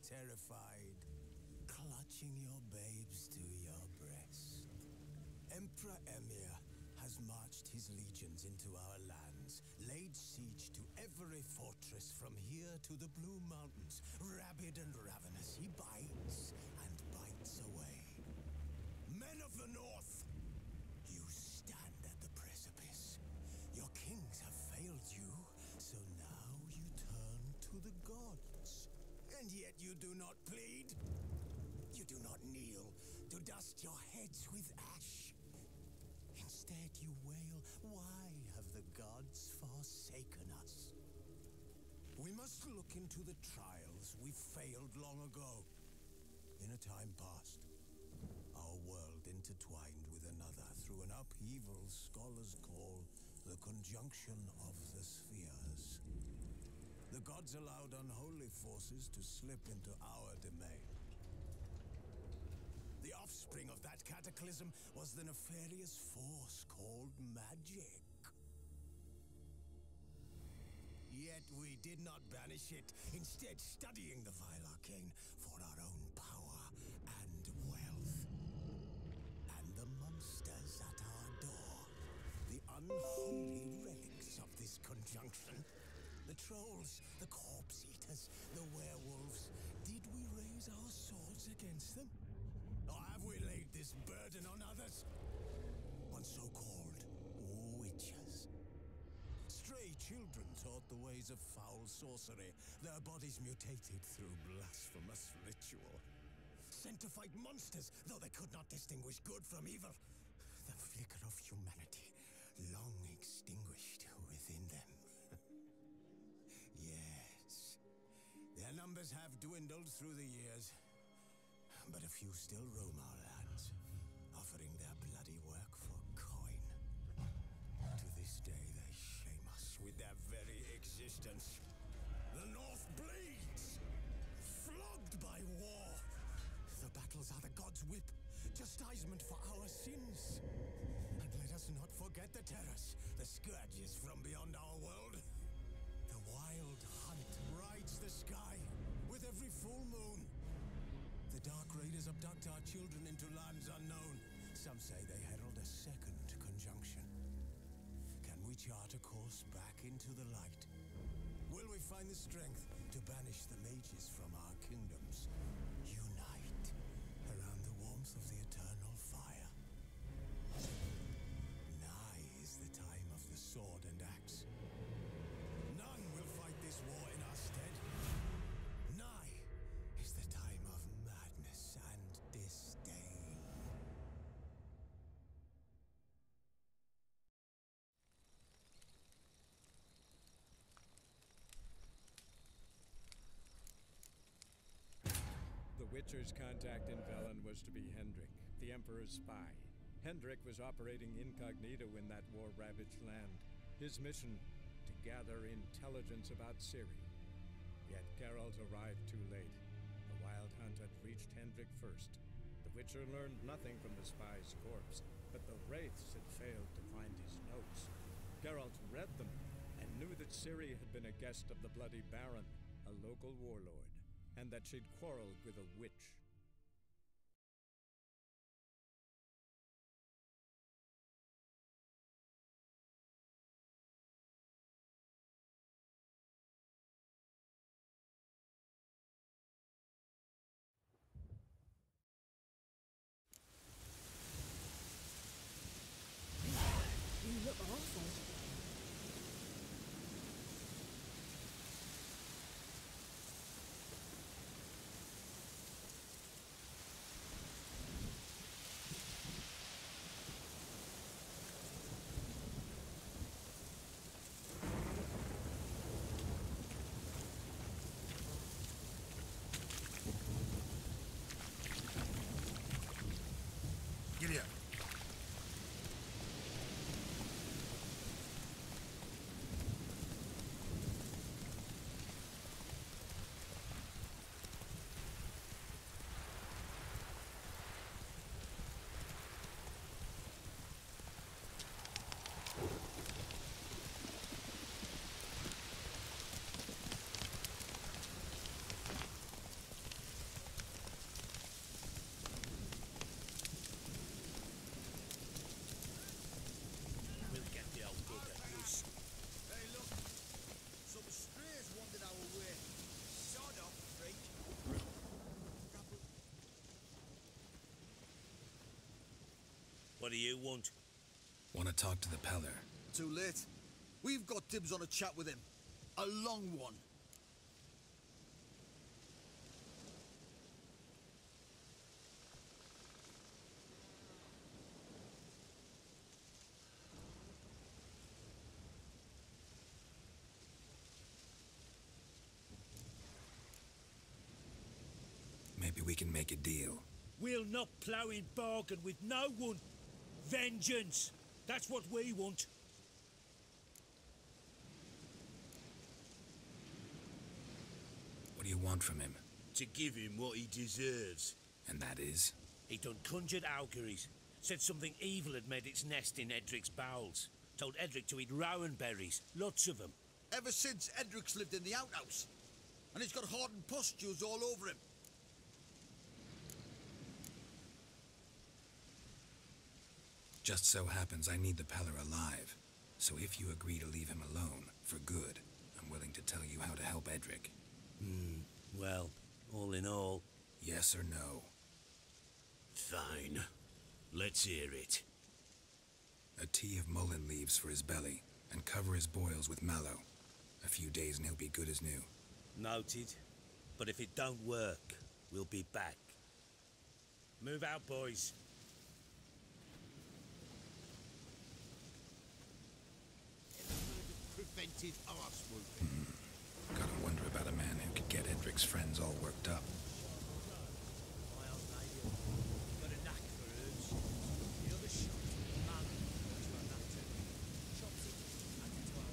terrified, clutching your babes to your breast. Emperor Emir has marched his legions into our lands, laid siege to every fortress from here to the Blue Mountains. Rabid and ravenous, he bites and bites away. Men of the North, you stand at the precipice. Your kings have failed you, so now you turn to the gods. And yet you do not plead. You do not kneel to dust your heads with ash. Instead you wail, why have the gods forsaken us? We must look into the trials we failed long ago. In a time past, our world intertwined with another through an upheaval scholars call the conjunction of the spheres. The gods allowed unholy forces to slip into our domain. The offspring of that cataclysm was the nefarious force called magic. Yet we did not banish it, instead studying the vile arcane for our own power and wealth. And the monsters at our door, the unholy relics of this conjunction. The trolls, the corpse eaters, the werewolves. Did we raise our swords against them? Or have we laid this burden on others? On so-called witches. Stray children taught the ways of foul sorcery, their bodies mutated through blasphemous ritual. Sent to fight monsters, though they could not distinguish good from evil. The flicker of humanity, long extinguished within them. Yes, their numbers have dwindled through the years, but a few still roam our lands, offering their bloody work for coin. To this day, they shame us with their very existence. The North bleeds, flogged by war. The battles are the gods' whip, chastisement for our sins. And let us not forget the terrors, the scourges from beyond our world. The wild hunt rides the sky with every full moon. The Dark Raiders abduct our children into lands unknown. Some say they herald a second conjunction. Can we chart a course back into the light? Will we find the strength to banish the mages from our kingdoms? Unite around the warmth of the eternal fire. Nigh is the time of the sword and axe. None will fight this war in our stead. Nigh is the time of madness and disdain. The Witcher's contact in Velen was to be Hendrik, the Emperor's spy. Hendrik was operating incognito in that war-ravaged land. His mission, to gather intelligence about Ciri. Yet Geralt arrived too late. The Wild Hunt had reached Hendrik first. The Witcher learned nothing from the spy's corpse, but the Wraiths had failed to find his notes. Geralt read them and knew that Ciri had been a guest of the Bloody Baron, a local warlord, and that she'd quarreled with a witch. You look awesome. Giddy up. What do you want? Want to talk to the Peller. Too late. We've got dibs on a chat with him. A long one. Maybe we can make a deal. We'll not plough in bargain with no one. Vengeance! That's what we want. What do you want from him? To give him what he deserves. And that is? He done conjured auguries. Said something evil had made its nest in Edric's bowels. Told Edric to eat rowan berries. Lots of them. Ever since Edric's lived in the outhouse. And he's got hardened pustules all over him. Just so happens I need the Peller alive. So if you agree to leave him alone, for good, I'm willing to tell you how to help Edric. Well, all in all... Yes or no? Fine. Let's hear it. A tea of mullein leaves for his belly, and cover his boils with mallow. A few days and he'll be good as new. Noted. But if it don't work, we'll be back. Move out, boys. Prevented arse whooping. Gotta wonder about a man who could get Edric's friends all worked up. Got a knack for herbs. The other shop, man, goes for that too. Chops it at 12.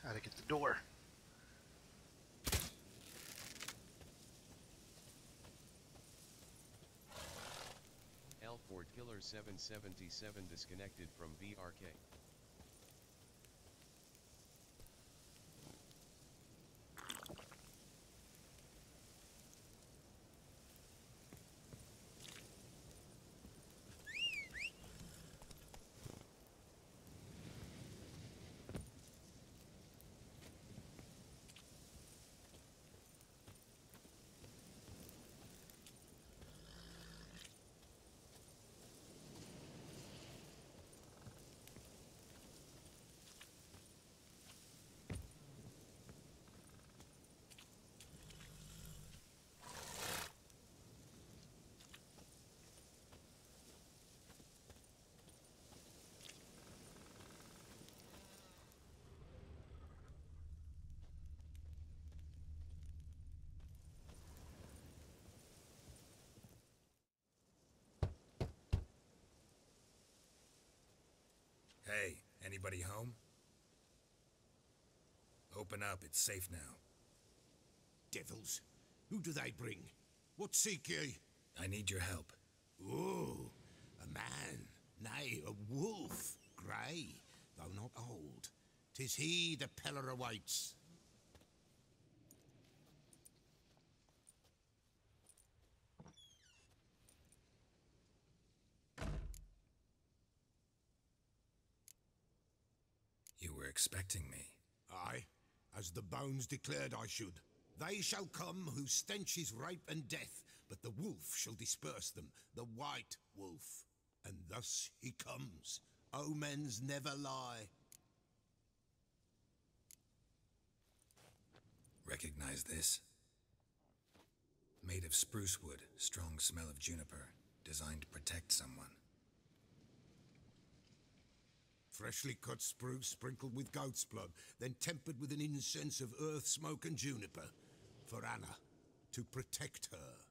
how to get the door. L4 Killer 777 disconnected from VRK. Hey, anybody home? Open up, it's safe now. Devils, who do they bring? What seek ye? I need your help. Oh, a man, nay, a wolf, grey, though not old. 'Tis he the Peller awaits. You were expecting me. Aye, as the bones declared I should. They shall come whose stench is rape and death, but the wolf shall disperse them, the white wolf. And thus he comes. Omens never lie. Recognize this? Made of spruce wood, strong smell of juniper, designed to protect someone. Freshly cut spruce sprinkled with goat's blood, then tempered with an incense of earth, smoke and juniper. For Anna, to protect her.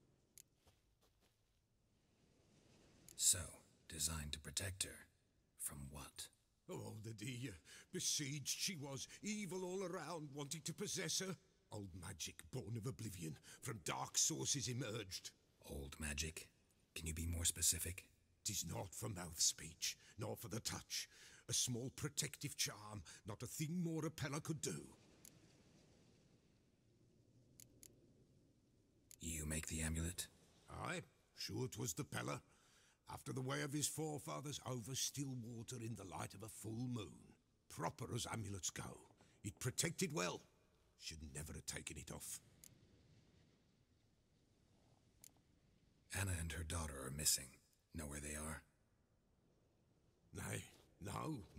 So, designed to protect her. From what? Oh, the dear. Besieged she was, evil all around, wanting to possess her. Old magic, born of oblivion, from dark sources emerged. Old magic? Can you be more specific? 'Tis not for mouth speech, nor for the touch. A small protective charm, not a thing more a Peller could do. You make the amulet? Aye, sure 'twas the Peller. After the way of his forefathers, over still water in the light of a full moon. Proper as amulets go. It protected well. Should never have taken it off. Anna and her daughter are missing. Know where they are? Nay,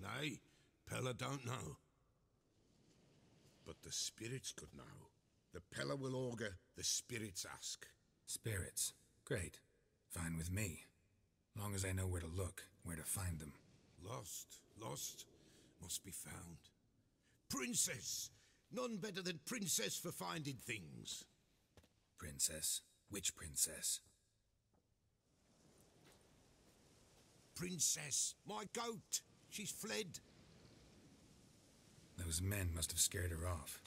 nay. Peller don't know. But the spirits could know. The Peller will augur, the spirits ask. Spirits? Great. Fine with me. Long as I know where to look, where to find them. Lost, must be found. Princess! None better than Princess for finding things. Princess? Which princess? Princess, my goat! She's fled. Those men must have scared her off.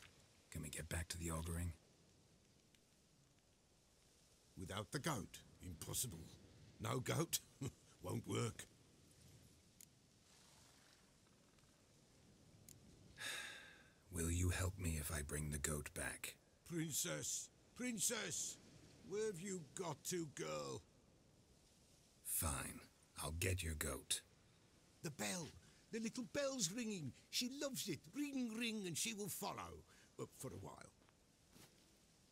Can we get back to the auguring? Without the goat, impossible. No goat, won't work. Will you help me if I bring the goat back? Princess, where have you got to, girl? Fine, I'll get your goat. The bell, the little bell's ringing. She loves it. Ring, ring, and she will follow. For a while.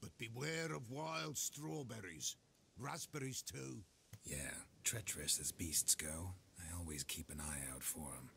But beware of wild strawberries. Raspberries, too. Yeah, treacherous as beasts go. I always keep an eye out for them.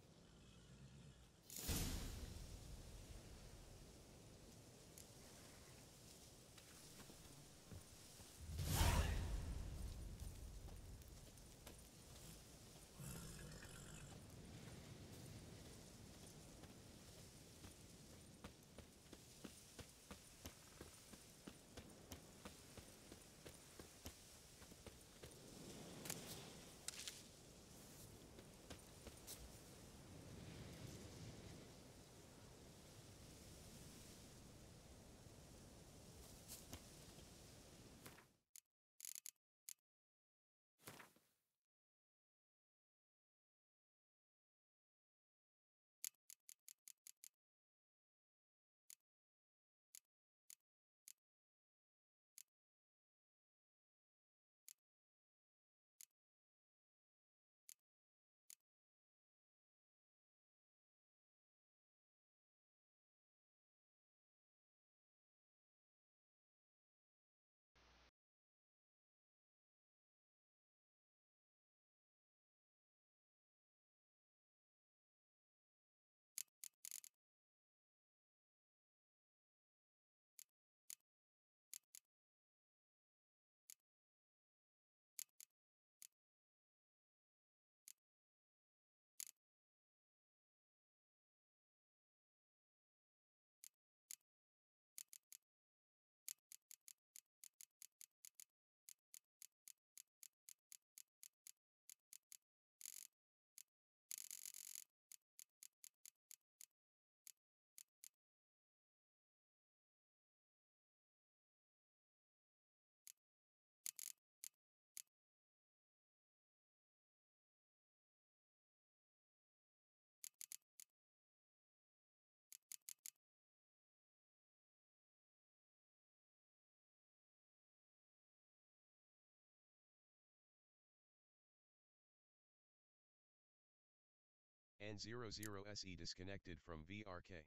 N00SE disconnected from VRK.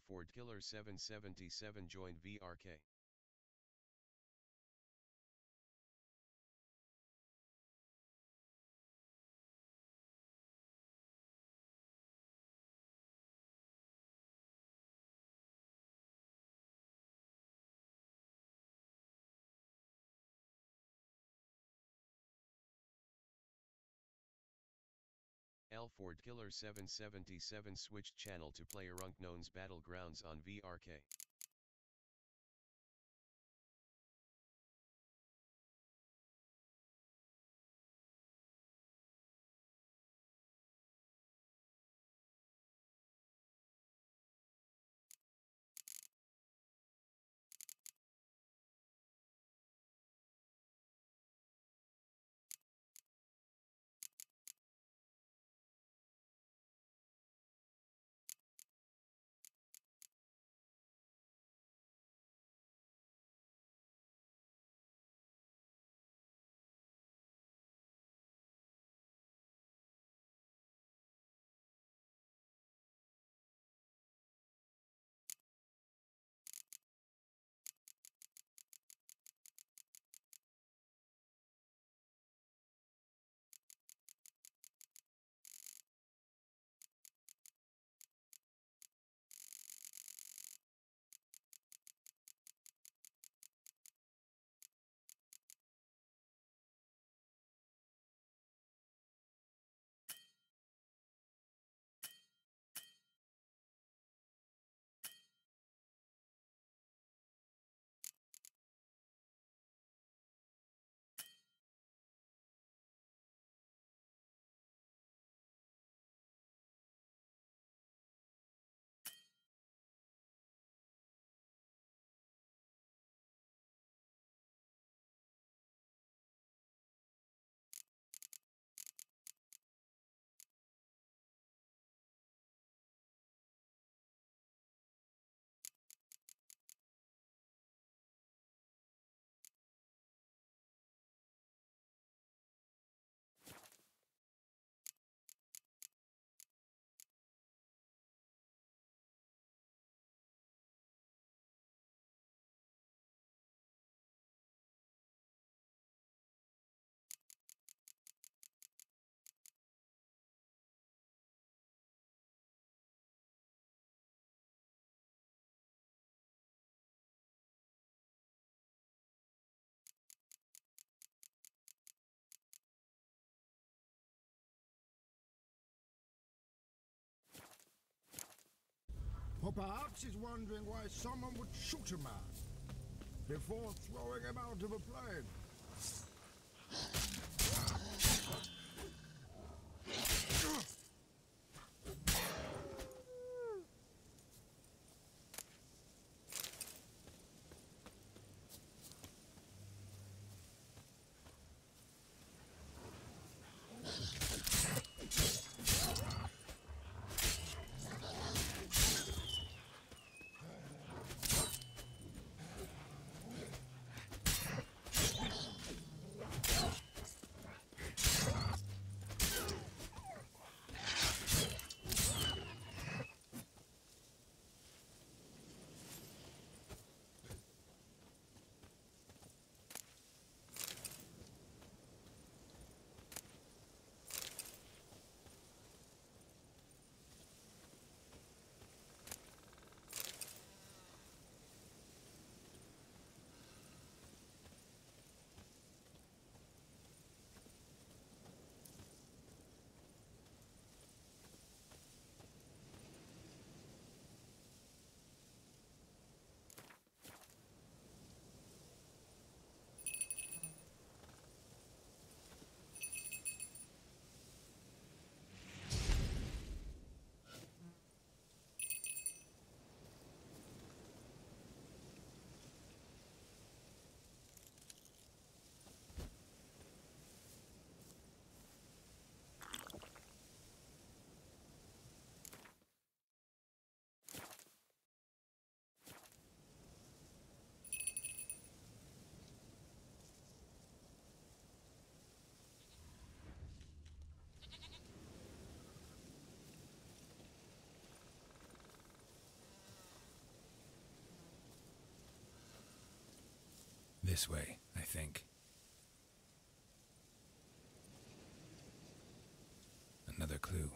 Ford Killer 777 joined VRK. Ford Killer 777 switched channel to play Unknown's Battlegrounds on VRK. Or perhaps he's wondering why someone would shoot a man before throwing him out of a plane. This way, I think. Another clue.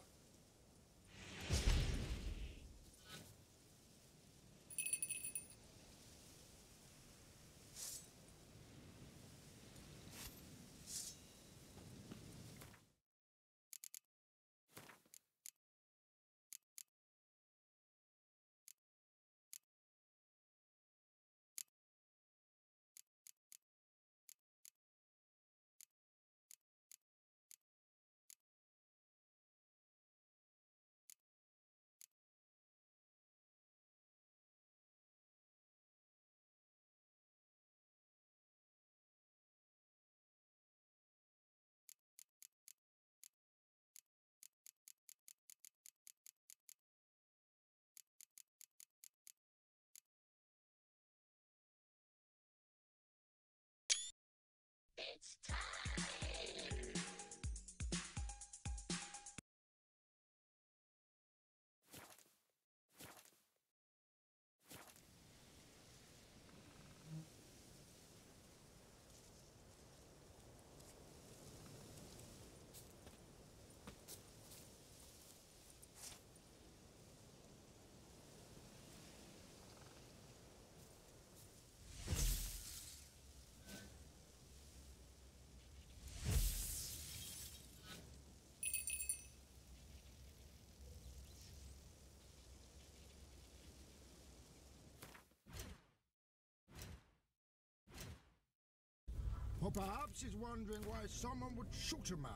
Or perhaps he's wondering why someone would shoot a man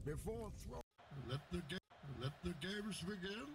before throwing... Let the games begin.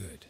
Good.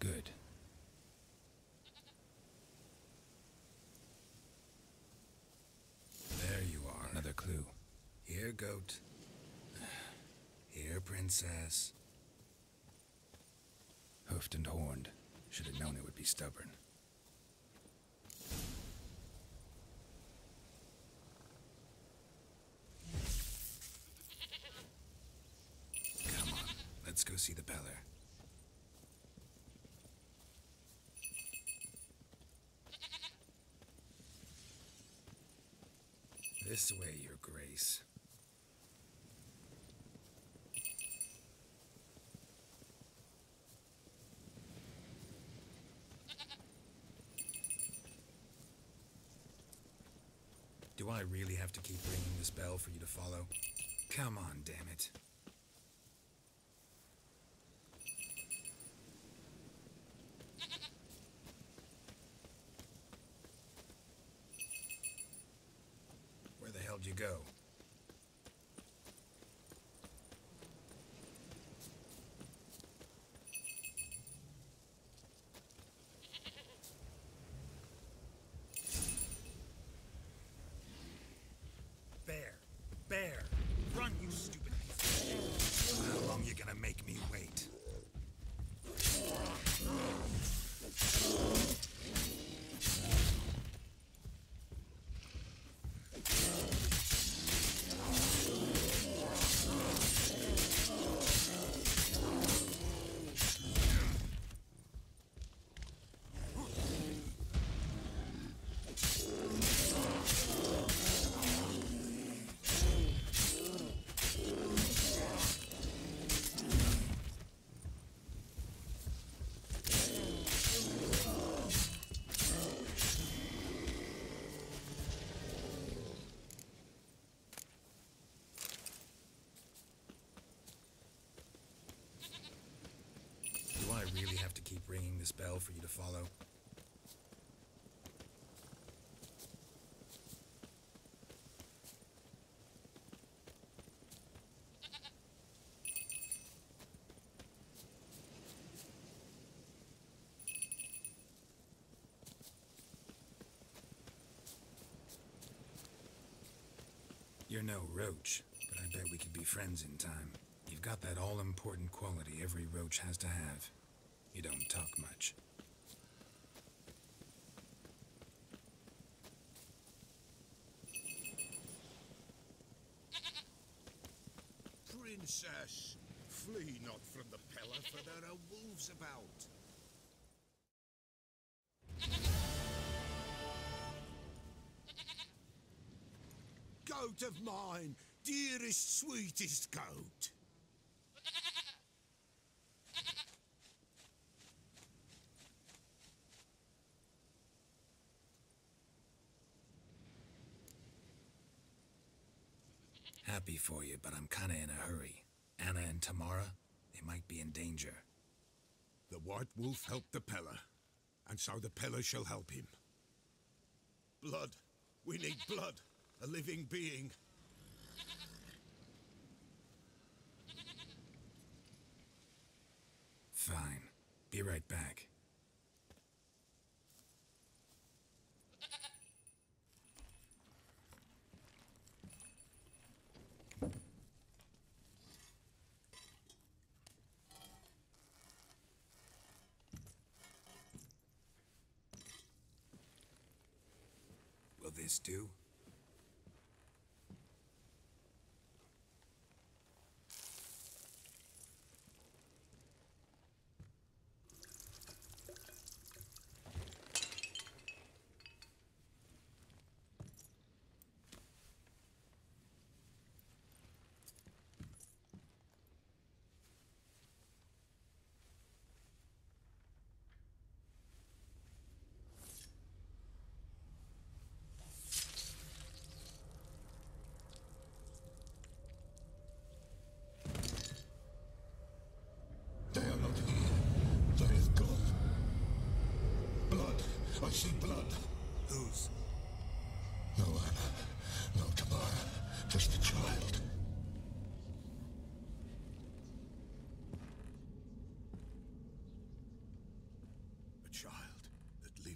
Good. There you are. Another clue. Here, goat. Here, princess. Hoofed and horned. Should have known it would be stubborn. Come on, let's go see the Peller. This way, Your Grace. Do I really have to keep ringing this bell for you to follow? Come on, damn it. Where the hell'd you go? Bear! Run, you stupid piece of... How long you gonna make me wait? Really have to keep ringing this bell for you to follow? You're no roach, but I bet we could be friends in time. You've got that all-important quality every roach has to have. You don't talk much. Princess, flee not from the Peller, for there are wolves about. Goat of mine, dearest, sweetest goat. Happy for you, but I'm kinda in a hurry. Anna and Tamara, they might be in danger. The White Wolf helped the Peller, and so the Peller shall help him. Blood. We need blood. A living being. Fine. Be right back. Will this do?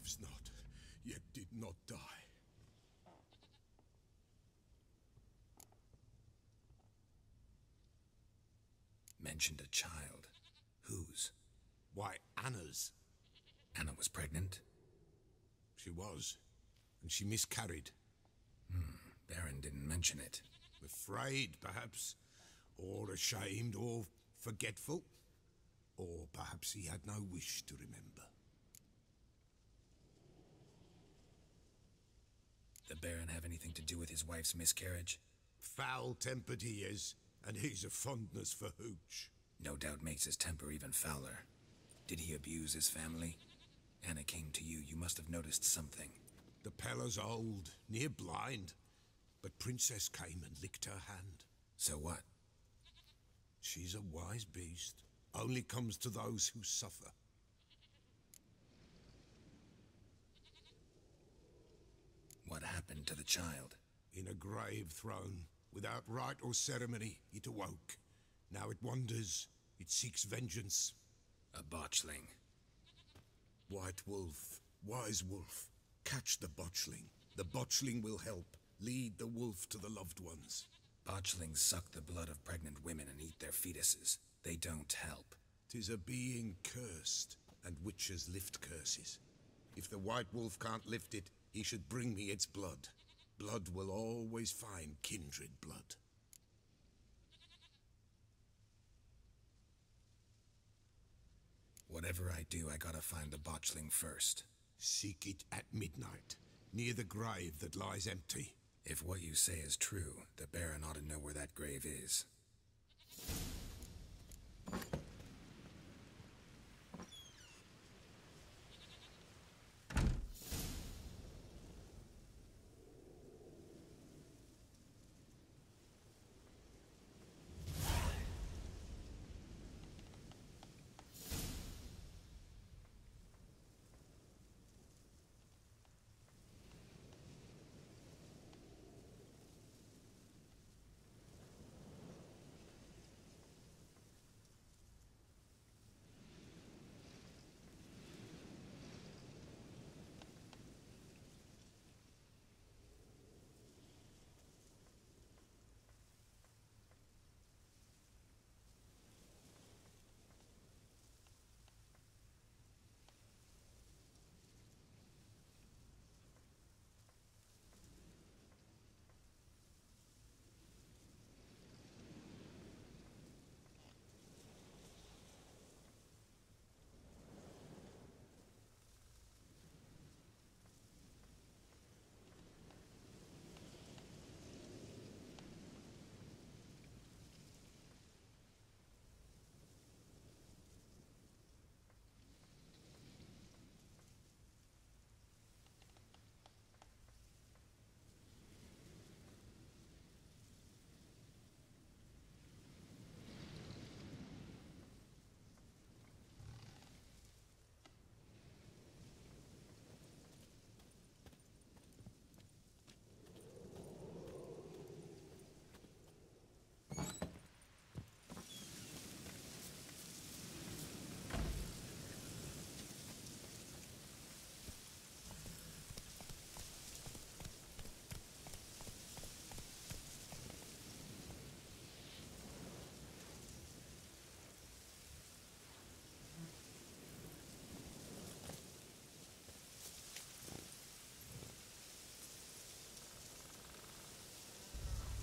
lives not, yet did not die. Mentioned a child. Whose? Why, Anna's. Anna was pregnant? She was, and she miscarried. Baron didn't mention it. Afraid, perhaps, or ashamed, or forgetful. Or perhaps he had no wish to remember. The Baron have anything to do with his wife's miscarriage? Foul-tempered he is, and he's a fondness for hooch. No doubt makes his temper even fouler. Did he abuse his family? Anna came to you. You must have noticed something. The Pella's old, near blind, but Princess came and licked her hand. So what? She's a wise beast. Only comes to those who suffer. What happened to the child? In a grave thrown, without rite or ceremony, it awoke. Now it wanders, it seeks vengeance. A botchling. White wolf, wise wolf, catch the botchling. The botchling will help, lead the wolf to the loved ones. Botchlings suck the blood of pregnant women and eat their fetuses. They don't help. 'Tis a being cursed, and witches lift curses. If the white wolf can't lift it, he should bring me its blood. Blood will always find kindred blood. Whatever I do, I gotta find the botchling first. Seek it at midnight, near the grave that lies empty. If what you say is true, the Baron ought to know where that grave is.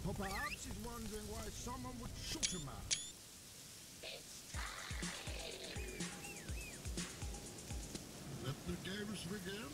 Or perhaps he's wondering why someone would shoot a man. Let the games begin.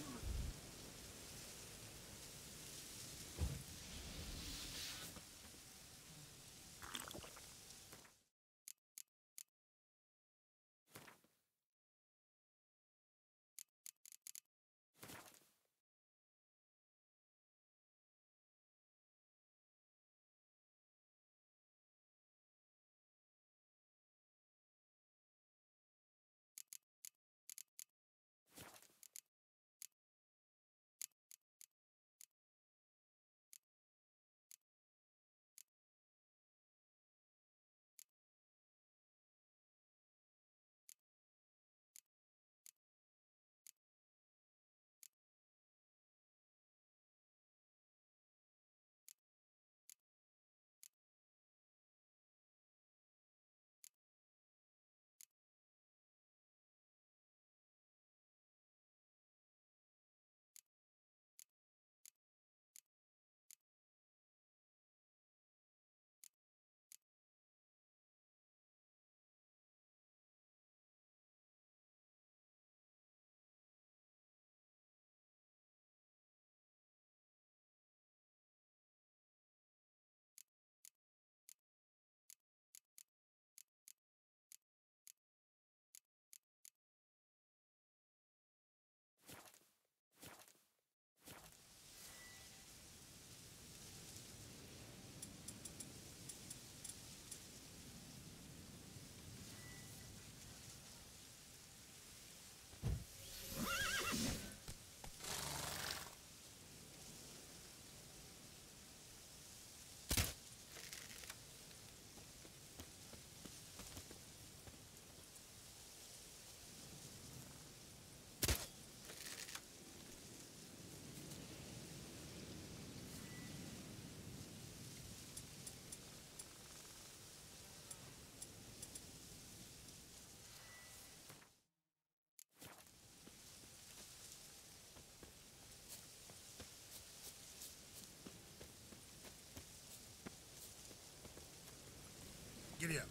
Giddy up.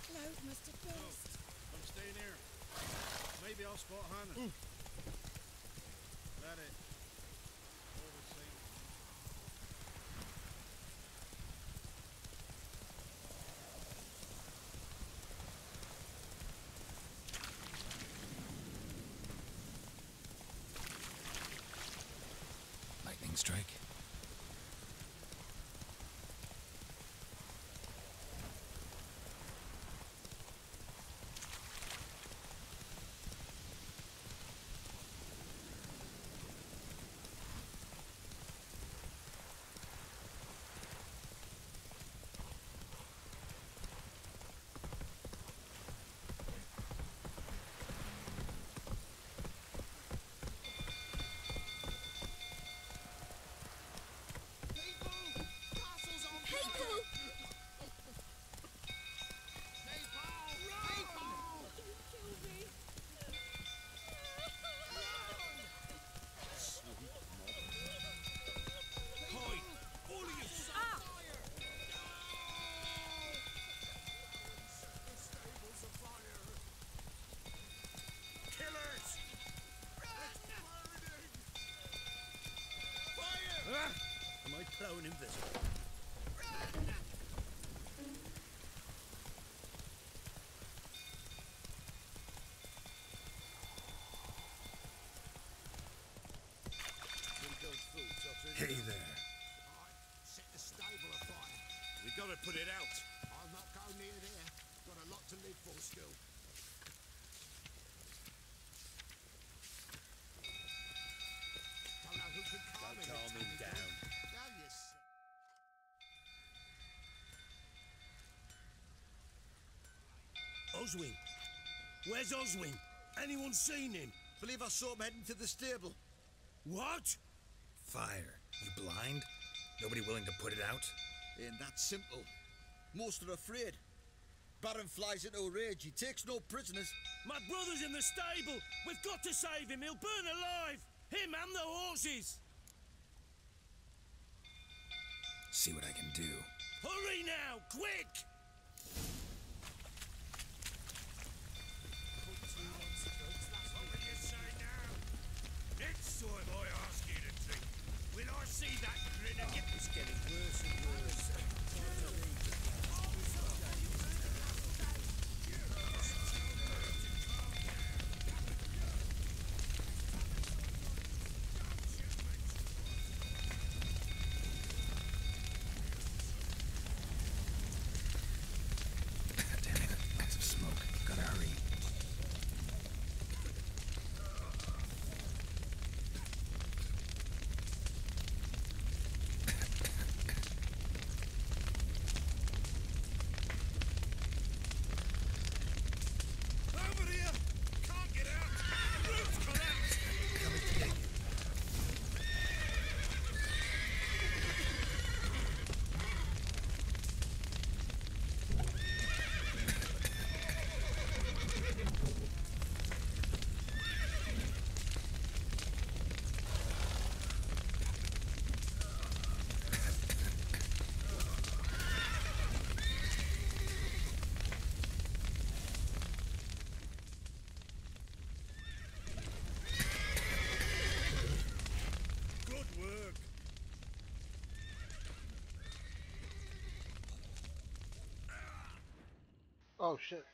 Cloud must have burst. I'm staying here. Maybe I'll spot Hannah. That it. All the same. Lightning strike. Am I prone invisible? Hey there. Set the stable afire. We gotta put it out. I'll not go near there. Got a lot to live for still. Don't know who could calm him. Calm him down. Now you say. Oswin. Where's Oswin? Anyone seen him? Believe I saw him heading to the stable. What? Fire. You blind? Nobody willing to put it out? Ain't that simple. Most are afraid. Baron flies into a rage. He takes no prisoners. My brother's in the stable. We've got to save him. He'll burn alive. Him and the horses. See what I can do. Hurry now, quick! What do you say now? Next time I ask you to drink, will I see that grin again? It's getting worse and worse. Damn it. Lots of smoke. Gotta hurry. Over here! Can't get out! The roof's collapsed! Coming to get you. Good work. Oh shit.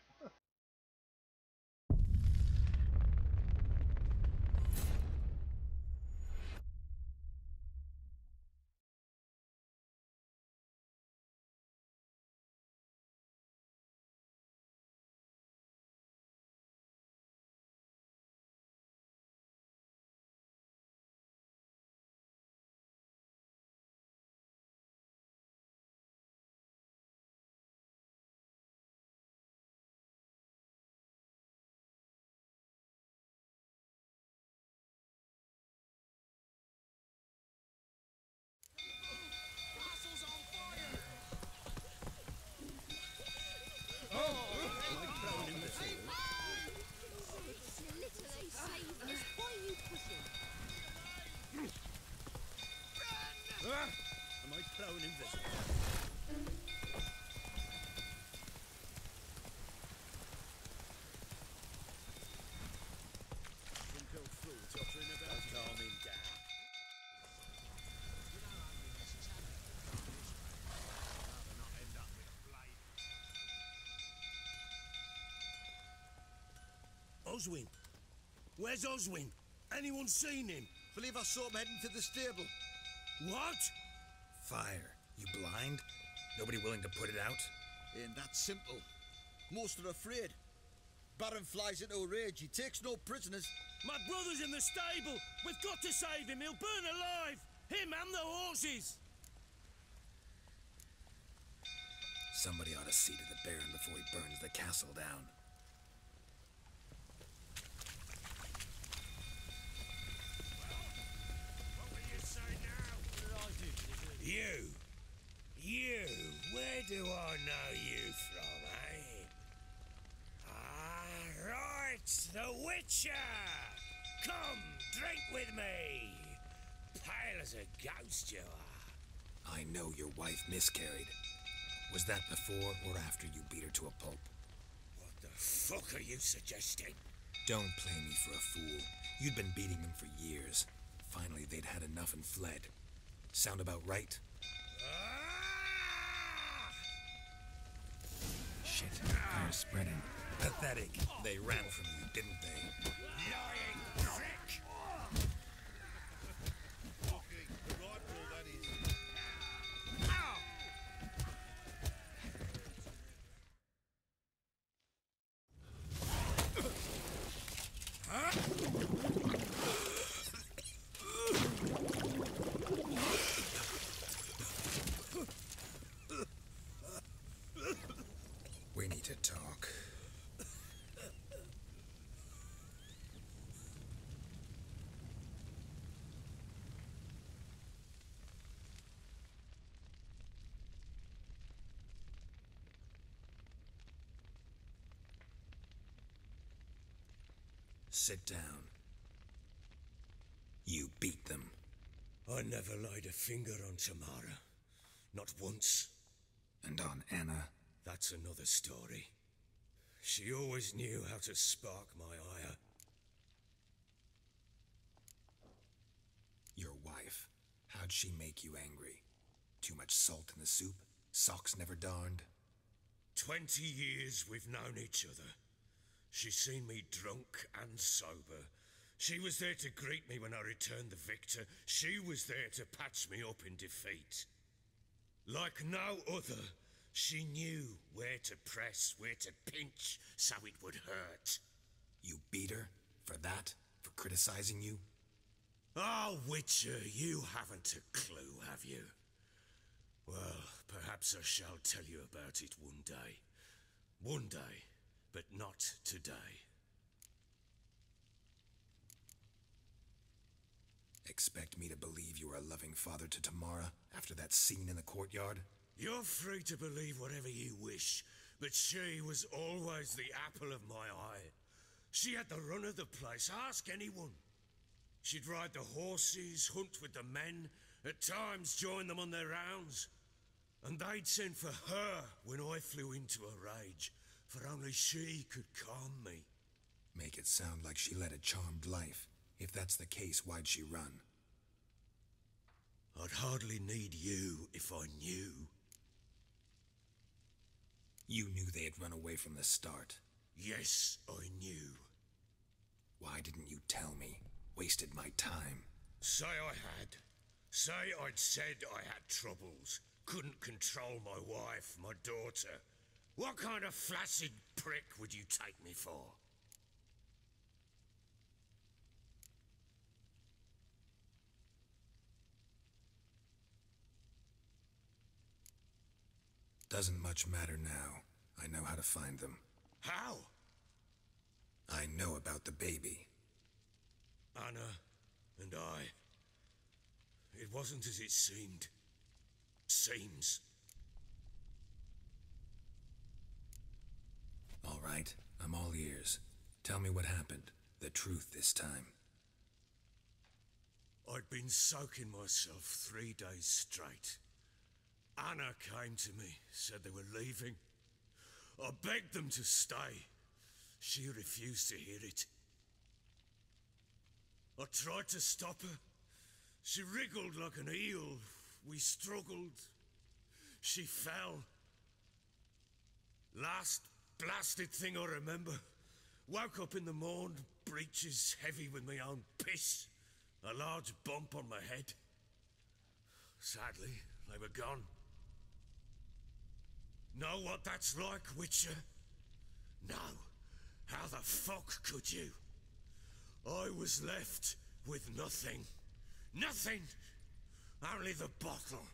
Oswin? Where's Oswin? Anyone seen him? Believe I saw him heading to the stable. What? Fire. You blind? Nobody willing to put it out? Ain't that simple. Most are afraid. Baron flies into a rage. He takes no prisoners. My brother's in the stable. We've got to save him. He'll burn alive. Him and the horses. Somebody ought to see to the Baron before he burns the castle down. What will you say now? You, where do I know you from, eh? Ah, right, the Witcher! Come, drink with me! Pale as a ghost you are. I know your wife miscarried. Was that before or after you beat her to a pulp? What the fuck are you suggesting? Don't play me for a fool. You'd been beating them for years. Finally, they'd had enough and fled. Sound about right? Shit, fire's spreading. Pathetic. They ran from you, didn't they? Lying prick! We need to talk. Sit down. You beat them. I never laid a finger on Tamara. Not once. And on Anna? That's another story. She always knew how to spark my ire. Your wife. How'd she make you angry? Too much salt in the soup? Socks never darned? 20 years we've known each other. She's seen me drunk and sober. She was there to greet me when I returned the victor. She was there to patch me up in defeat. Like no other, she knew where to press, where to pinch, so it would hurt. You beat her? For that? For criticizing you? Oh, Witcher, you haven't a clue, have you? Well, perhaps I shall tell you about it one day. One day, but not today. Expect me to believe you were a loving father to Tamara after that scene in the courtyard? You're free to believe whatever you wish, but she was always the apple of my eye. She had the run of the place, ask anyone. She'd ride the horses, hunt with the men, at times join them on their rounds. And they'd send for her when I flew into a rage, for only she could calm me. Make it sound like she led a charmed life. If that's the case, why'd she run? I'd hardly need you if I knew. You knew they had run away from the start. Yes, I knew. Why didn't you tell me? Wasted my time. Say I had. Say I'd said I had troubles. Couldn't control my wife, my daughter. What kind of flaccid prick would you take me for? Doesn't much matter now. I know how to find them. How? I know about the baby. Anna and I. It wasn't as it seemed. Seems. All right, I'm all ears. Tell me what happened. The truth this time. I'd been soaking myself 3 days straight. Anna came to me, said they were leaving. I begged them to stay. She refused to hear it. I tried to stop her. She wriggled like an eel. We struggled. She fell. Last blasted thing I remember, Woke up in the morn, breeches heavy with my own piss, a large bump on my head. Sadly, they were gone. Know what that's like, Witcher? No. How the fuck could you? I was left with nothing. Nothing! Only the bottle.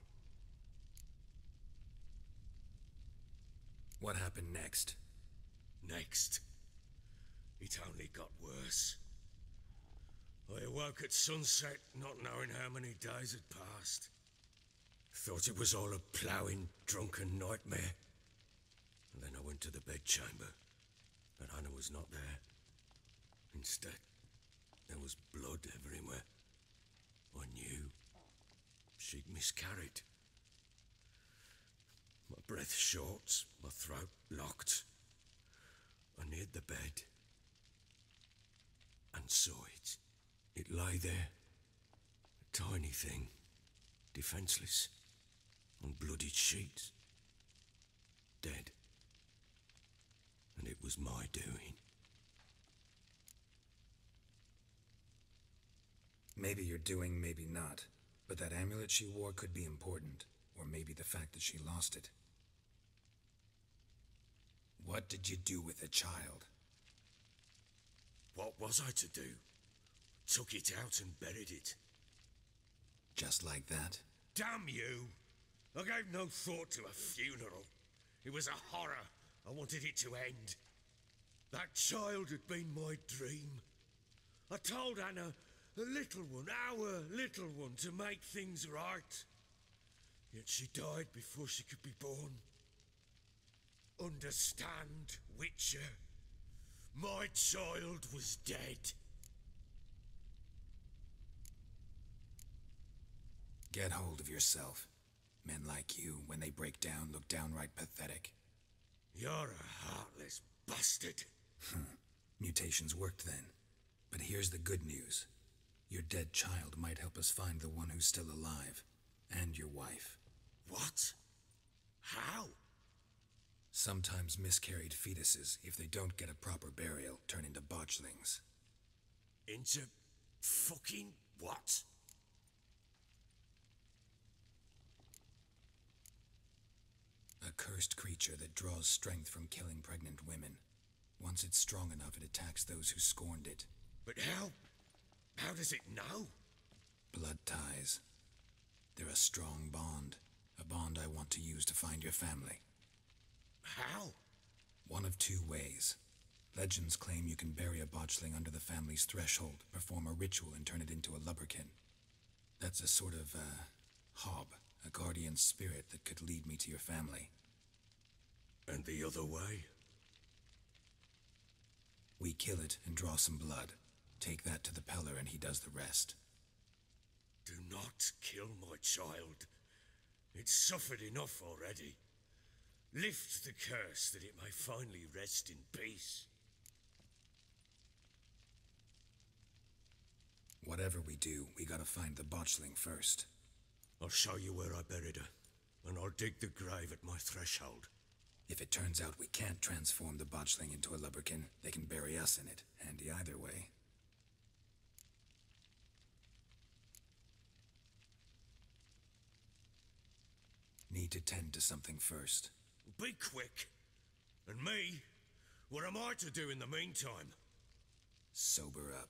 What happened next? Next? It only got worse. I awoke at sunset, not knowing how many days had passed. Thought it was all a ploughing, drunken nightmare. And then I went to the bedchamber, but Anna was not there. Instead, there was blood everywhere. I knew she'd miscarried. My breath short, my throat locked. I neared the bed and saw it. It lay there, a tiny thing, defenseless, on bloodied sheets, dead. And it was my doing. Maybe you're doing, maybe not. But that amulet she wore could be important. Or maybe the fact that she lost it. What did you do with the child? What was I to do? Took it out and buried it. Just like that? Damn you! I gave no thought to a funeral. It was a horror. I wanted it to end. That child had been my dream. I told Anna, the little one, our little one, to make things right. Yet she died before she could be born. Understand, Witcher? My child was dead. Get hold of yourself. Men like you, when they break down, look downright pathetic. You're a heartless bastard. Mutations worked then. But here's the good news. Your dead child might help us find the one who's still alive. And your wife. What? How? Sometimes miscarried fetuses, if they don't get a proper burial, turn into botchlings. Into fucking what? A cursed creature that draws strength from killing pregnant women. Once it's strong enough, it attacks those who scorned it. But how? How does it know? Blood ties. They're a strong bond. A bond I want to use to find your family. How? One of two ways. Legends claim you can bury a botchling under the family's threshold, perform a ritual, and turn it into a lubberkin. That's a sort of, hob, a guardian spirit that could lead me to your family. And the other way? We kill it and draw some blood. Take that to the Peller and he does the rest. Do not kill my child. It's suffered enough already. Lift the curse that it may finally rest in peace. Whatever we do, we gotta find the botchling first. I'll show you where I buried her, and I'll dig the grave at my threshold. If it turns out we can't transform the botchling into a lubberkin, they can bury us in it. Handy either way. Need to tend to something first. Be quick. And me? What am I to do in the meantime? Sober up.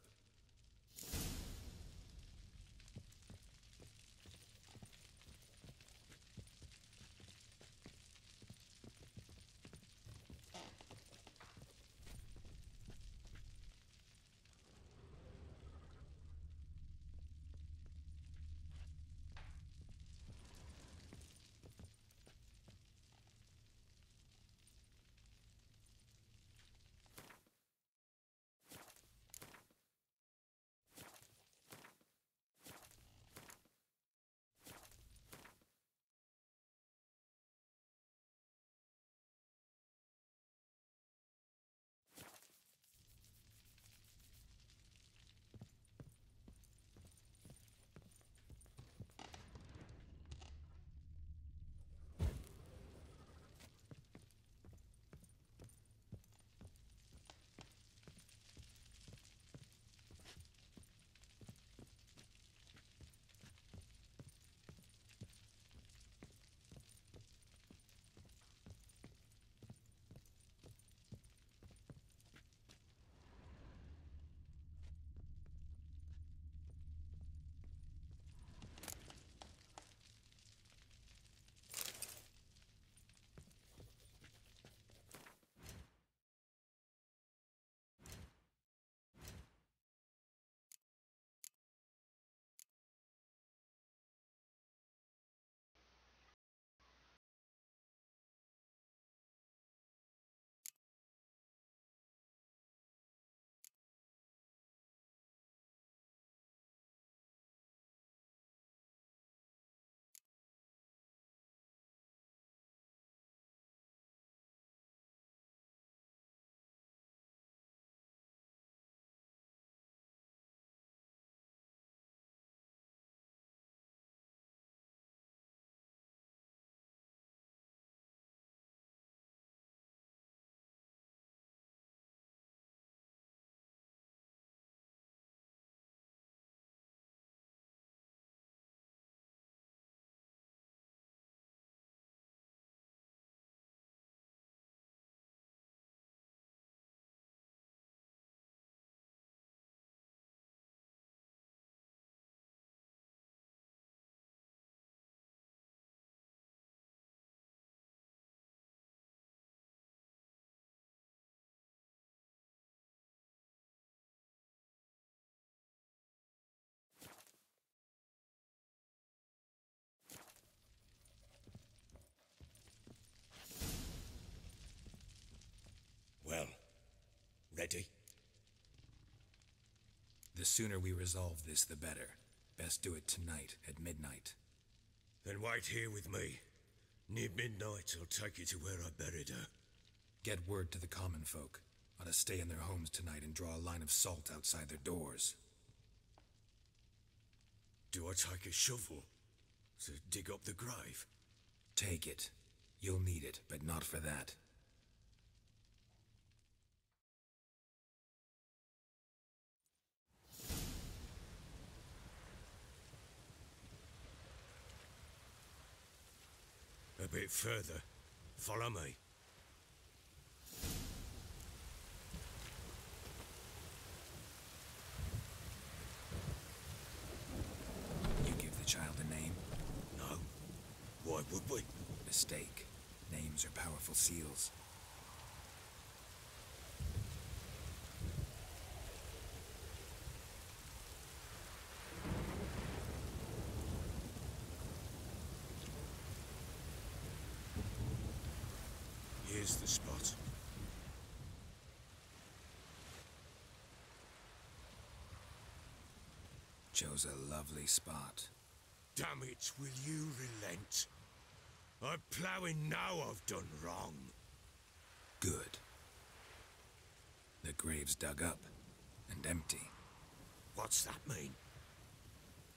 Daddy. The sooner we resolve this, the better. Best do it tonight, at midnight. Then wait here with me. Near midnight, I'll take you to where I buried her. Get word to the common folk. Ought to stay in their homes tonight and draw a line of salt outside their doors. Do I take a shovel to dig up the grave? Take it. You'll need it, but not for that. A bit further. Follow me. You give the child a name? No. Why would we? Mistake. Names are powerful seals. Here's the spot. Chose a lovely spot. Damn it, will you relent? I'm ploughing now I've done wrong. Good. The grave's dug up and empty. What's that mean?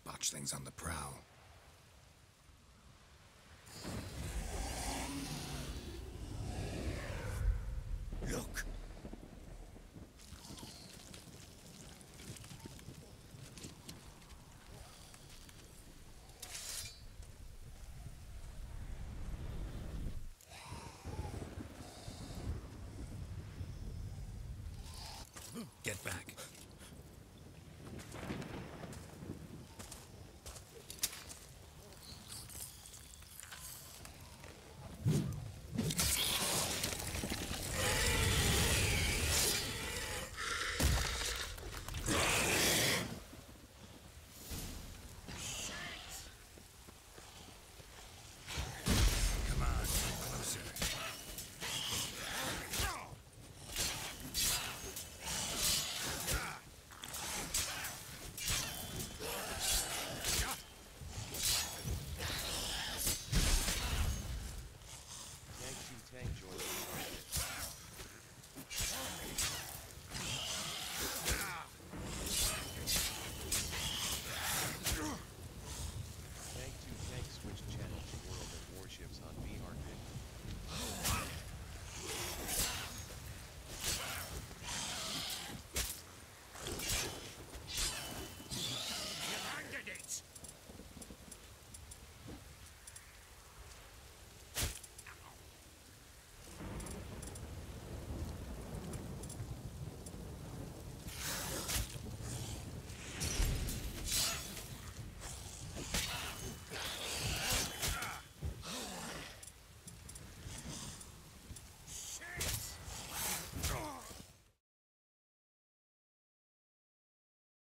Botchling's on the prowl. Look! Get back.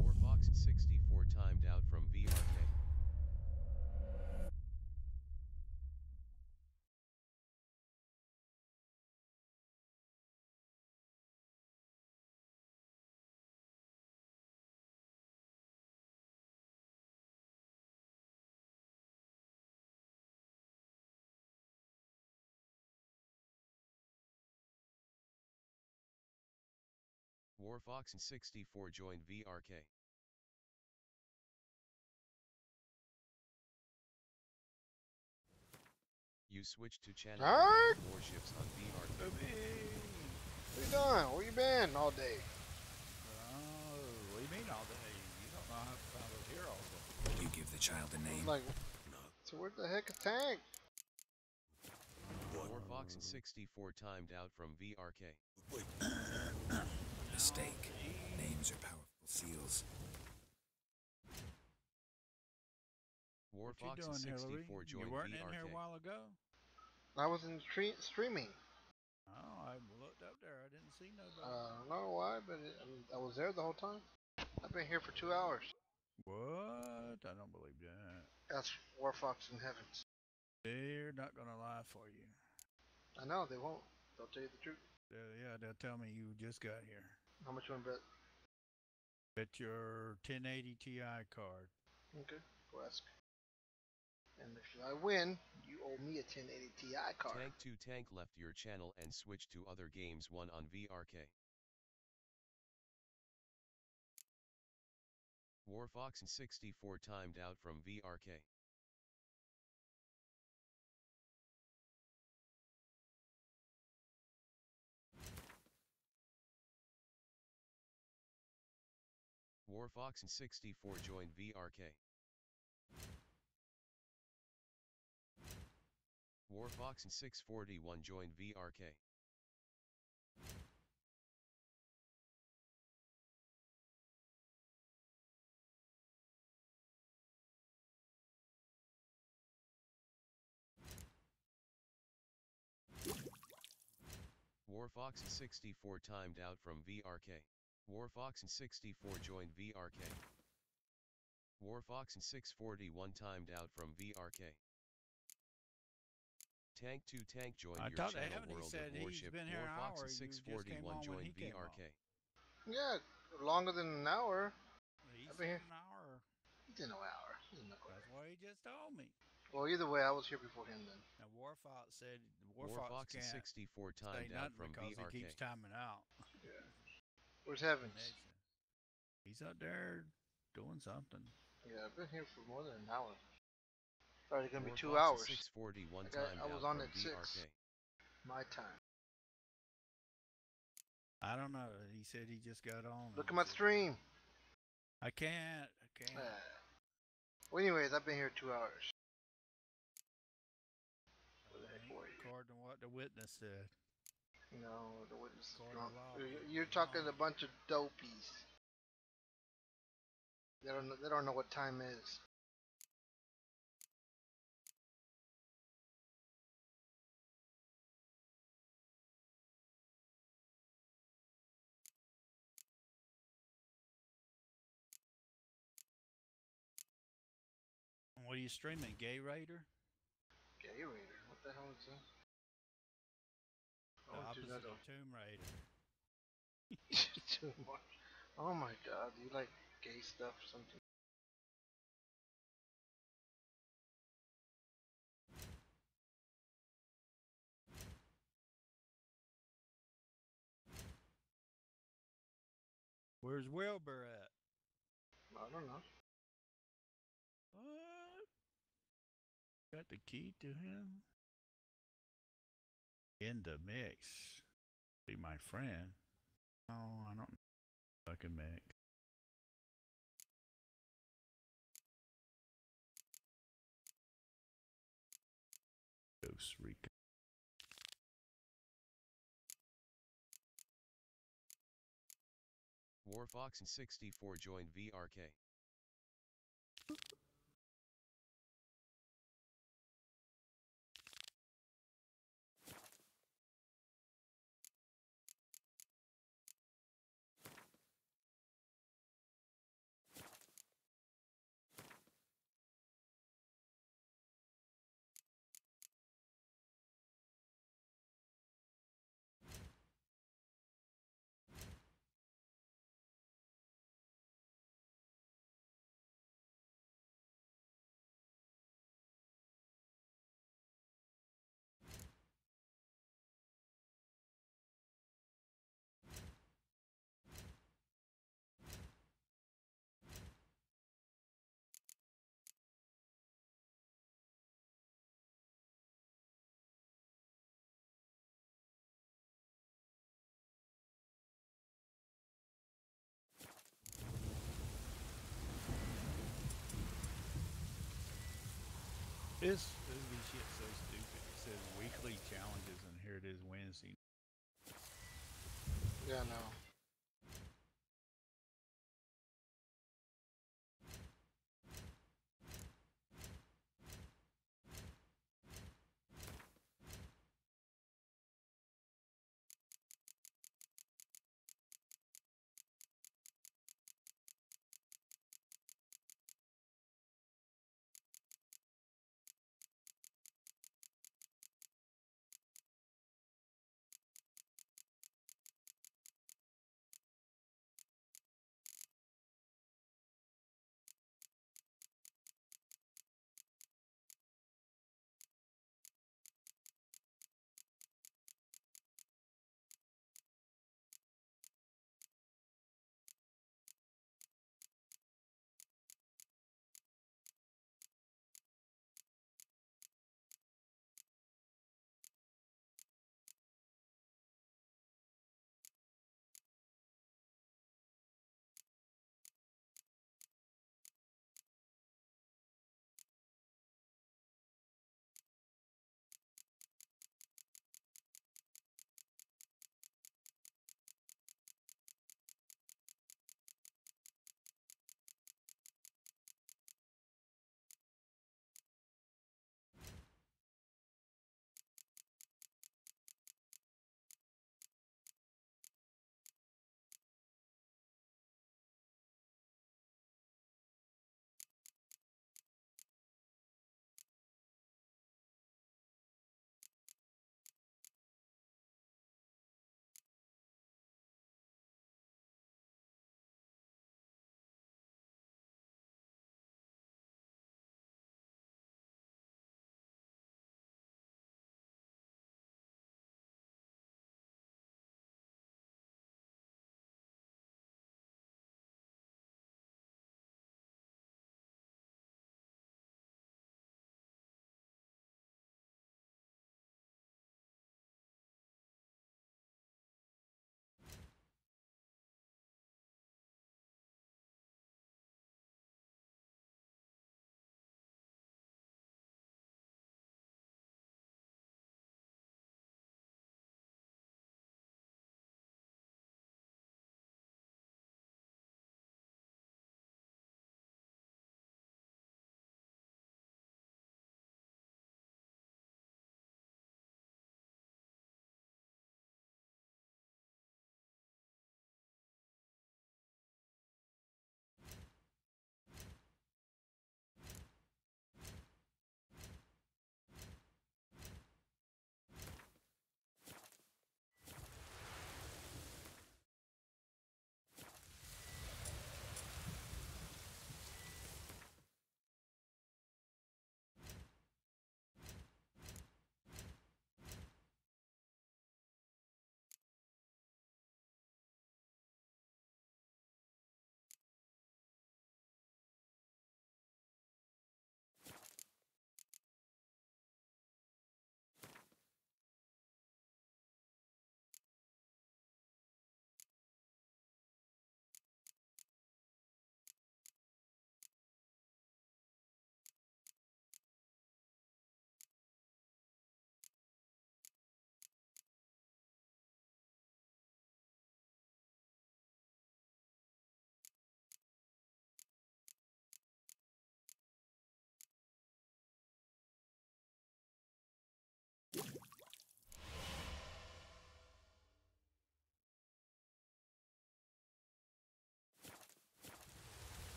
Warfox 64 timed out from VRK. Warfox 64 joined VRK. You switched to channel Alright. warships on VRK. What you doing? Where you been all day? What do you mean all day? You don't know how I was here all day. You give the child a name? Like, so where the heck is Tank? Warfox 64 timed out from VRK. Mistake. Names are powerful seals. Warfox What you doing, 64 Hillary? joined You weren't VRK. in here a while ago? I was in streaming. Oh, I looked up there. I didn't see nobody. I don't know why, but I was there the whole time. I've been here for 2 hours. What? I don't believe that. That's Warfox in Heavens. They're not gonna lie for you. I know, they won't. They'll tell you the truth. Yeah, they'll tell me you just got here. How much you want to bet? Bet your 1080 Ti card. Okay, go ask. And if I win, you owe me a 1080 Ti card. Tank 2 Tank left your channel and switched to other games 1 on VRK. Warfox 64 timed out from VRK. Warfox 64 joined VRK. Warfox 641 joined VRK. Warfox 64 timed out from VRK. Warfox 64 joined VRK. Warfox 641 timed out from VRK. Tank 2 Tank joined your channel World of Warship. Warfox 641 joined VRK. Yeah, longer than an hour. He's I've been here. an hour. He did no hour. That's what he just told me. Well, either way, I was here before him then. Now Warfox said Warfox can't 64 say timed out nothing from because VRK. he keeps timing out. Yeah. Where's Heavens? He's out there doing something. Yeah, I've been here for more than an hour. Probably gonna be Warfox 2 hours. 641 I was on at 6. VRK. My time. I don't know. He said he just got on. Look at my stream. I can't. Well, anyways, I've been here 2 hours. Where the heck were you? According to what the witness said. No, the witness is According drunk. to law. You're talking a bunch of dopies. They don't know what time is. What are you streaming? Gay Raider? Gay Raider? What the hell is that? The Oh, opposite of Tomb Raider. Too much. Oh my god, do you like gay stuff or something? Where's Wilbur at? I don't know. What? Got the key to him? In the mix. Be my friend. Oh, I don't fucking mix. Costa Rica. Warfox 64 joined VRK. This movie shit's so stupid. It says weekly challenges, and here it is Wednesday. Yeah, no.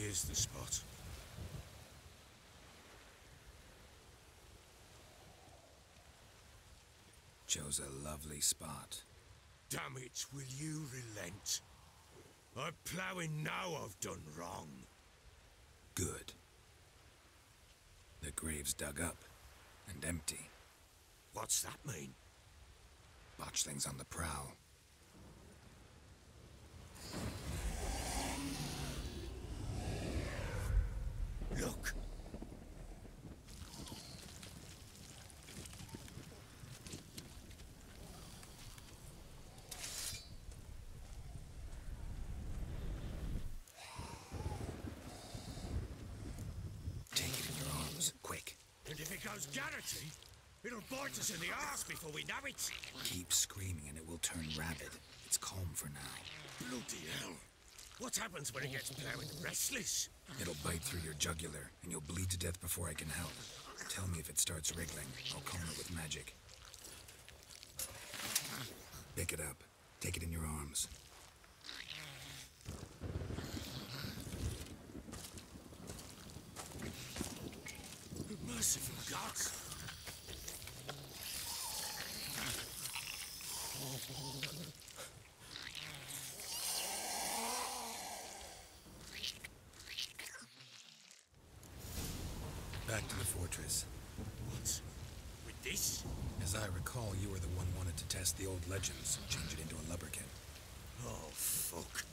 Here's the spot. Chose a lovely spot. Damn it, will you relent? I'm ploughing now I've done wrong. Good. The grave's dug up and empty. What's that mean? Botchling's on the prowl. Look! Take it in your arms, quick. And if it goes Garrity, it'll bite us in the arse before we know it. Keep screaming and it will turn rabid. It's calm for now. Bloody hell. What happens when it gets plowing restless? It'll bite through your jugular, and you'll bleed to death before I can help. Tell me if it starts wriggling. I'll calm it with magic. Pick it up. Take it in your arms. Merciful gods! Back to the fortress. What? With this? As I recall, you were the one wanted to test the old legends, change it into a lubberkin. Oh, fuck.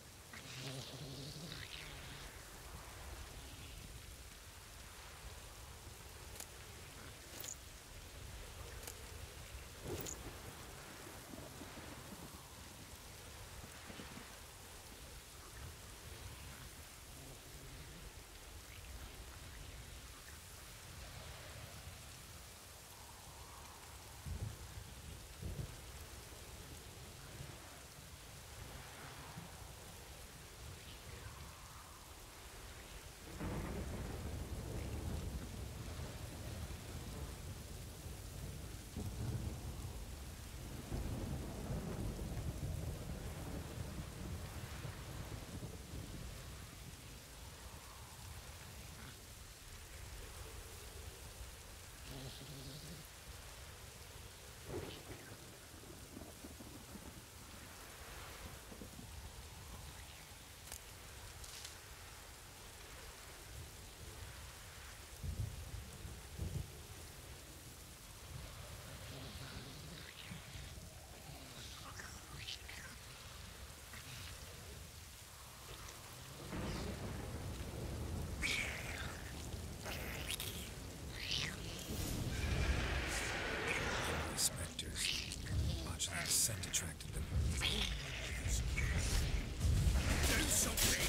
Scent attracted them. Do something!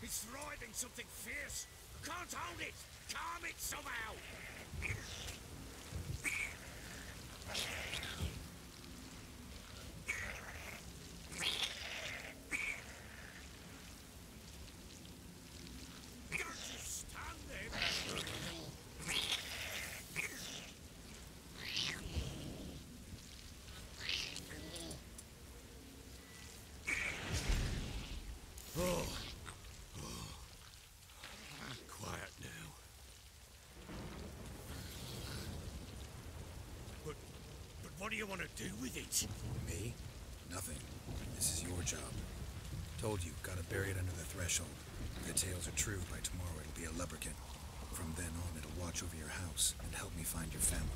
It's writhing something fierce. Can't hold it. Calm it somehow. Don't just stand there. Oh. Quiet now. But what do you want to do with it? Me? Nothing. This is your job. Told you, gotta bury it under the threshold. If the tales are true, by tomorrow it'll be a lubberkin. From then on, it'll watch over your house and help me find your family.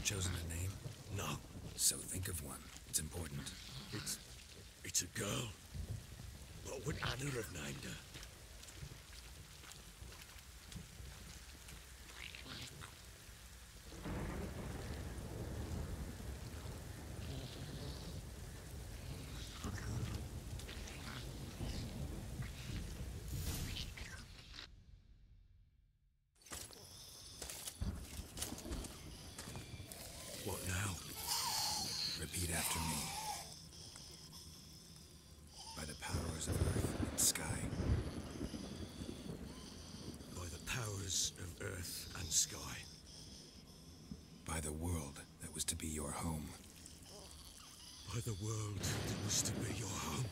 chosen a name? No. So think of one. It's important. It's a girl. What would Anna have named her? What now? Repeat after me. By the powers of earth and sky. By the powers of earth and sky. By the world that was to be your home. By the world that was to be your home.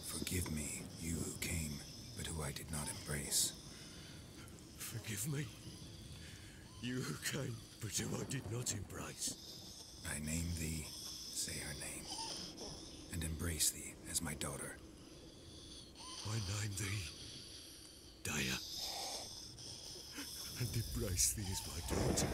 Forgive me, you who came, but who I did not embrace. Forgive me, you who came, but who I did not embrace. I name thee, say her name, and embrace thee as my daughter. I name thee, Daya, and embrace thee as my daughter.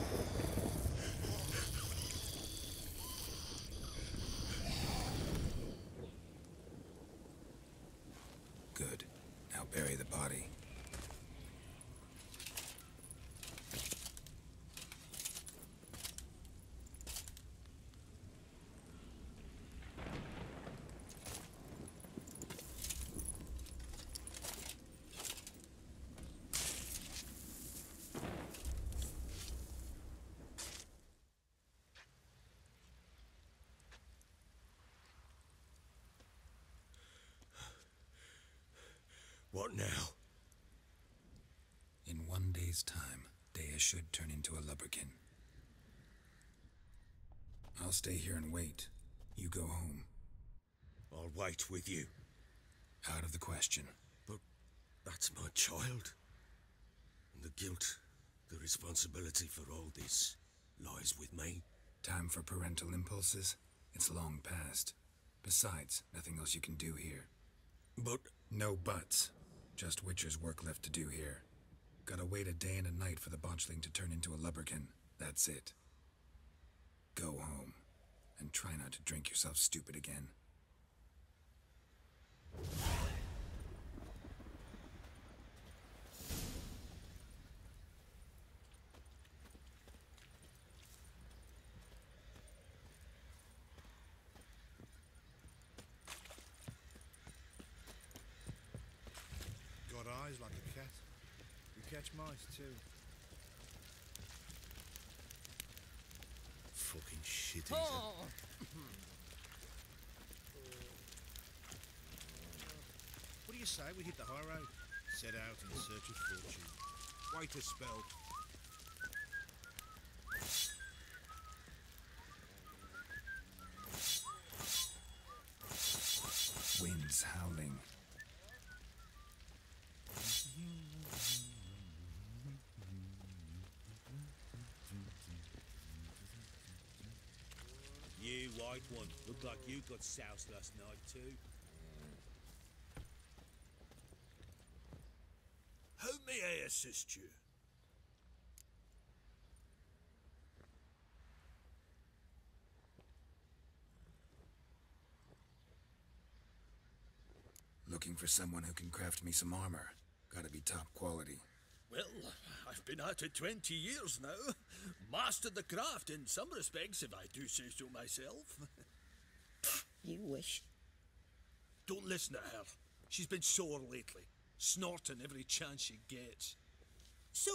Good. Now bury the body. What now? In 1 day's time, Dea should turn into a lubberkin. I'll stay here and wait. You go home. I'll wait with you. Out of the question. But that's my child. And the guilt, the responsibility for all this lies with me. Time for parental impulses? It's long past. Besides, nothing else you can do here. But... No buts. Just Witcher's work left to do here. Gotta wait a day and a night for the botchling to turn into a lubberkin. That's it. Go home. And try not to drink yourself stupid again. Got eyes like a cat. You catch mice too. Fucking shit, Oh. What do you say we hit the high road? Set out in search of fortune. Wait a spell. Winds howling. You white one, look like you got soused last night too. How may I assist you? Looking for someone who can craft me some armor. Gotta be top quality. Well, I've been at it 20 years now. Mastered the craft in some respects, if I do say so myself. You wish. Don't listen to her. She's been sore lately, snorting every chance she gets. So,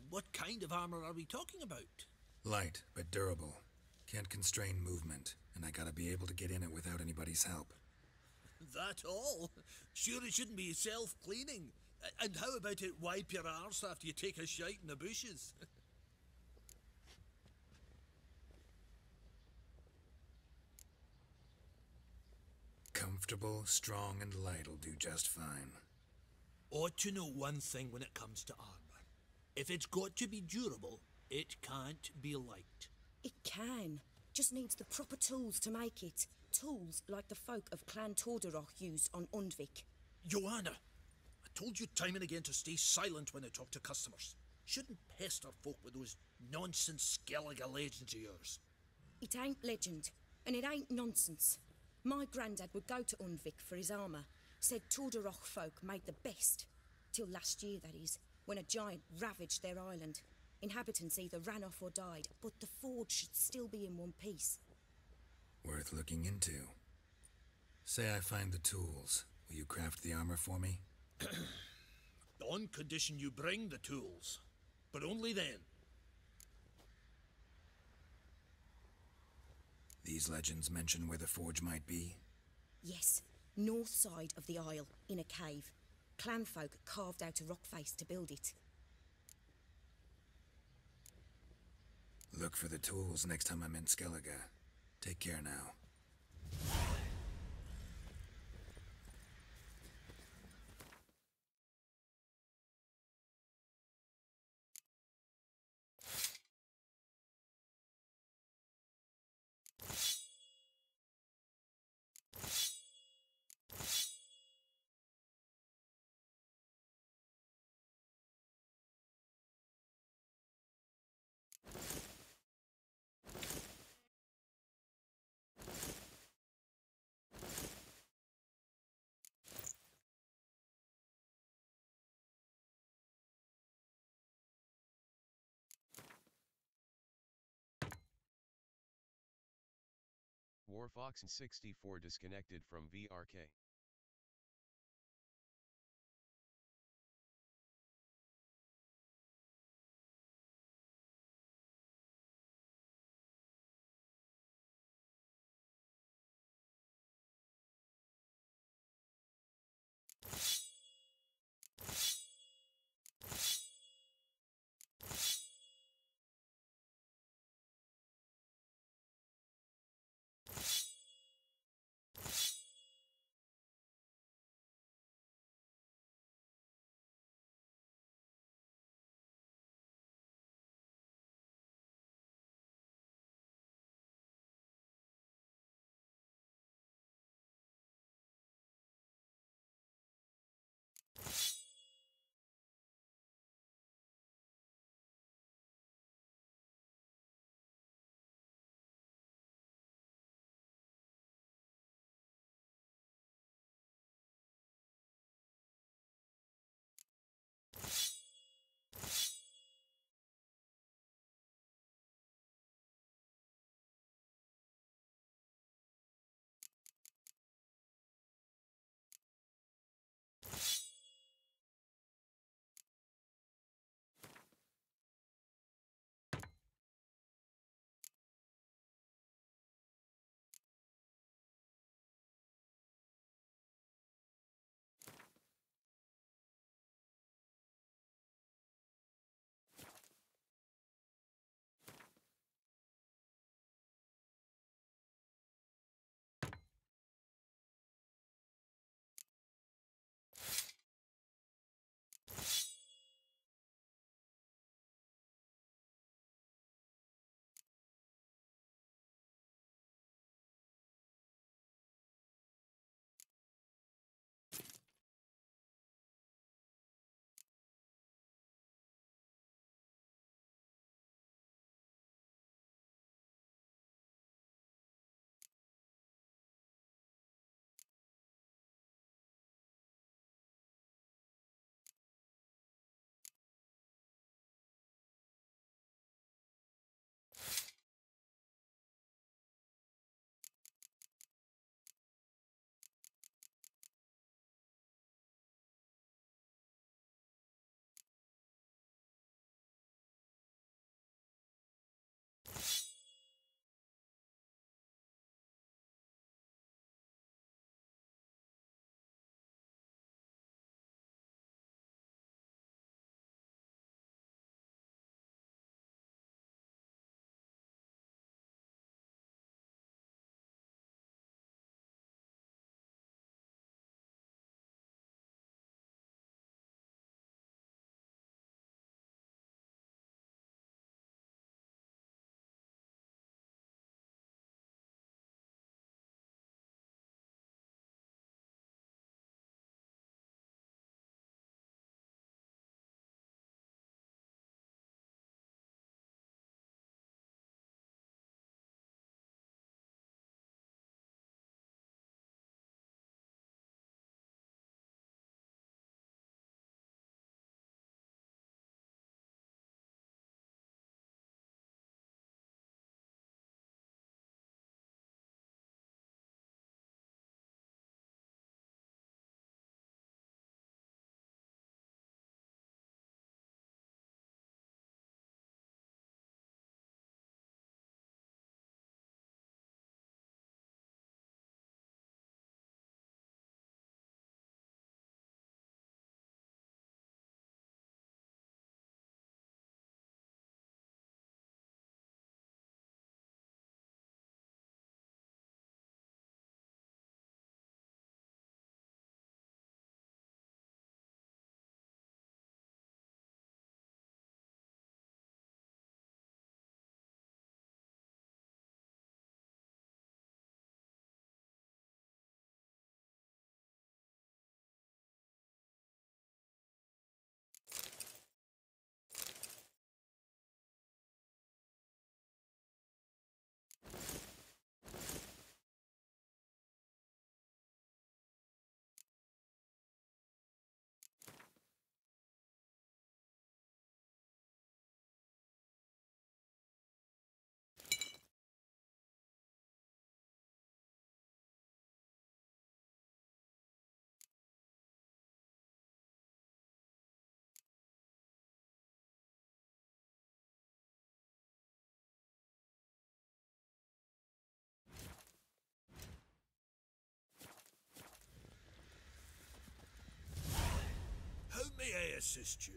what kind of armor are we talking about? Light, but durable. Can't constrain movement, and I gotta be able to get in it without anybody's help. That all? Sure it shouldn't be self-cleaning. And how about it wipe your arse after you take a shite in the bushes? Comfortable, strong, and light'll do just fine. Ought to know one thing when it comes to armor. If it's got to be durable, it can't be light. It can. Just needs the proper tools to make it. Tools like the folk of Clan Tordarroch used on Undvik. Joanna, I told you time and again to stay silent when I talk to customers. Shouldn't pester folk with those nonsense Skellige legends of yours. It ain't legend, and it ain't nonsense. My granddad would go to Undvik for his armour. Said Tordarroch folk made the best. Till last year, that is, when a giant ravaged their island. Inhabitants either ran off or died, but the forge should still be in one piece. Worth looking into. Say I find the tools. Will you craft the armor for me? On condition you bring the tools. But only then. These legends mention where the forge might be? Yes, north side of the isle, in a cave. Clanfolk carved out a rock face to build it. Look for the tools next time I'm in Skellige. Take care now. Warfox 64 disconnected from VRK. assist you?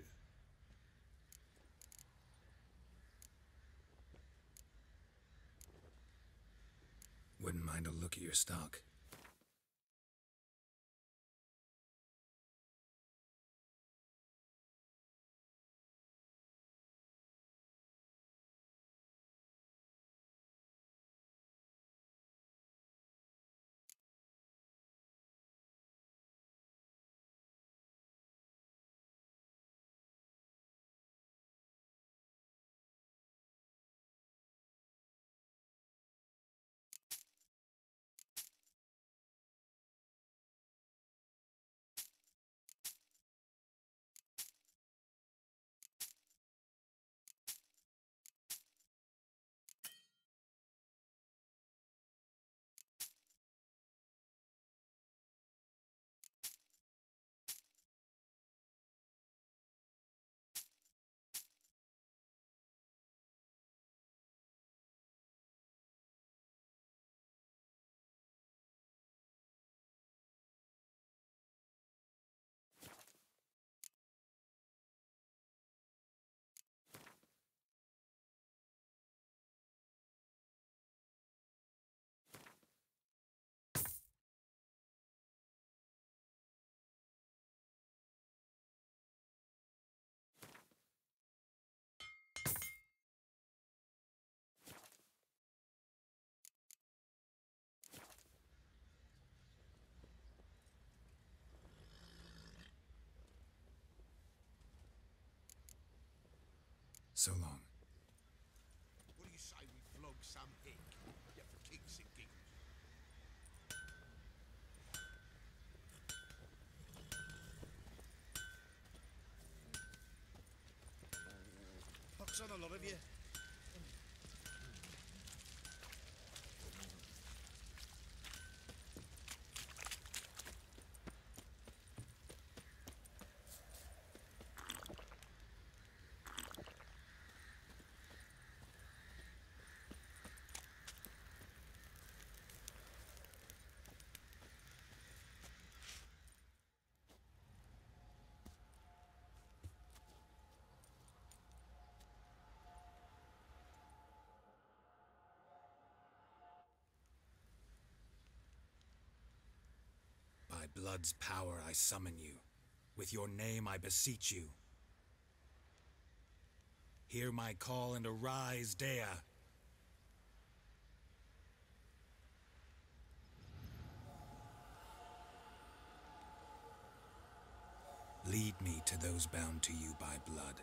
Wouldn't mind a look at your stock. So long. What do you say we flog some hick? Yeah, for kicks and giggles. Pox on a lot of you. By blood's power I summon you. With your name I beseech you. Hear my call and arise, Dea. Lead me to those bound to you by blood.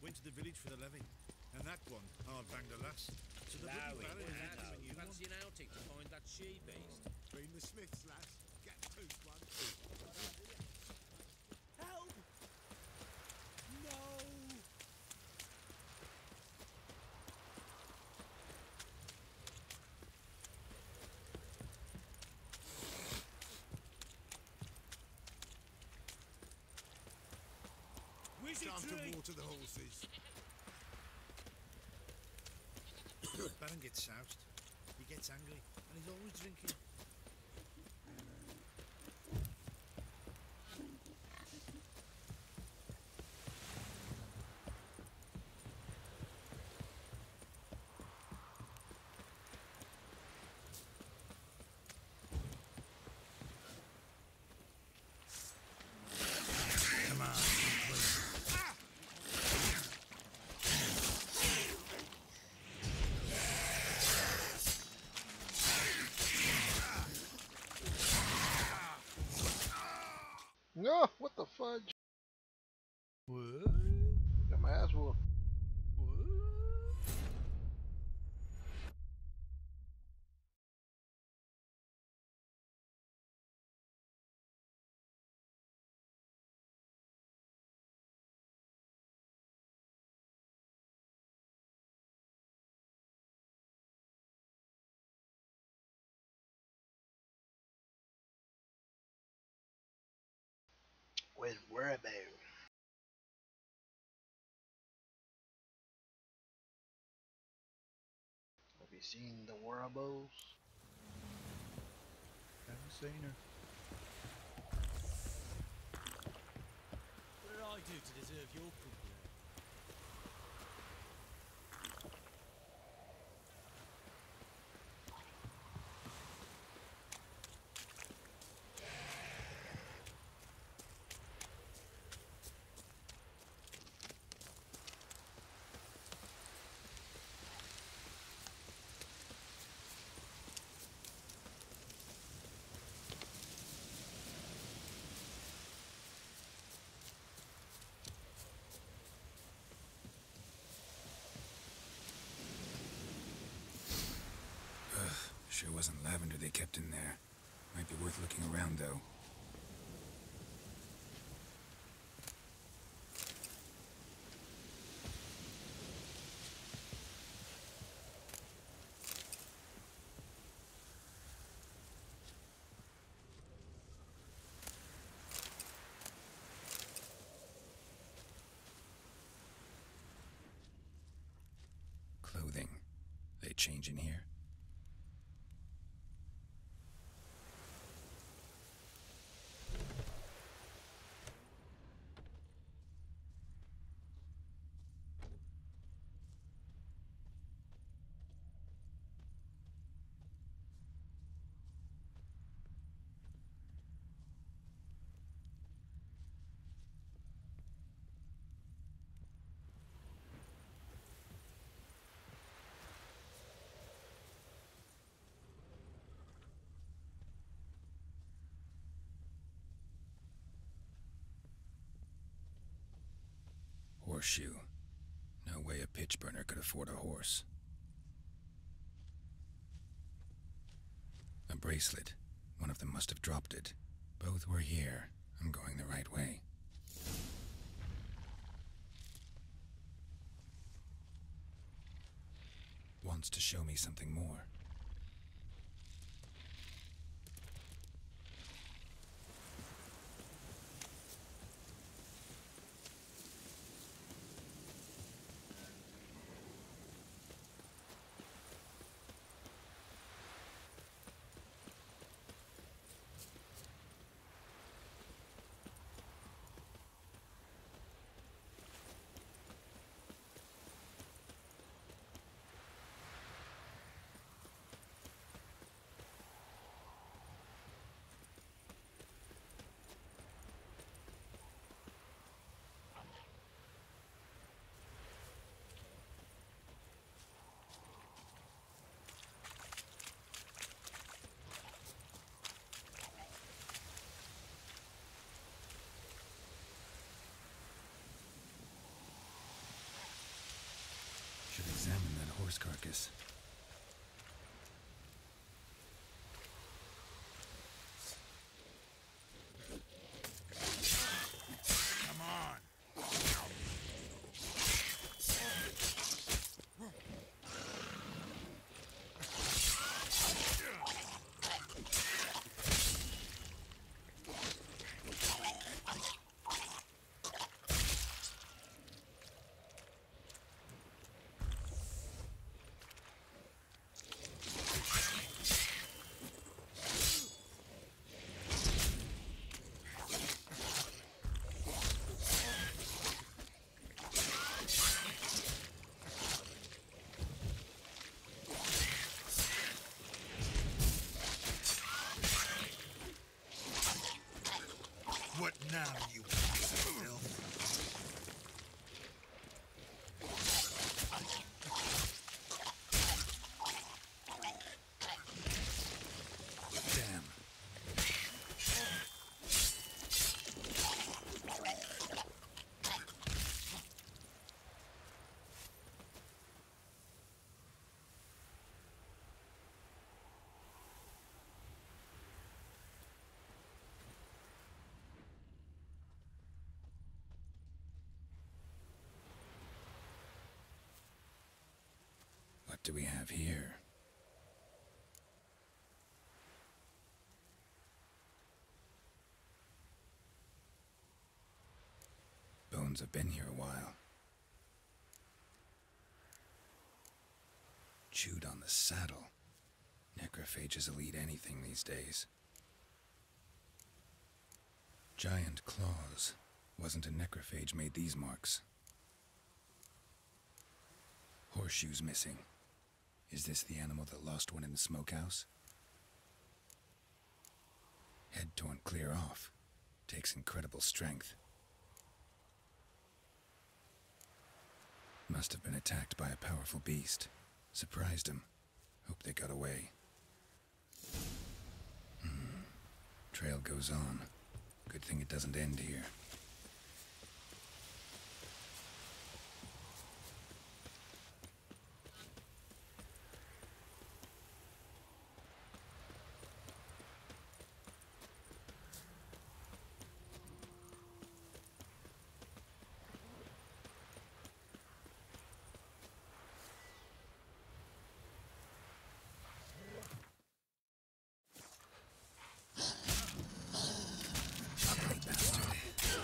Went to the village for the levy, and that one hard banged a lass. So the bloody barren had to give a new one. Fancy an outing to find that she-beast. Been the Smiths, lass. Get the tooth one. Help! No! Time to water the horses. Baron gets soused. He gets angry, and he's always drinking. Come on, please. No, what the fudge? What? Got my ass whooped. Where's Whereabouts? Maybe seen the Warabos? Haven't seen her. What did I do to deserve your company? Sure wasn't lavender they kept in there. Might be worth looking around, though. Clothing. They change in here? Horseshoe. No way a pitch burner could afford a horse. A bracelet. One of them must have dropped it. Both were here. I'm going the right way. Wants to show me something more. Should examine that horse carcass. Come on. What now, you piece of filth? Damn. What do we have here? Bones have been here a while. Chewed on the saddle. Necrophages will eat anything these days. Giant claws. Wasn't a necrophage made these marks. Horseshoes missing. Is this the animal that lost one in the smokehouse? Head torn clear off. Takes incredible strength. Must have been attacked by a powerful beast. Surprised him. Hope they got away. Trail goes on. Good thing it doesn't end here. Ugly bastard.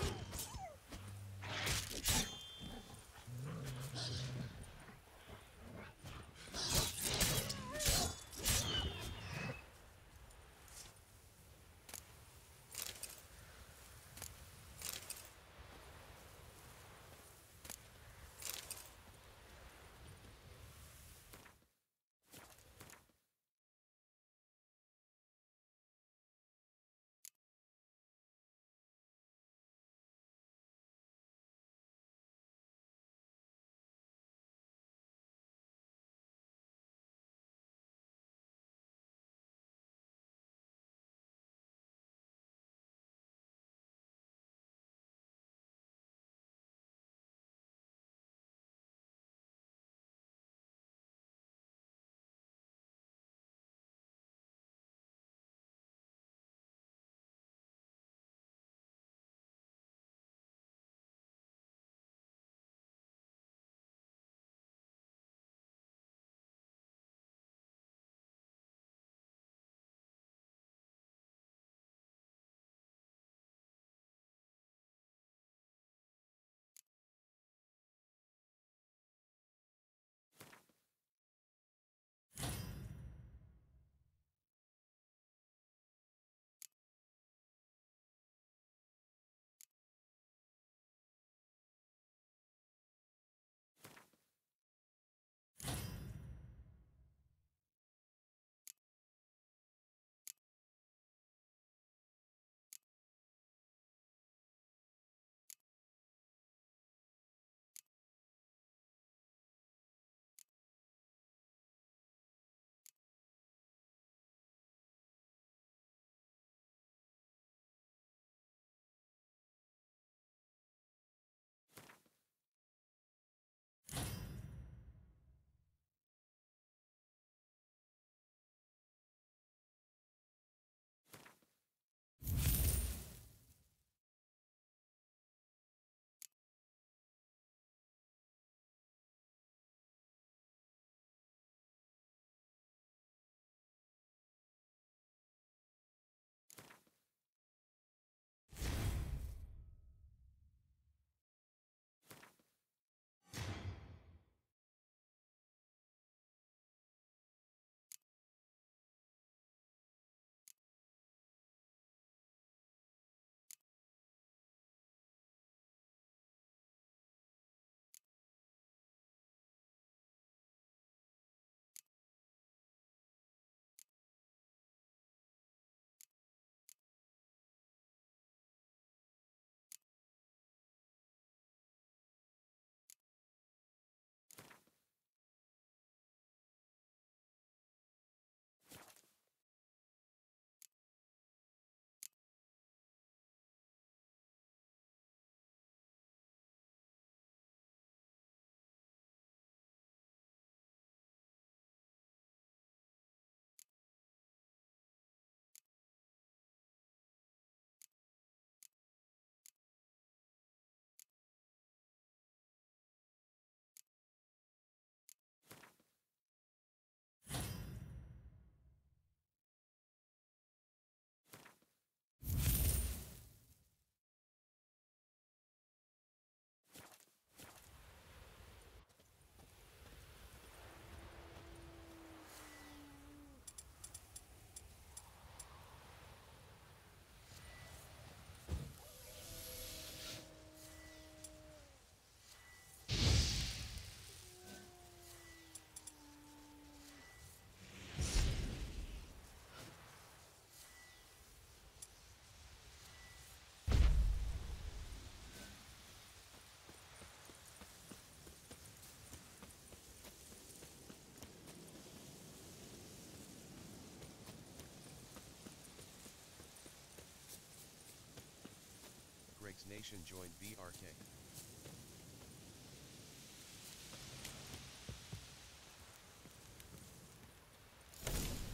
X Nation joined VRK.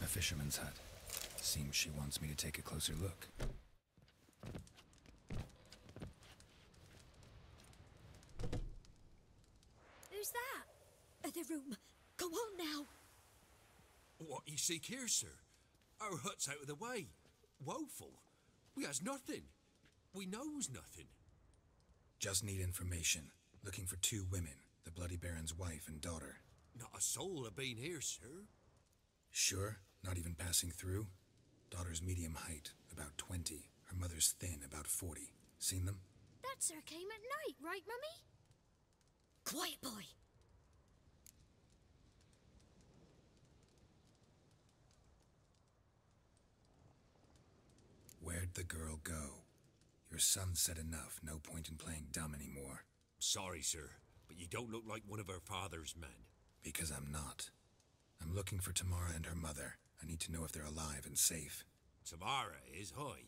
A fisherman's hut. Seems she wants me to take a closer look. Who's that? The room. Go on now. What you seek here, sir? Our hut's out of the way. Woeful. We has nothing. We knows nothing. Just need information. Looking for 2 women, the Bloody Baron's wife and daughter. Not a soul have been here, sir. Sure? Not even passing through? Daughter's medium height, about 20. Her mother's thin, about 40. Seen them? That sir came at night, right, Mummy? Quiet, boy. Where'd the girl go? Your son said enough. No point in playing dumb anymore. Sorry, sir, but you don't look like one of our father's men. Because I'm not. I'm looking for Tamara and her mother. I need to know if they're alive and safe. Tamara is, hi.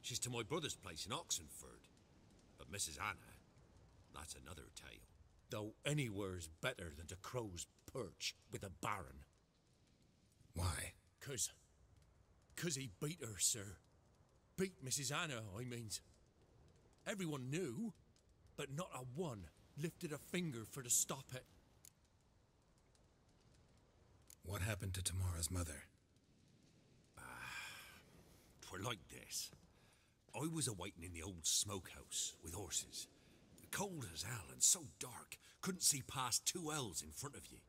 She's to my brother's place in Oxenford. But Mrs. Anna, that's another tale. Though anywhere's better than to Crow's Perch with a baron. Why? 'Cause he beat her, sir. Beat Mrs. Anna, I means. Everyone knew, but not a one lifted a finger for to stop it. What happened to Tamara's mother? 'Twere like this. I was awaiting in the old smokehouse with horses. Cold as hell and so dark, couldn't see past 2 ells in front of you.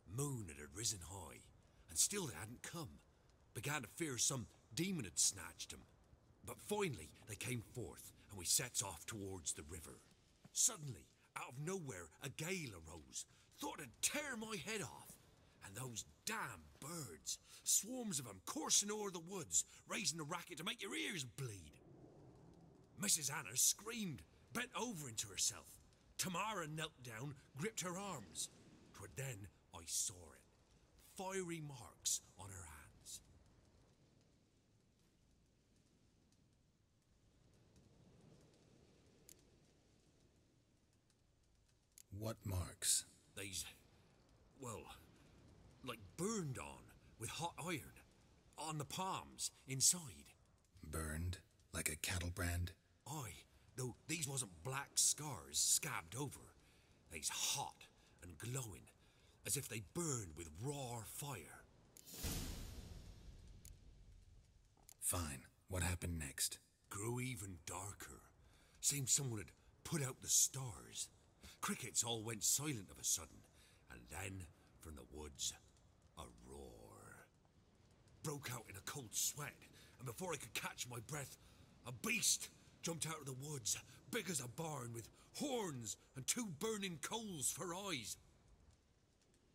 Moon had risen high, and still they hadn't come. Began to fear some demon had snatched them. But finally they came forth, and we sets off towards the river. Suddenly, out of nowhere, a gale arose. Thought it'd tear my head off. And those damn birds, swarms of them coursing o'er the woods, raising a racket to make your ears bleed. Mrs. Anna screamed, bent over into herself. Tamara knelt down, gripped her arms. 'Twere then I saw it. Fiery marks on her hands. What marks? They's, well, like burned on with hot iron. On the palms, inside. Burned? Like a cattle brand? Aye, though these wasn't black scars scabbed over. They's hot and glowing, as if they burned with raw fire. Fine. What happened next? Grew even darker. Seemed someone had put out the stars. Crickets all went silent of a sudden, and then, from the woods, a roar. Broke out in a cold sweat, and before I could catch my breath, a beast jumped out of the woods, big as a barn, with horns and 2 burning coals for eyes.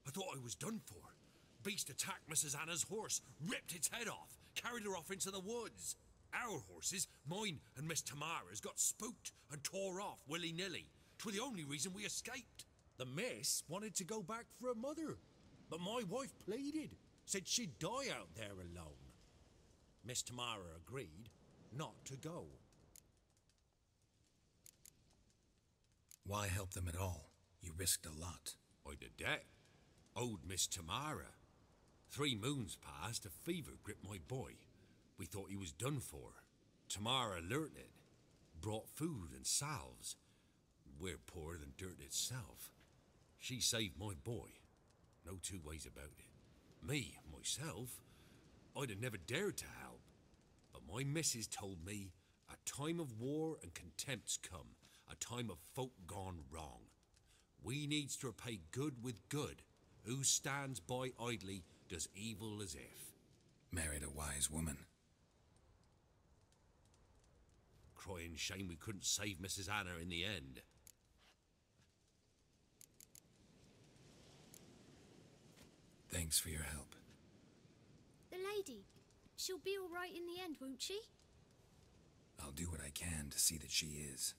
I thought I was done for. Beast attacked Mrs. Anna's horse, ripped its head off, carried her off into the woods. Our horses, mine and Miss Tamara's, got spooked and tore off willy-nilly. 'Twere the only reason we escaped. The miss wanted to go back for her mother, but my wife pleaded, said she'd die out there alone. Miss Tamara agreed not to go. Why help them at all? You risked a lot. I'd a debt. Owed Miss Tamara. 3 moons passed, a fever gripped my boy. We thought he was done for. Tamara learnt it. Brought food and salves. We're poorer than dirt itself. She saved my boy. No 2 ways about it. Me, myself, I'd have never dared to help. But my missus told me a time of war and contempt's come. A time of folk gone wrong. We needs to repay good with good. Who stands by idly does evil as if. Married a wise woman. Crying shame we couldn't save Mrs. Anna in the end. Thanks for your help. The lady, she'll be all right in the end, won't she? I'll do what I can to see that she is.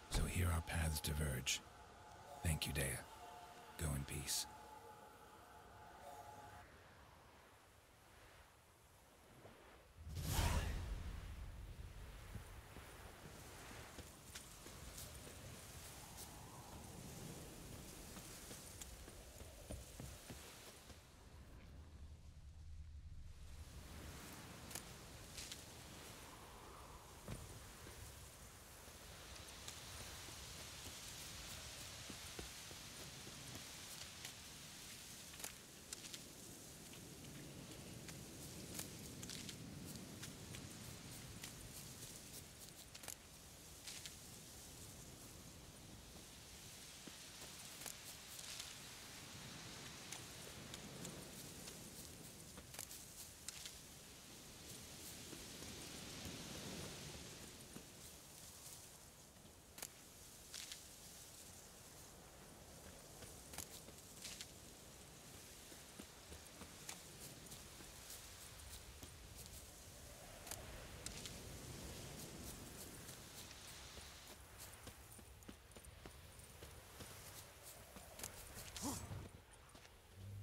So here our paths diverge. Thank you, Dea. Go in peace.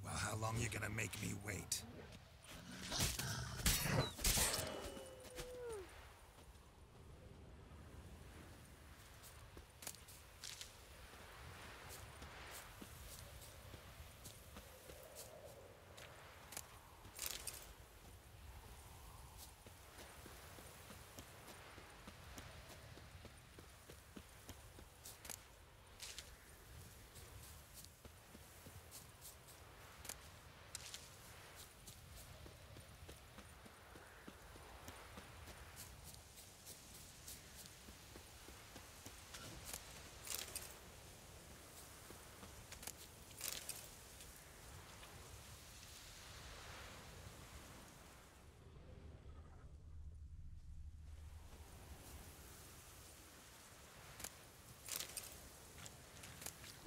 Well, how long you gonna make me wait?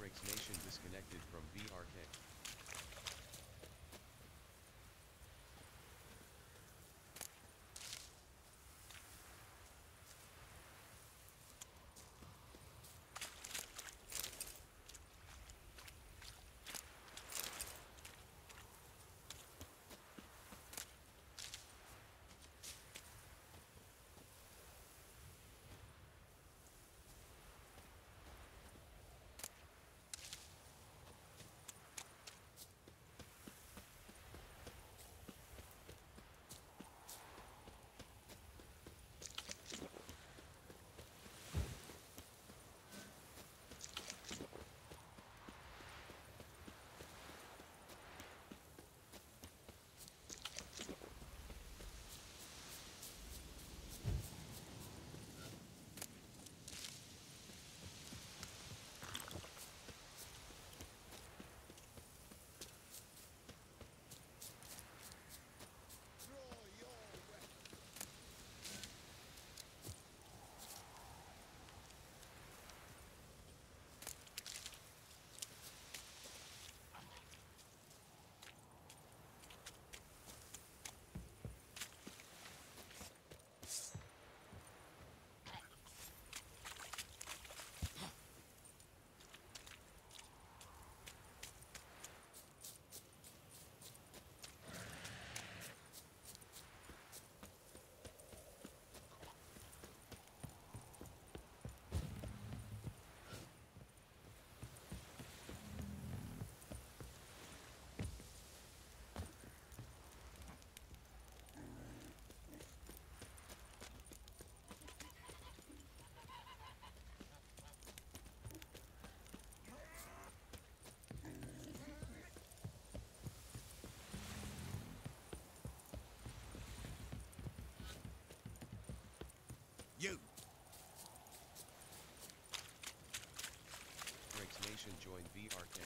Greg's Nation disconnected from VRK. You! Greg's Nation joined VRK.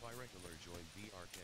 by regular joined VRK.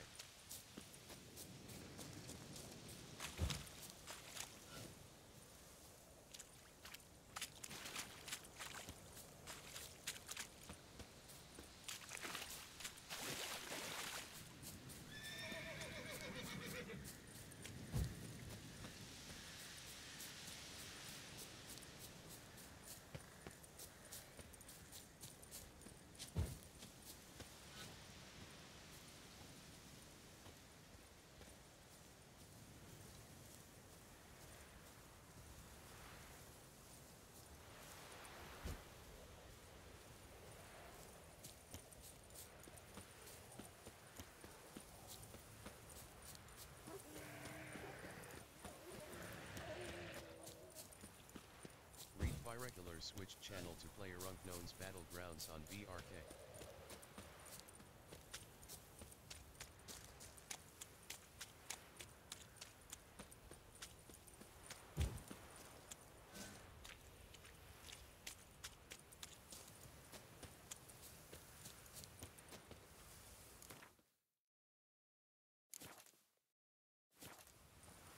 By regular switch channel to player Unknown's Battlegrounds on VRK.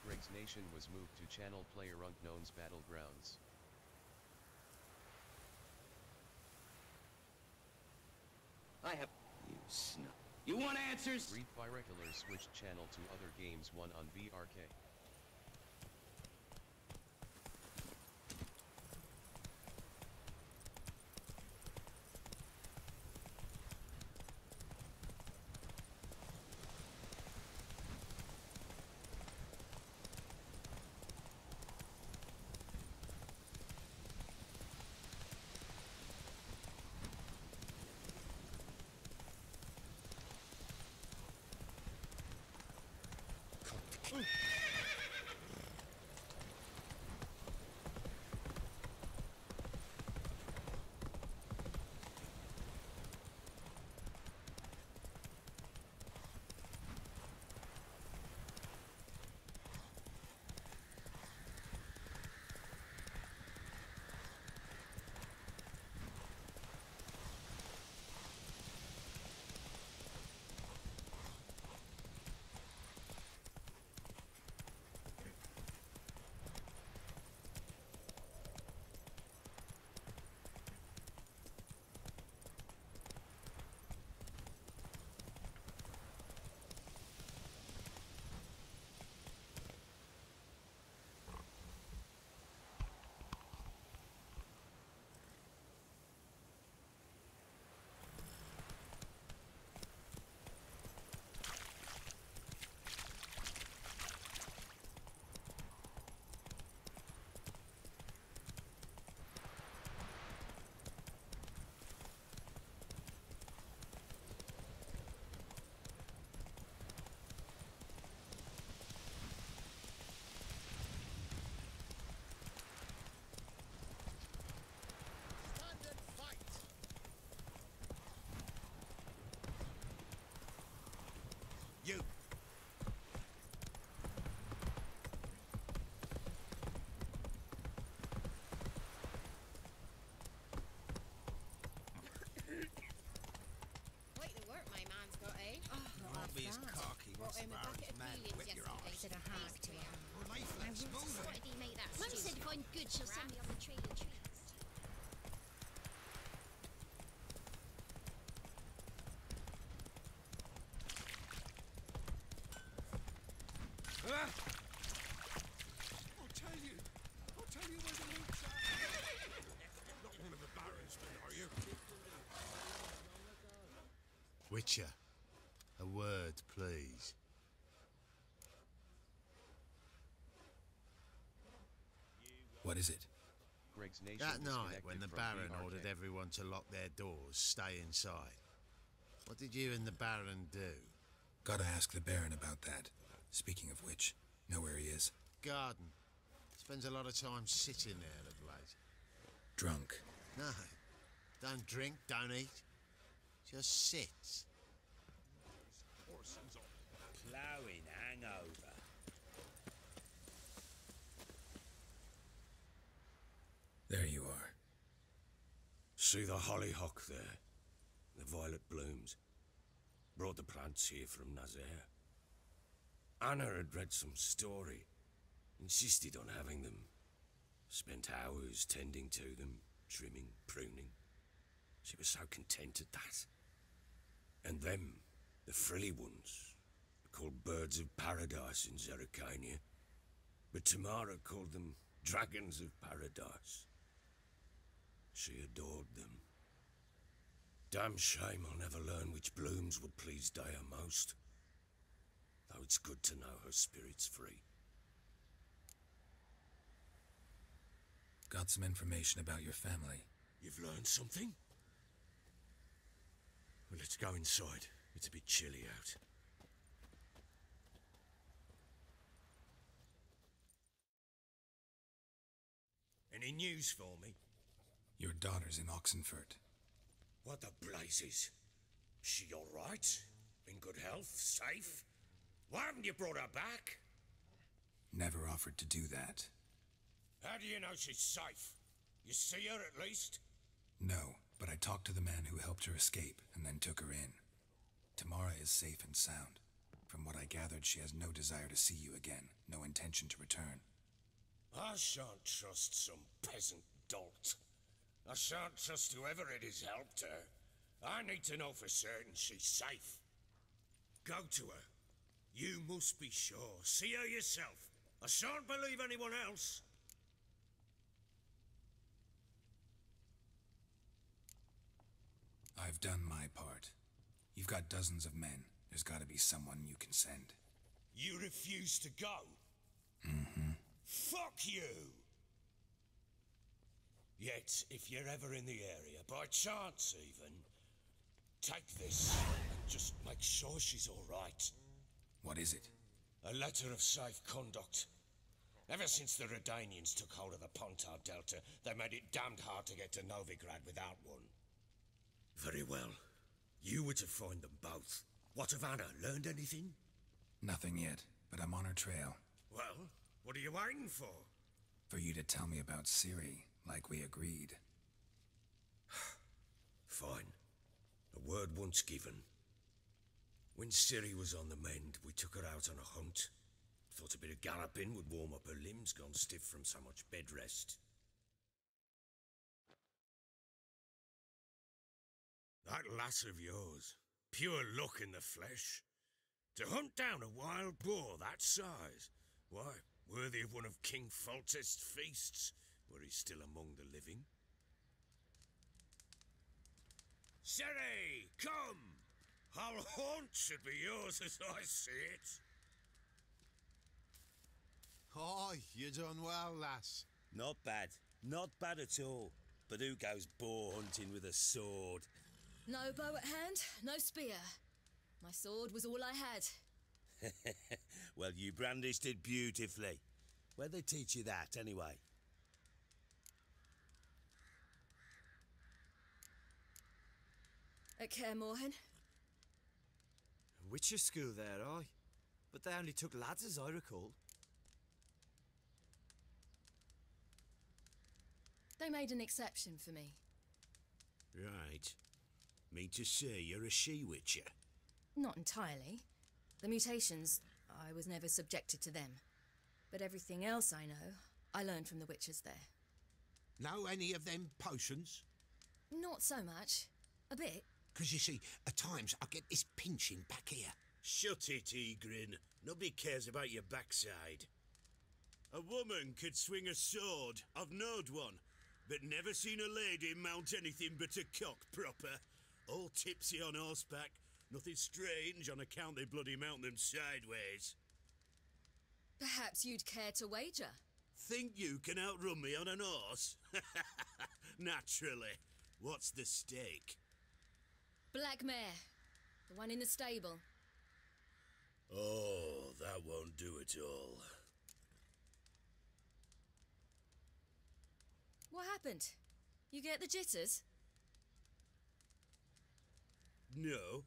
Greg's Nation was moved to channel player Unknown's Battlegrounds. I have... You snub. You want answers? Read by regular switch channel to other games 1 on VRK. You! Quite the work my man's got, eh? Won't be as cocky once the Baron's man whip your arse. Said a hard to him. Life like smooth. What did he make that Mum stew? said if I'm good, she'll send me on the trail of trees. Ah! I'll tell you where the loot's at. Not one of the Baron's men, are you? Witcher, a word, please. What is it? Greg's Nation That was night connected when the from Baron VRK. ordered everyone to lock their doors, stay inside. What did you and the Baron do? Gotta ask the Baron about that. Speaking of which, know where he is? Garden. Spends a lot of time sitting there, the place. Drunk. No. Don't drink, don't eat. Just sits. Ploughing hangover. There you are. See the hollyhock there? The violet blooms. brought the plants here from Nazaire. Anna had read some story, insisted on having them. Spent hours tending to them, trimming, pruning. She was so content at that. And them, the frilly ones, are called birds of paradise in Zerrikania. But Tamara called them dragons of paradise. She adored them. Damn shame I'll never learn which blooms would please Dea most. Though it's good to know her spirit's free. Got some information about your family. You've learned something? Well, let's go inside. It's a bit chilly out. Any news for me? Your daughter's in Oxenfurt. What the blazes? She all right? In good health? Safe? Why haven't you brought her back? Never offered to do that. How do you know she's safe? You see her at least? No, but I talked to the man who helped her escape and then took her in. Tamara is safe and sound. From what I gathered, she has no desire to see you again, no intention to return. I shan't trust some peasant dolt. I shan't trust whoever it is helped her. I need to know for certain she's safe. Go to her. You must be sure. See her yourself. I shan't believe anyone else. I've done my part. You've got dozens of men. There's gotta be someone you can send. You refuse to go? Mm-hmm. Fuck you! Yet, if you're ever in the area, by chance even, take this and just make sure she's all right. What is it? A letter of safe conduct. Ever since the Redanians took hold of the Pontar Delta, they made it damned hard to get to Novigrad without one. Very well. You were to find them both. What of Anna? Learned anything? Nothing yet, but I'm on her trail. Well, what are you waiting for? For you to tell me about Ciri, like we agreed. Fine. A word once given. When Ciri was on the mend, we took her out on a hunt. Thought a bit of galloping would warm up her limbs, gone stiff from so much bed rest. That lass of yours, pure luck in the flesh. To hunt down a wild boar that size, why, worthy of one of King Foltest's feasts, were he still among the living. Ciri, come! Our haunt should be yours as I see it. Aye, you done well, lass. Not bad. Not bad at all. But who goes boar hunting with a sword? No bow at hand, no spear. My sword was all I had. Well, you brandished it beautifully. Where'd they teach you that, anyway? At Kaer Morhen. Witcher school there, aye. But they only took lads, as I recall. They made an exception for me. Right. Mean to say you're a she-witcher? Not entirely. The mutations, I was never subjected to them. But everything else I know, I learned from the witches there. Know any of them potions? Not so much. A bit. 'Cause you see, at times I get this pinching back here. Shut it, Egrin. Nobody cares about your backside. A woman could swing a sword. I've knowed one. But never seen a lady mount anything but a cock proper. All tipsy on horseback. Nothing strange on account they bloody mount them sideways. Perhaps you'd care to wager? Think you can outrun me on an horse? Naturally. What's the stake? Black mare. The one in the stable. Oh, that won't do it all. What happened? You get the jitters? No.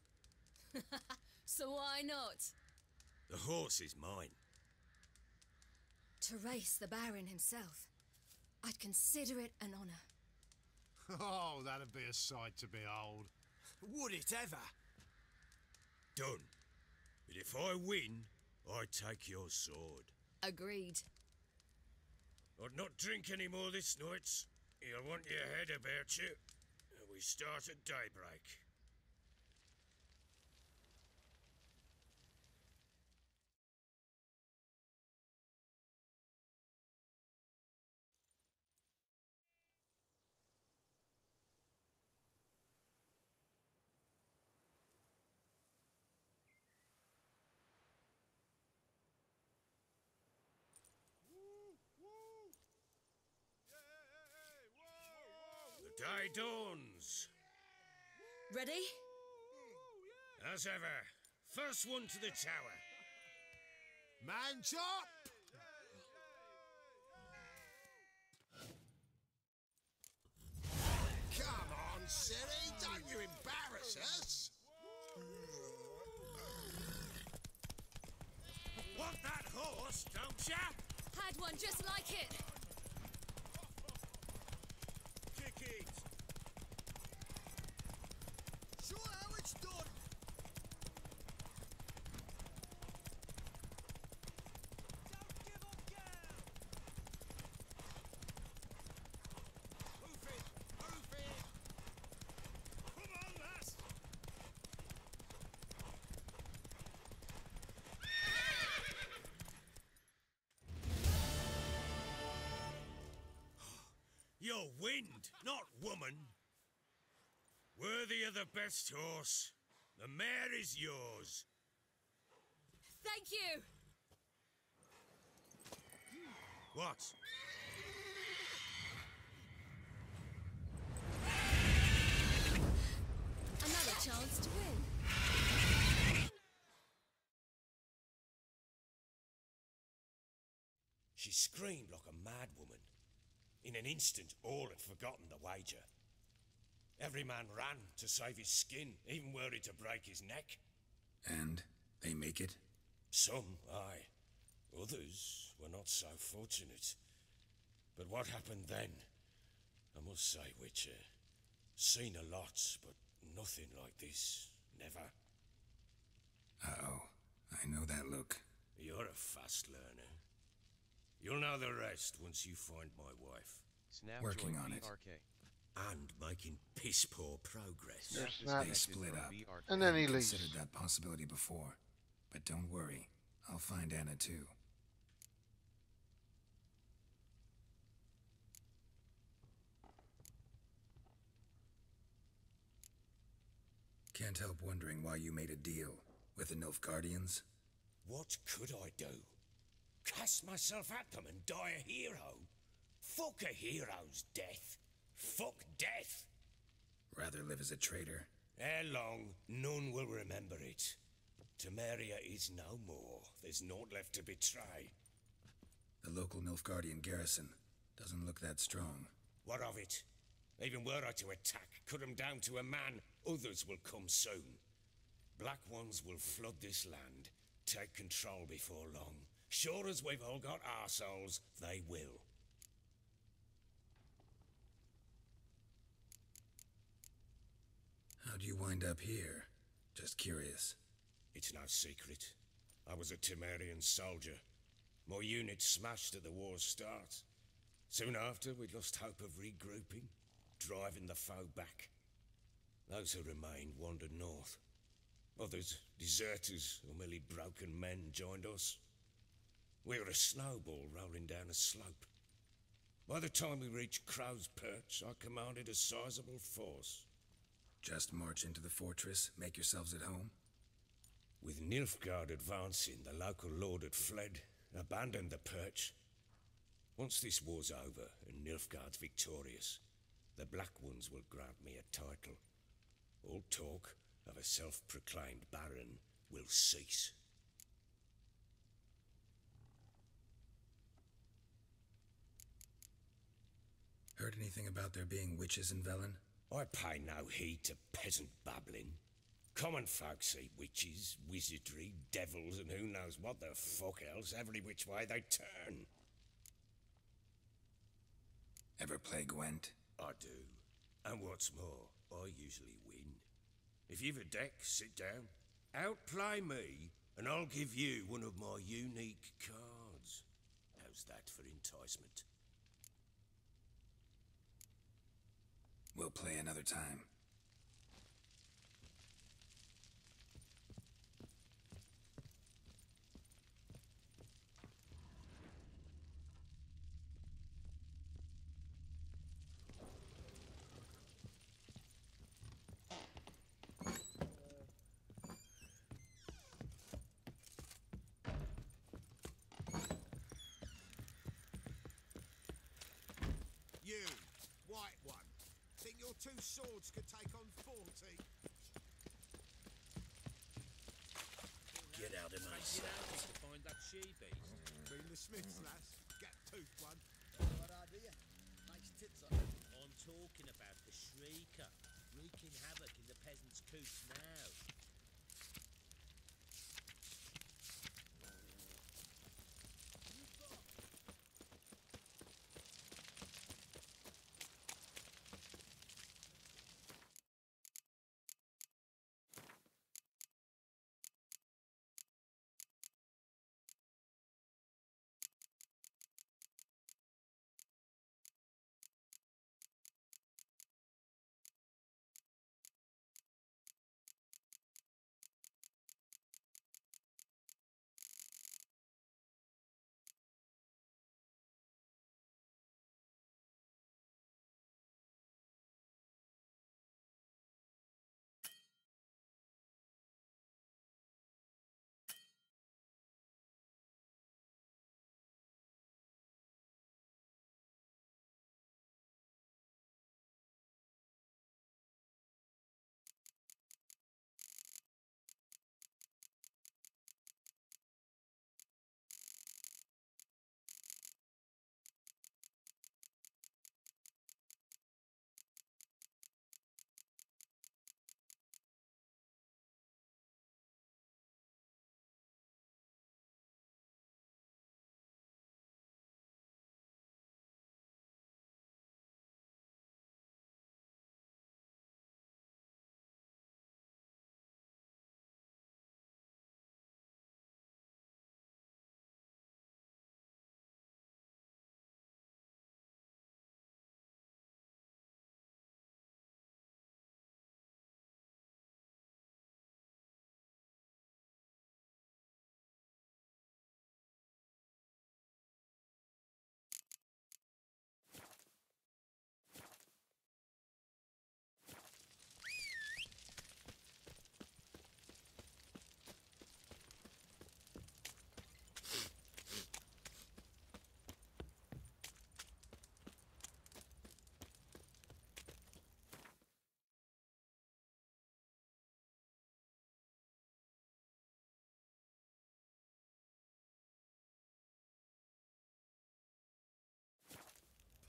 So why not? The horse is mine. To race the Baron himself. I'd consider it an honour. Oh, that'd be a sight to behold. Would it ever? done. But if I win, I take your sword. Agreed. I'd not drink any more this night. You'll want your head about you. We start at daybreak. The day dawns. Ready? As ever, first one to the tower. Man chop! Come on, silly, don't you embarrass us! Want that horse, don't ya? Had one just like it. Kick it. Show how it's done! You're wind, not woman. Worthy of the best horse. The mare is yours. Thank you. What? Another chance to win. She screamed like a mad woman. In an instant, all had forgotten the wager. Every man ran to save his skin, even were it to break his neck. And they make it? Some, aye. Others were not so fortunate. But what happened then? I must say, Witcher, seen a lot, but nothing like this. Never. Uh-oh. I know that look. You're a fast learner. You'll know the rest once you find my wife. Snap Working joined on it. VRK. And making piss-poor progress. Yeah, Snap. They split up. And then he I leaves. considered that possibility before. But don't worry. I'll find Anna too. Can't help wondering why you made a deal with the Nilfgaardians. What could I do? Cast myself at them and die a hero? Fuck a hero's death. Fuck death. Rather live as a traitor. Ere long, none will remember it. Temeria is no more. There's naught left to betray. The local Nilfgaardian garrison doesn't look that strong. What of it? Even were I to attack, cut them down to a man, others will come soon. Black ones will flood this land, take control before long. Sure as we've all got arseholes, they will. How'd you wind up here? Just curious. It's no secret. I was a Temerian soldier. My unit smashed at the war's start. Soon after, we lost hope of regrouping, driving the foe back. Those who remained wandered north. Others, deserters or merely broken men, joined us. We were a snowball rolling down a slope. By the time we reached Crow's Perch, I commanded a sizable force. Just march into the fortress, make yourselves at home? With Nilfgaard advancing, the local lord had fled, abandoned the Perch. Once this war's over and Nilfgaard's victorious, the Black Ones will grant me a title. All talk of a self-proclaimed baron will cease. Heard anything about there being witches in Velen? I pay no heed to peasant babbling. Common folk see witches, wizardry, devils, and who knows what the fuck else every which way they turn. Ever play Gwent? I do. And what's more, I usually win. If you've a deck, sit down. Outplay me, and I'll give you one of my unique cards. How's that for enticement? We'll play another time. You, white one, think your two swords could take on 40? Get out of my sight. To find that she-beast. Been the Smiths, lass. Gap-toothed one. What idea? Nice tits on. I'm talking about the Shrieker, wreaking havoc in the peasants' coops now.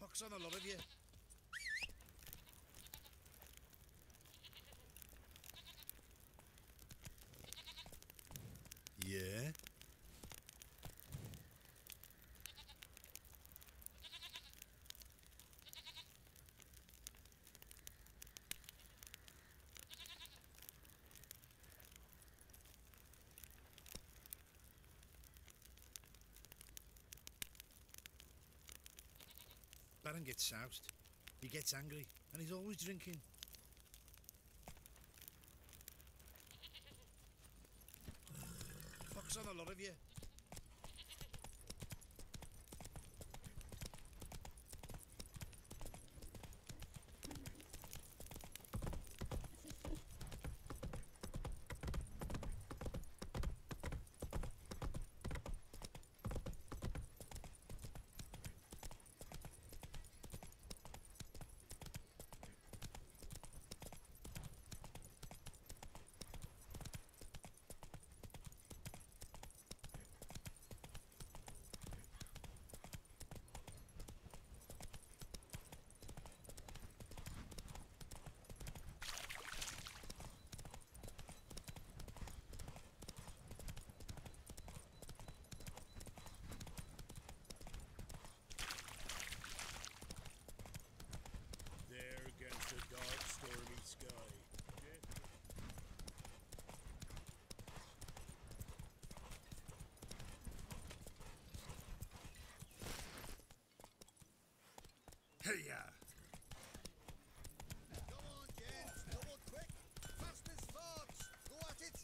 Pox on a lot of you. Yeah? Baron gets soused. He gets angry, and he's always drinking. Pox on a lot of you. Hey-ya! Go on, gents, double quick. Fast as sparks. Go at it.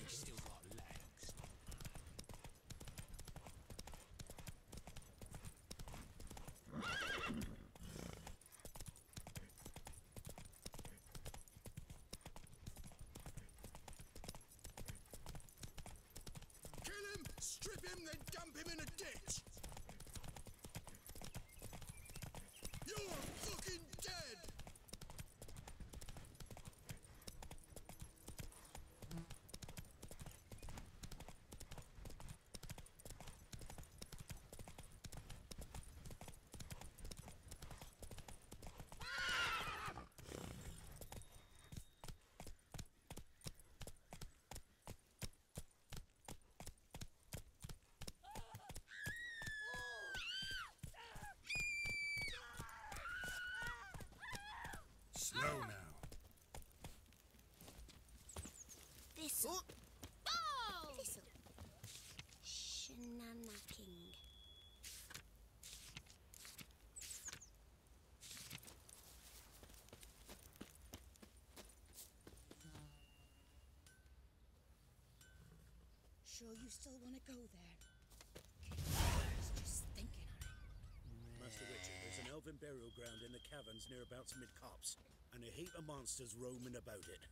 He's still got legs. Kill him, strip him, then dump him in a ditch. You're fucking dead. Slow now. This'll. Oh! This'll. Shenanacking. Sure you still want to go there? I was just thinking on it. Master Witcher, there's an elven burial ground in the caverns nearabouts mid-copse, and a heap of monsters roaming about it.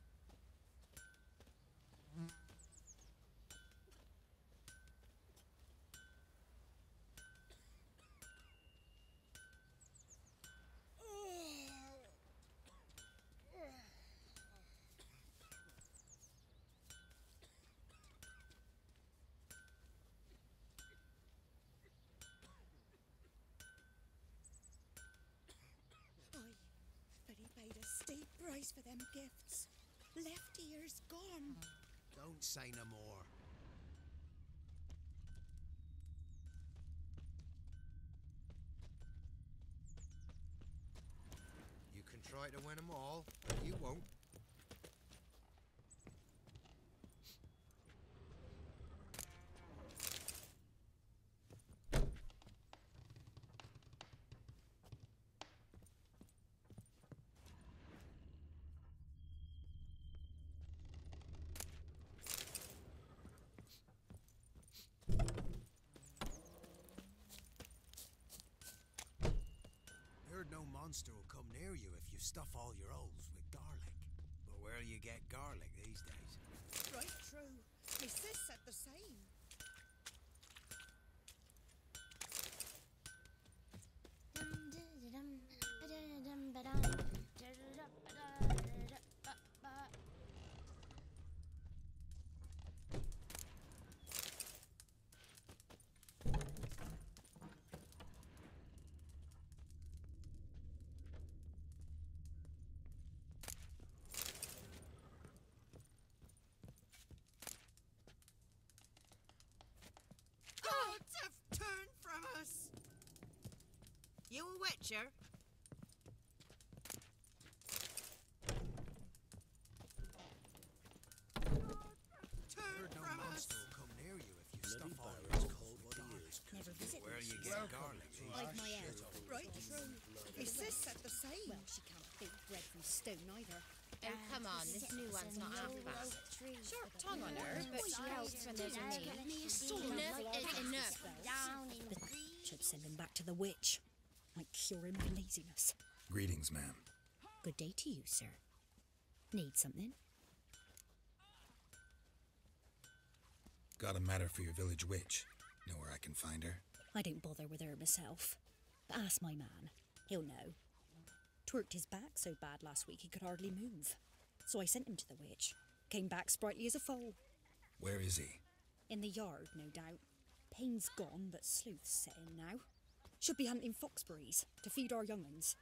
But he paid a steep price for them gifts. Left ear's gone. Don't say no more. You can try to win them all, but you won't. Heard no monster will come near you if you stuff all your holes with garlic. But where'll you get garlic these days? Right true. My sis said the same. Gods have turned from us! You a witcher? Heard no monster will come near you if you stuff all your Byron's holes called with what he garlic. is. Never visit Where'll you this. get garlic? Hide my head. Right true. My sis said the same. Well, she can't bake bread from stone either. Oh, come on, this new one's not half bad. Sharp tongue on her, but she helps when there's a need. Enough is enough. Should send him back to the witch. Might cure him of laziness. Greetings, ma'am. Good day to you, sir. Need something? Got a matter for your village witch. Know where I can find her? I don't bother with her myself. But ask my man. He'll know. Twerked his back so bad last week he could hardly move. So I sent him to the witch. Came back sprightly as a foal. Where is he? In the yard, no doubt. Pain's gone, but sleuth's set in now. Should be hunting foxberries to feed our young'uns.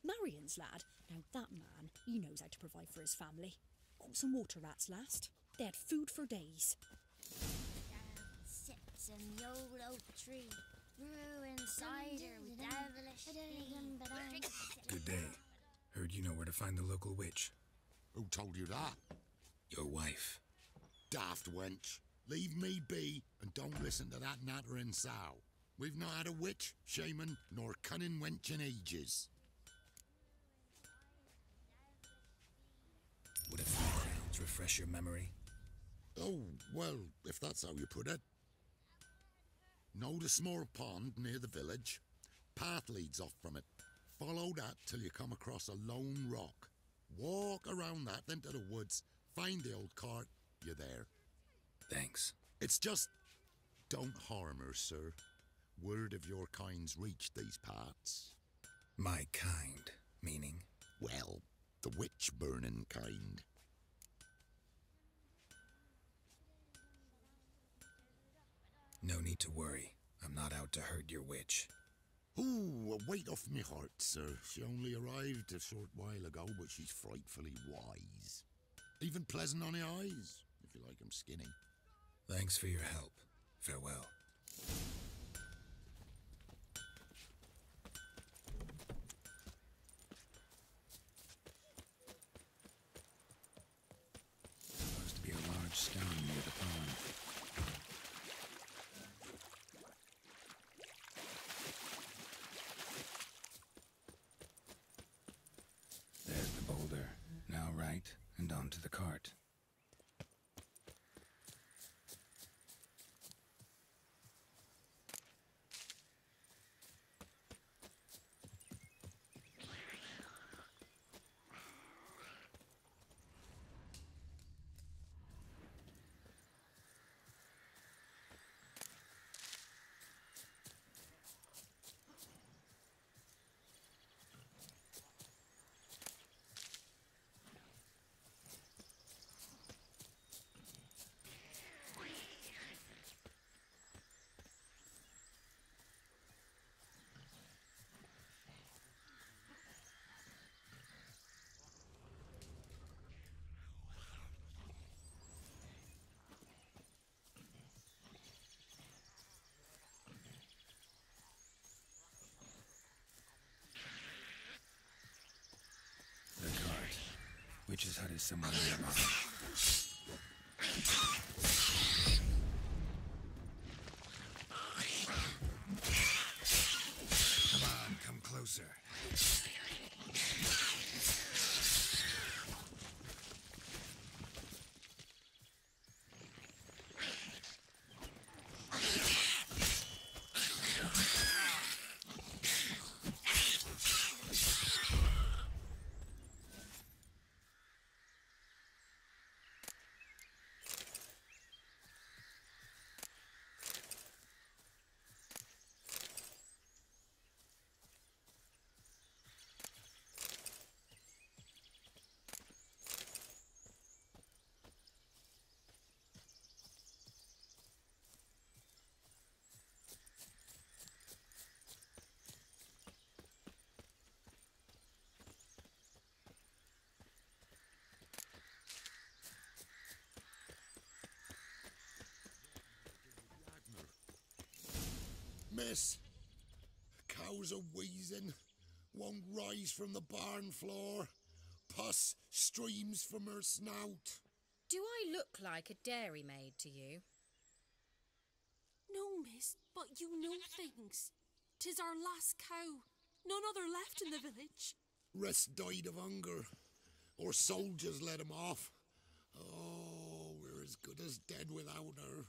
Marion's lad. Now that man, he knows how to provide for his family. Caught some water rats last. They had food for days. Sits in the old oak tree, brewing cider with devilish Good day. Heard you know where to find the local witch. Who told you that? Your wife. Daft wench. Leave me be, and don't listen to that nattering sow. We've not had a witch, shaman, nor cunning wench in ages. Would a few crowns refresh your memory? Oh, well, if that's how you put it. Know the small pond near the village? Path leads off from it. Follow that till you come across a lone rock. Walk around that into the woods, find the old cart, you're there. Thanks. It's just... don't harm her, sir. Word of your kind's reached these parts. My kind, meaning? Well, the witch-burning kind. No need to worry. I'm not out to hurt your witch. Ooh, a weight off me heart, sir. She only arrived a short while ago, but she's frightfully wise. Even pleasant on the eyes, if you like 'em skinny. Thanks for your help. Farewell. Supposed to be a large stone near the pond. There's the boulder. Now right, and onto the cart. Witch's hut is somewhere nearby. Come on, come closer. Miss, cows are wheezing, won't rise from the barn floor, pus streams from her snout. Do I look like a dairymaid to you? No, miss, but you know things. 'Tis our last cow. None other left in the village. Rest died of hunger, or soldiers let him off. Oh, we're as good as dead without her.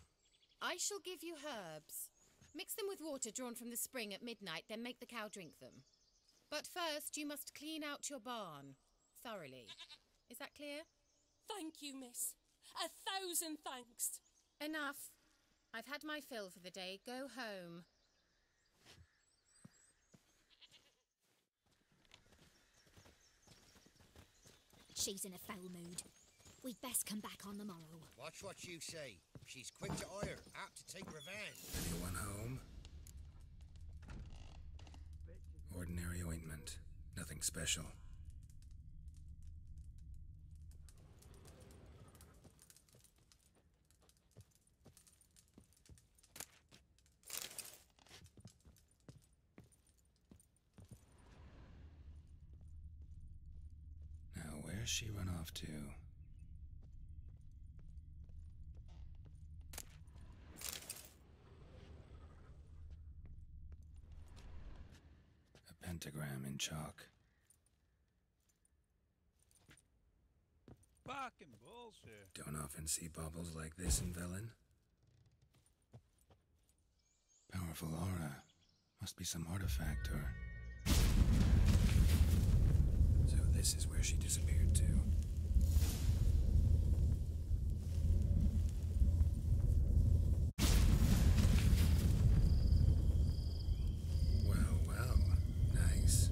I shall give you herbs. Mix them with water drawn from the spring at midnight, then make the cow drink them. But first, you must clean out your barn thoroughly. Is that clear? Thank you, miss. 1,000 thanks. Enough. I've had my fill for the day. Go home. She's in a foul mood. We'd best come back on the morrow. Watch what you say. She's quick to ire, apt to take revenge. Anyone home? Ordinary ointment. Nothing special. Now, where's she run off to? Pentagram in chalk. Fucking bullshit. Don't often see baubles like this in Velen. Powerful aura. Must be some artifact or... So this is where she disappeared to. Well, well. Nice.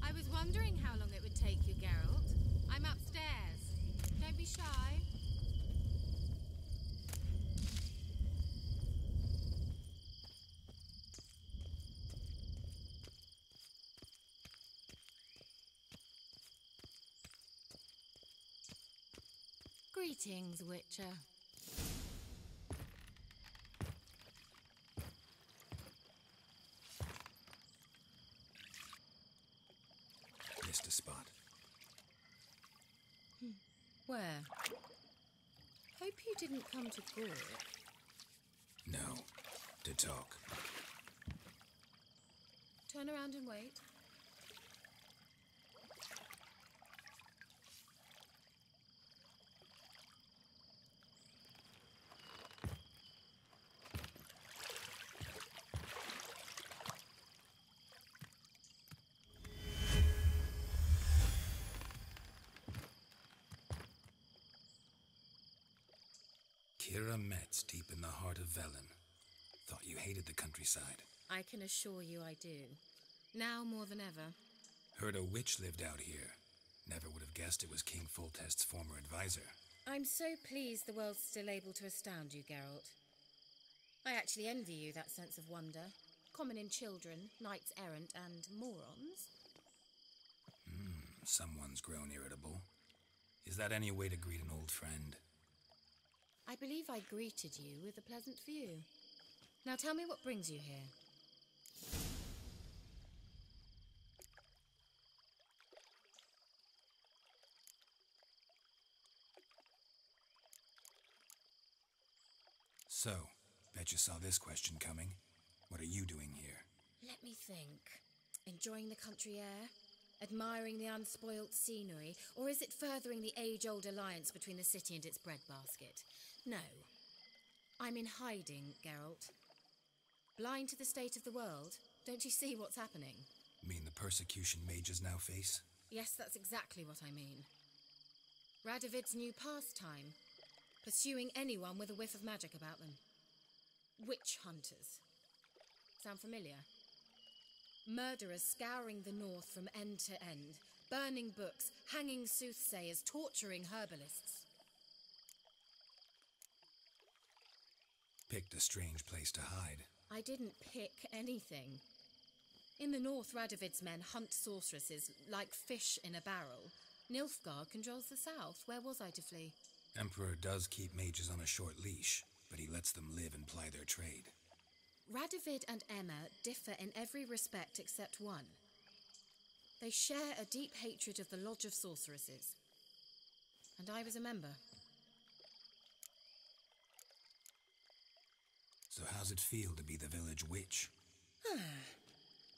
I was wondering how long it would take you, Geralt. I'm upstairs. Don't be shy. Greetings, Witcher. Missed a spot. Where? Hope you didn't come to Gork. No. To talk. Turn around and wait. Kira Metz, deep in the heart of Velen. Thought you hated the countryside. I can assure you I do. Now more than ever. Heard a witch lived out here. Never would have guessed it was King Foltest's former advisor. I'm so pleased the world's still able to astound you, Geralt. I actually envy you that sense of wonder. Common in children, knights errant, and morons. Someone's grown irritable. Is that any way to greet an old friend? I believe I greeted you with a pleasant view. Now tell me what brings you here. So, bet you saw this question coming. What are you doing here? Let me think. Enjoying the country air? Admiring the unspoilt scenery? Or is it furthering the age-old alliance between the city and its breadbasket? No. I'm in hiding, Geralt. Blind to the state of the world? Don't you see what's happening? Mean the persecution mages now face? Yes, that's exactly what I mean. Radovid's new pastime. Pursuing anyone with a whiff of magic about them. Witch hunters. Sound familiar? Murderers scouring the north from end to end. Burning books, hanging soothsayers, torturing herbalists. Picked a strange place to hide. I didn't pick anything. In the north, Radovid's men hunt sorceresses like fish in a barrel. Nilfgaard controls the south. Where was I to flee? Emperor does keep mages on a short leash, but he lets them live and ply their trade. Radovid and Emma differ in every respect except one. They share a deep hatred of the Lodge of Sorceresses. And I was a member. So how's it feel to be the village witch?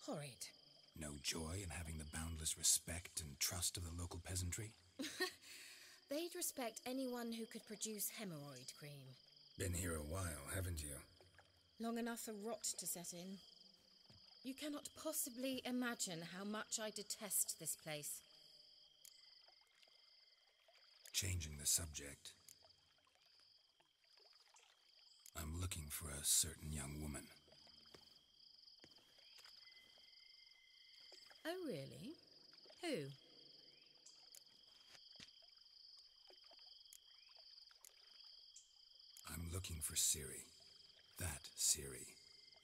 Horrid. No joy in having the boundless respect and trust of the local peasantry? They'd respect anyone who could produce hemorrhoid cream. Been here a while, haven't you? Long enough for rot to set in. You cannot possibly imagine how much I detest this place. Changing the subject. I'm looking for a certain young woman. Oh, really? Who? I'm looking for Ciri. That Ciri.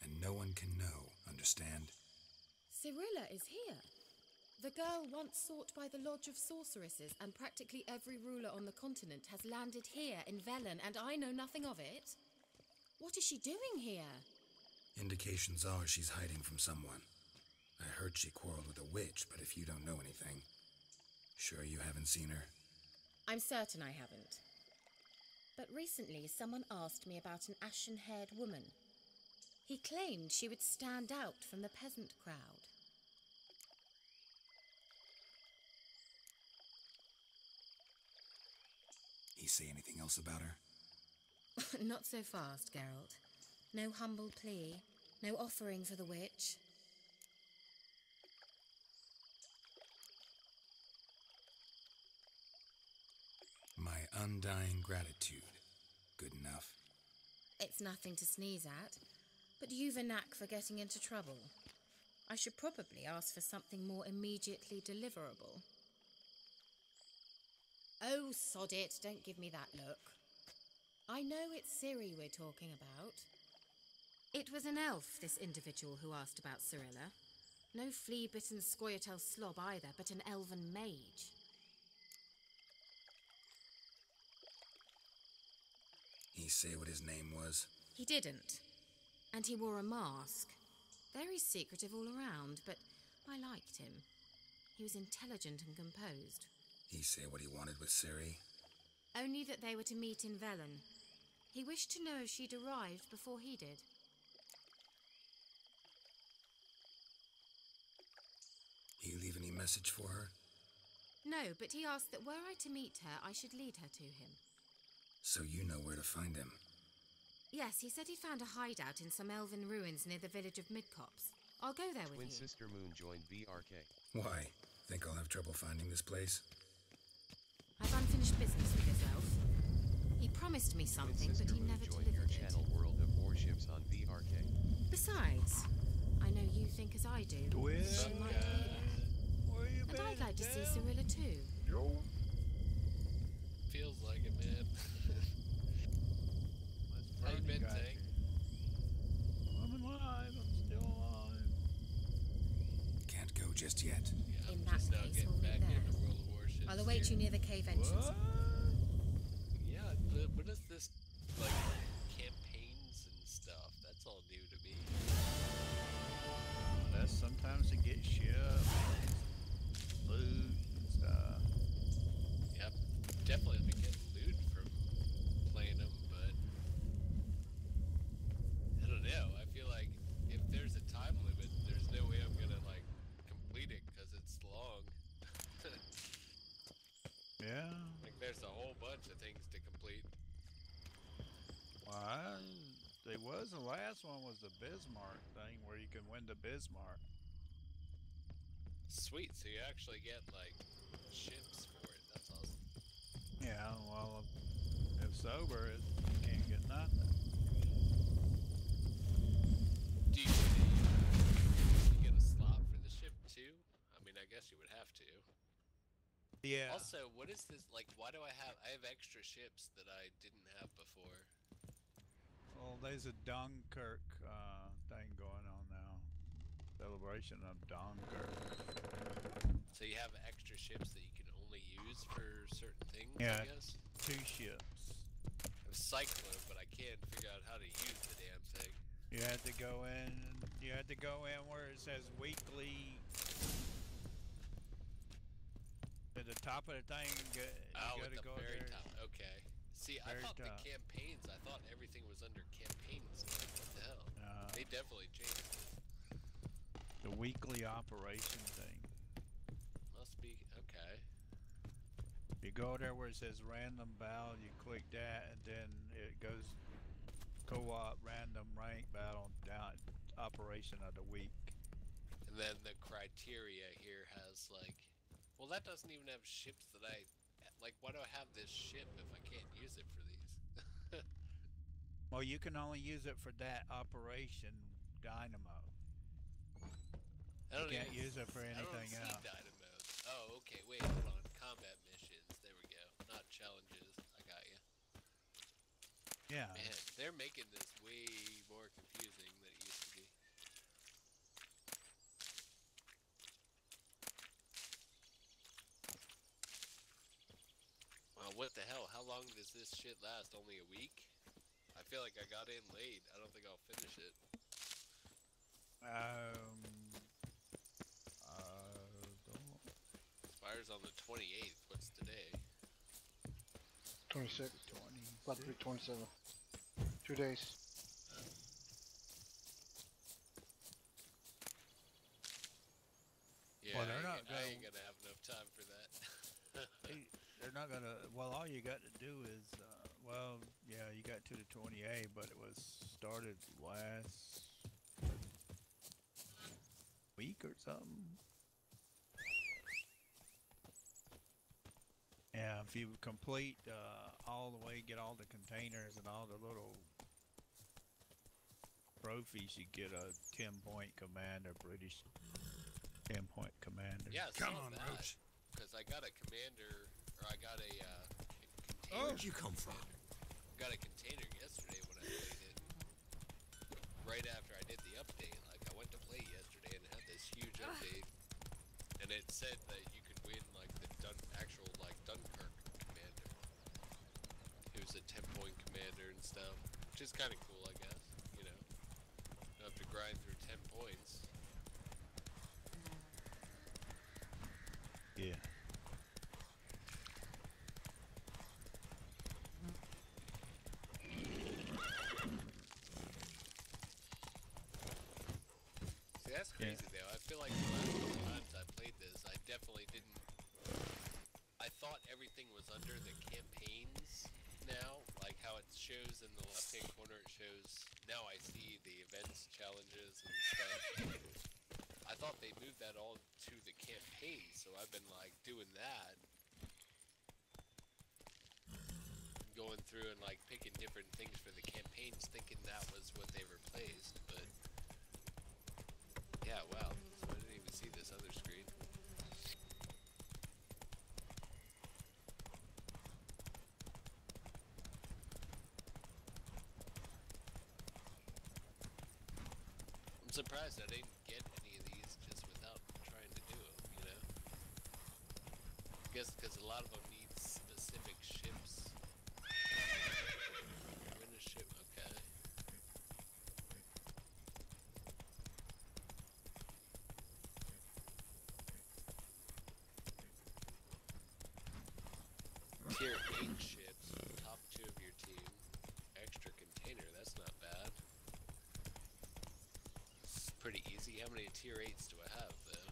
And no one can know, understand? Cyrilla is here. The girl once sought by the Lodge of Sorceresses, and practically every ruler on the continent has landed here in Velen, and I know nothing of it. What is she doing here? Indications are she's hiding from someone. I heard she quarreled with a witch, but if you don't know anything, sure you haven't seen her? I'm certain I haven't. But recently someone asked me about an ashen-haired woman. He claimed she would stand out from the peasant crowd. He say anything else about her? Not so fast, Geralt. No humble plea, no offering for the witch. My undying gratitude. Good enough. It's nothing to sneeze at, but you've a knack for getting into trouble. I should probably ask for something more immediately deliverable. Oh, sod it, don't give me that look. I know it's Ciri we're talking about. It was an elf, this individual who asked about Cyrilla. No flea-bitten Scoia'tael slob either, but an elven mage. He say what his name was? He didn't. And he wore a mask. Very secretive all around, but I liked him. He was intelligent and composed. He say what he wanted with Ciri? Only that they were to meet in Velen. He wished to know if she'd arrived before he did. He leave any message for her? No, but he asked that were I to meet her, I should lead her to him. So you know where to find him? Yes, he said he found a hideout in some elven ruins near the village of Midcopse. I'll go there with When you. Sister Moon joined VRK. Why? Think I'll have trouble finding this place? I've unfinished business with this elf. He promised me something, but he never joined delivered your channel World of Warships on VRK. Besides, I know you think as I do. She might be there. And I'd like to see Cyrilla too. Yo. Feels like it, man. How you been, Tank? I'm alive. I'm still alive. Can't go just yet. Yeah, In that case, we'll meet there. World of Warships I'll await you near the cave entrance. What? Yeah, but what is this, like, campaigns and stuff? That's all new to me. That's sometimes to get ships, loot, and stuff. Yep, definitely been getting loot from playing them, but I don't know. I feel like if there's a time limit, there's no way I'm gonna, like, complete it because it's long. Yeah. Like, there's a whole bunch of things to complete. Well, there was the last one was the Bismarck thing where you can win the Bismarck. Sweet, so you actually get, like, ships for it. That's awesome. Yeah, well, if sober, you can't get nothing. Do you get a slot for the ship, too? I mean, I guess you would have to. Yeah. Also, what is this, like, why do I have extra ships that I didn't have before? Well, there's a Dunkirk thing going on now. Celebration of Dunkirk. So you have extra ships that you can only use for certain things, Yeah, I guess? 2 ships. I have Cyclone, but I can't figure out how to use the damn thing. You had to go in. You had to go in where it says weekly. At the top of the thing, you Oh, gotta at the go very there. top. Okay. See, I Very thought top. the campaigns, I thought everything was under campaigns. What the hell? They definitely changed it. The weekly operation thing. Must be, okay. You go there where it says random battle, you click that, and then it goes co-op random rank battle down operation of the week. And then the criteria here has, like, well, that doesn't even have ships that I, like, why do I have this ship if I can't use it for these? Well, you can only use it for that operation dynamo. I don't can't even, use it for I don't anything see else. dynamodes. Oh, okay. Wait, hold on. Combat missions. There we go. Not challenges. I got you. Yeah. Man, they're making this way more confusing than it used to be. Wow, what the hell? How long does this shit last? Only a week? I feel like I got in late. I don't think I'll finish it. Don't. Expires on the 28th. What's today? 26. About to be 27. 2 days. Yeah, Well, they're not I ain't gonna have enough time for that. They're not gonna. Well, all you got to do is, well, yeah, you got to the 28, but it was started last week or something. Yeah, if you complete all the way, get all the containers and all the little trophies, you get a 10-point commander, British 10-point commander. Yeah, Come on, that. Roach. Because I got a commander, or I got a container. Where'd you come from? I got a container yesterday when I played it. Right after I did the update, like I went to play yesterday and it had this huge update, and it said that you could win like the actual like Dunkirk commander. It was a 10-point commander and stuff, which is kind of cool, I guess. You know, you don't have to grind through 10 points. Yeah. See, that's crazy though. I feel like the last couple times I played this, I definitely didn't. I thought everything was under the campaigns now, like how it shows in the left-hand corner. It shows now. I see the events, challenges, and stuff. I thought they moved that all to the campaign, so I've been like doing that, going through and like picking different things for the campaigns, thinking that was what they replaced. But yeah, wow. So I didn't even see this other screen. I'm surprised I didn't get any of these just without trying to do them, you know? I guess because a lot of them need specific ships. Win a ship, okay. Tier 8 ships, top 2 of your team. Extra container, that's not bad. It's pretty easy. How many tier 8s do I have, though?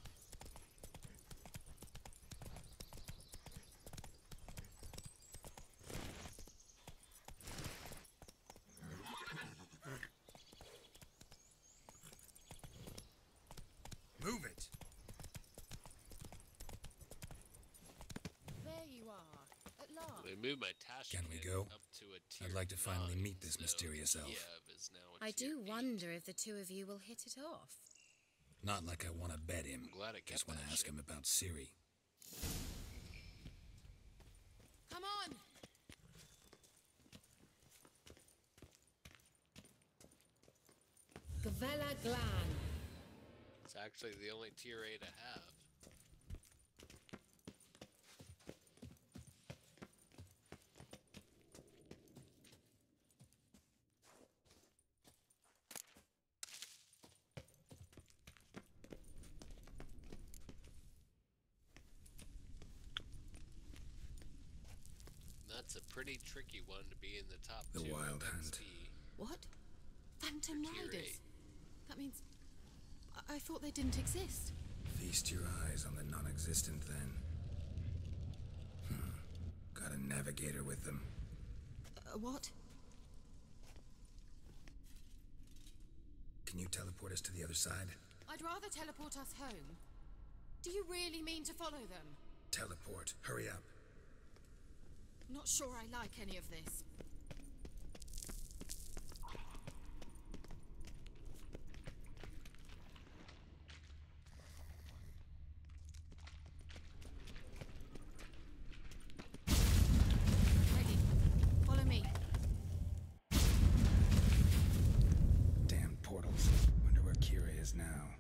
Move it! There you are, at last. They moved my task Can we go? up to a tier I'd like to finally 9, meet this so mysterious elf. Kiev is now a I tier do 8. wonder if the two of you will hit it off. Not like I want to bet him. I'm glad I kept Just want to that ask ship. him about Siri. Come on! Gavella Glan. It's actually the only tier 8 I have. That's a pretty tricky one to be in the top The 2 Wild of Hunt. XP. What? Phantom For tier Riders? 8. That means... I thought they didn't exist. Feast your eyes on the non-existent then. Got a navigator with them. What? Can you teleport us to the other side? I'd rather teleport us home. Do you really mean to follow them? Teleport. Hurry up. Not sure I like any of this. is now.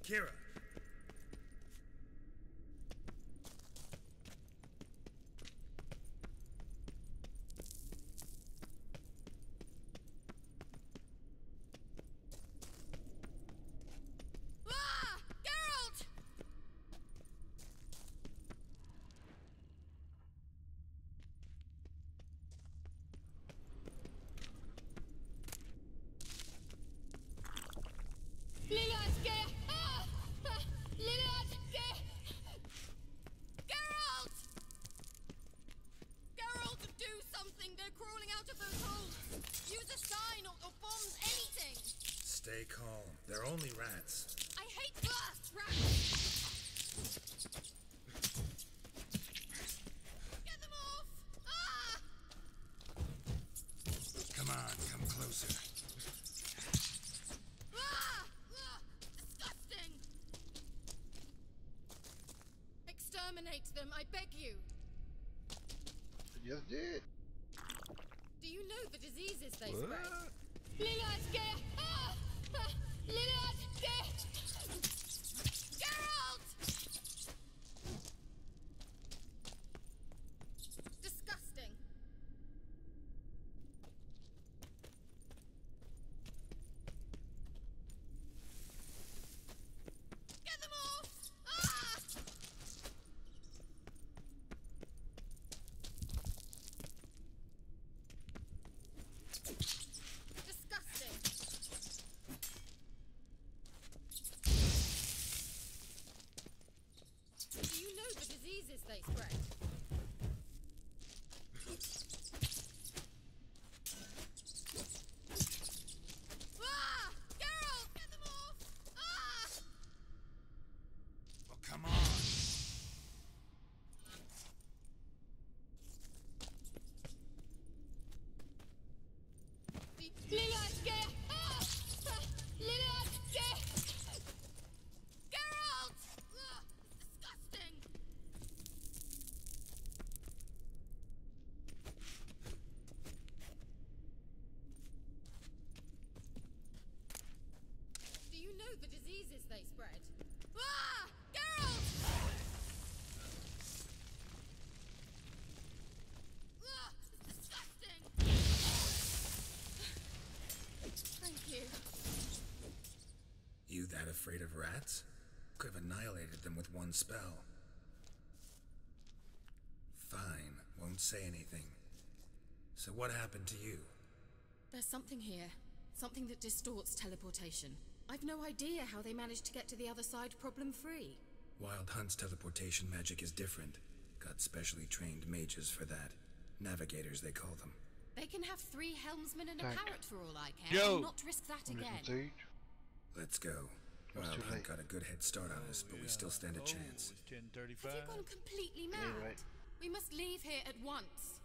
Kira. Ah! Geralt! Geralt! Geralt, do something! They're crawling out of those holes! Use a sign or bombs, anything! Stay calm. They're only rats. I hate rats! Get them off! Ah! Come on, come closer. Ah! Ah! Disgusting! Exterminate them, I beg you! I just did. Do you know the diseases they What? spread? Geralt! Disgusting. Geralt! Ugh, disgusting! Do you know the diseases they spread? Ah! Geralt! Ugh, it's disgusting! Thank you. You that afraid of rats? Could have annihilated them with one spell. Fine, won't say anything. So what happened to you? There's something here. Something that distorts teleportation. I've no idea how they managed to get to the other side problem-free. Wild Hunt's teleportation magic is different. Got specially trained mages for that. Navigators, they call them. They can have 3 helmsmen and a Tank. parrot for all I care. Yo. I'll not risk that again. Let's go. That's Wild too Hunt late. got a good head start on us, but we still stand a chance. It's 10:35. Have you gone completely mad? Anyway. We must leave here at once.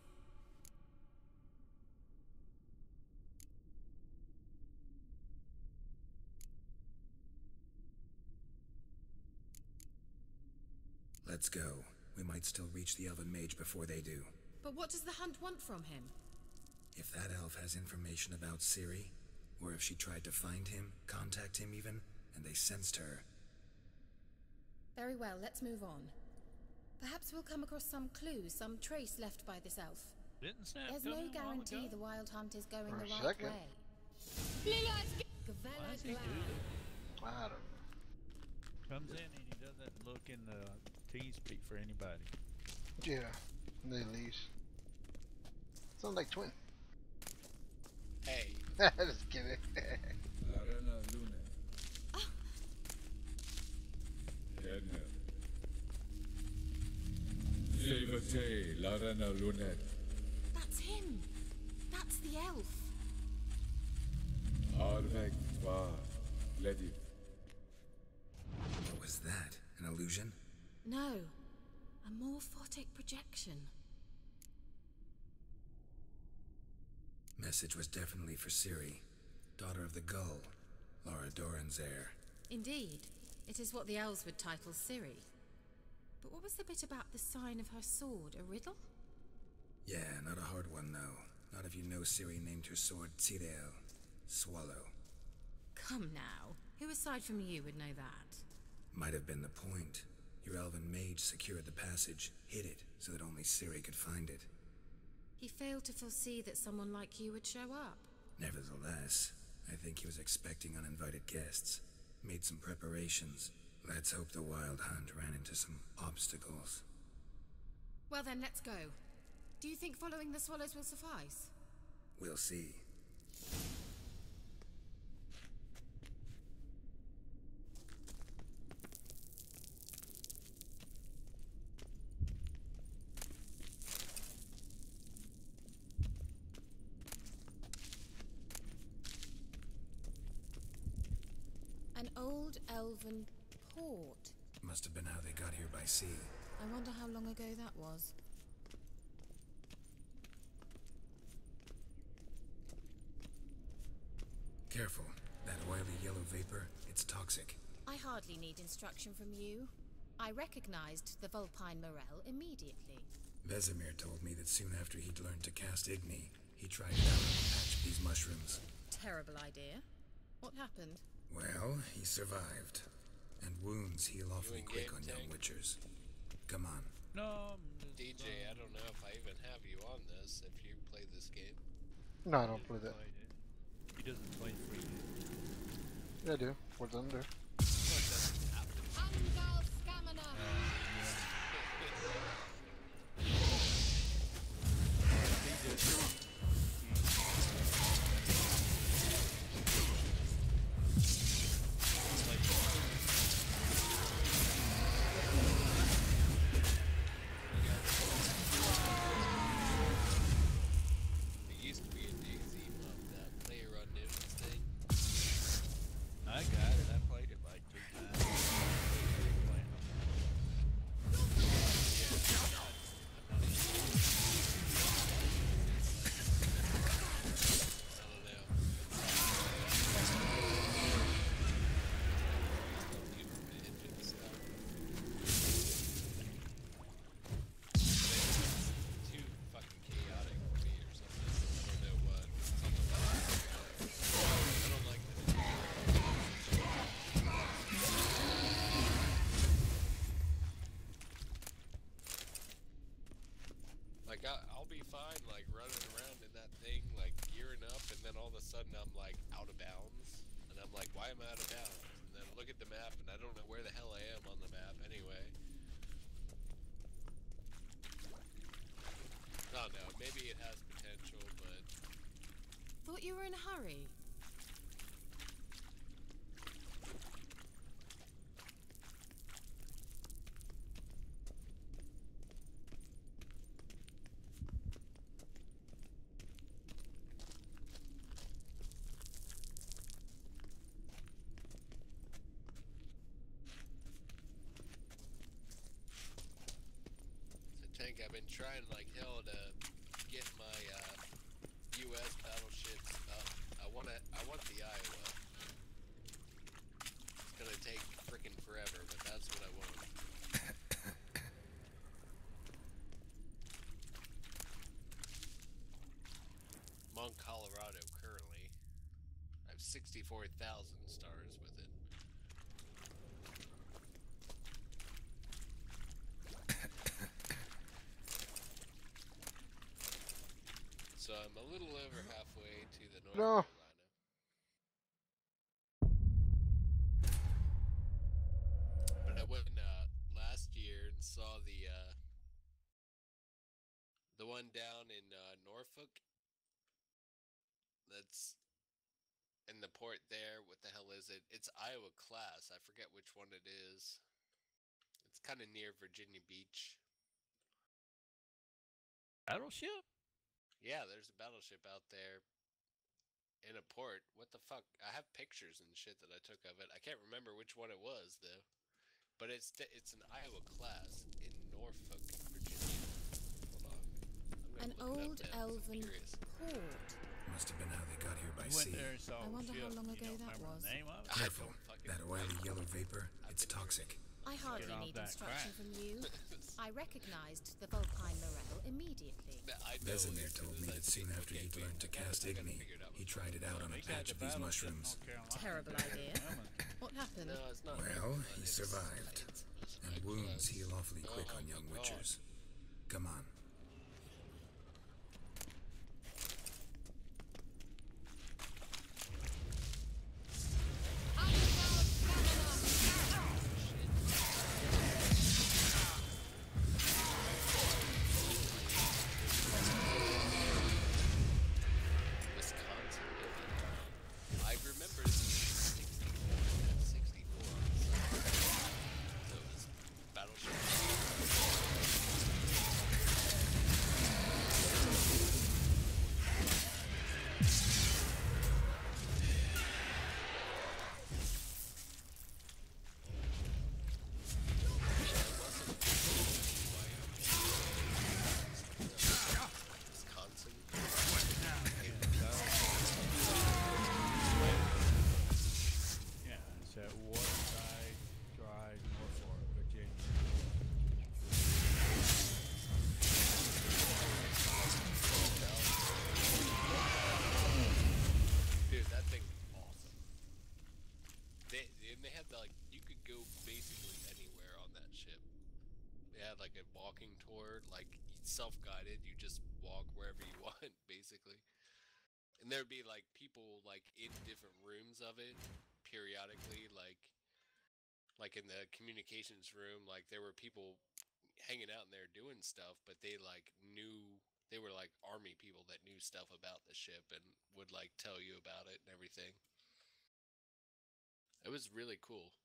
Let's go. We might still reach the elven mage before they do. But what does the hunt want from him? If that elf has information about Ciri, or if she tried to find him, contact him even, and they sensed her. Very well, let's move on. Perhaps we'll come across some clue, some trace left by this elf. Didn't Snap There's come no in a while guarantee ago? the Wild Hunt is going For the a right second. way. Why does he do that? I don't know. Comes in and he doesn't look in the TeamSpeak for anybody. Yeah, and they leave. Sounds like twin. Hey. Just kidding. Larena Lune. Kenner. Levate, Larena Lunet. That's him. That's the elf. Arvek Twa. Ledith. What was that? An illusion? No. A morphotic projection. Message was definitely for Ciri, daughter of the Gull, Lara Doran's heir. Indeed. It is what the elves would title Ciri. But what was the bit about the sign of her sword? A riddle? Yeah, not a hard one though. Not if you know Ciri named her sword Tirel, Swallow. Come now. Who aside from you would know that? Might have been the point. Your elven mage secured the passage, hid it, so that only Ciri could find it. He failed to foresee that someone like you would show up. Nevertheless, I think he was expecting uninvited guests. Made some preparations. Let's hope the Wild Hunt ran into some obstacles. Well then, let's go. Do you think following the swallows will suffice? We'll see. An old elven port. Must have been how they got here by sea. I wonder how long ago that was. Careful. That oily yellow vapor, it's toxic. I hardly need instruction from you. I recognized the Vulpine Morel immediately. Vesemir told me that soon after he'd learned to cast Igni, he tried it out and patched these mushrooms. Terrible idea. What happened? Well, he survived. And wounds heal awfully quick on young witchers. Come on. No, DJ, I don't know if I even have you on this, if you play this game. No, I don't play that. He doesn't play free. Yeah, I do. What's under? It used to be a DayZ mod, that player unknown thing. I got it. I played it sudden I'm like out of bounds, and I'm like, why am I out of bounds? And then I look at the map, and I don't know where the hell I am on the map anyway. I don't know, maybe it has potential, but... Thought you were in a hurry. I've been trying like hell to get my U.S. battleships up. I want the Iowa. It's gonna take freaking forever, but that's what I want. I'm on Colorado currently. I have 64,000 stars with it. So I'm a little over halfway to the North Carolina. But I went last year and saw the one down in Norfolk. That's in the port there. What the hell is it? It's Iowa class. I forget which one it is. It's kind of near Virginia Beach. Battleship? Yeah, there's a battleship out there in a port. What the fuck? I have pictures and shit that I took of it. I can't remember which one it was though. But it's an Iowa class in Norfolk, Virginia. Hold on. An old elven port. Must have been how they got here by sea. I wonder how long ago that was. Careful. That oily yellow vapor, it's toxic. I hardly need instruction from you. I recognized the Volpine Morel immediately. Vesemir told me that soon after he'd learned to cast Igni, he tried it out on a patch of these mushrooms. Terrible idea. What happened? Well, he survived. And wounds heal awfully quick on young witchers. Come on. Self-guided, you just walk wherever you want, basically. And there'd be like people like in different rooms of it periodically, like in the communications room, like there were people hanging out in there doing stuff, but they were like army people that knew stuff about the ship and would like tell you about it and everything. It was really cool.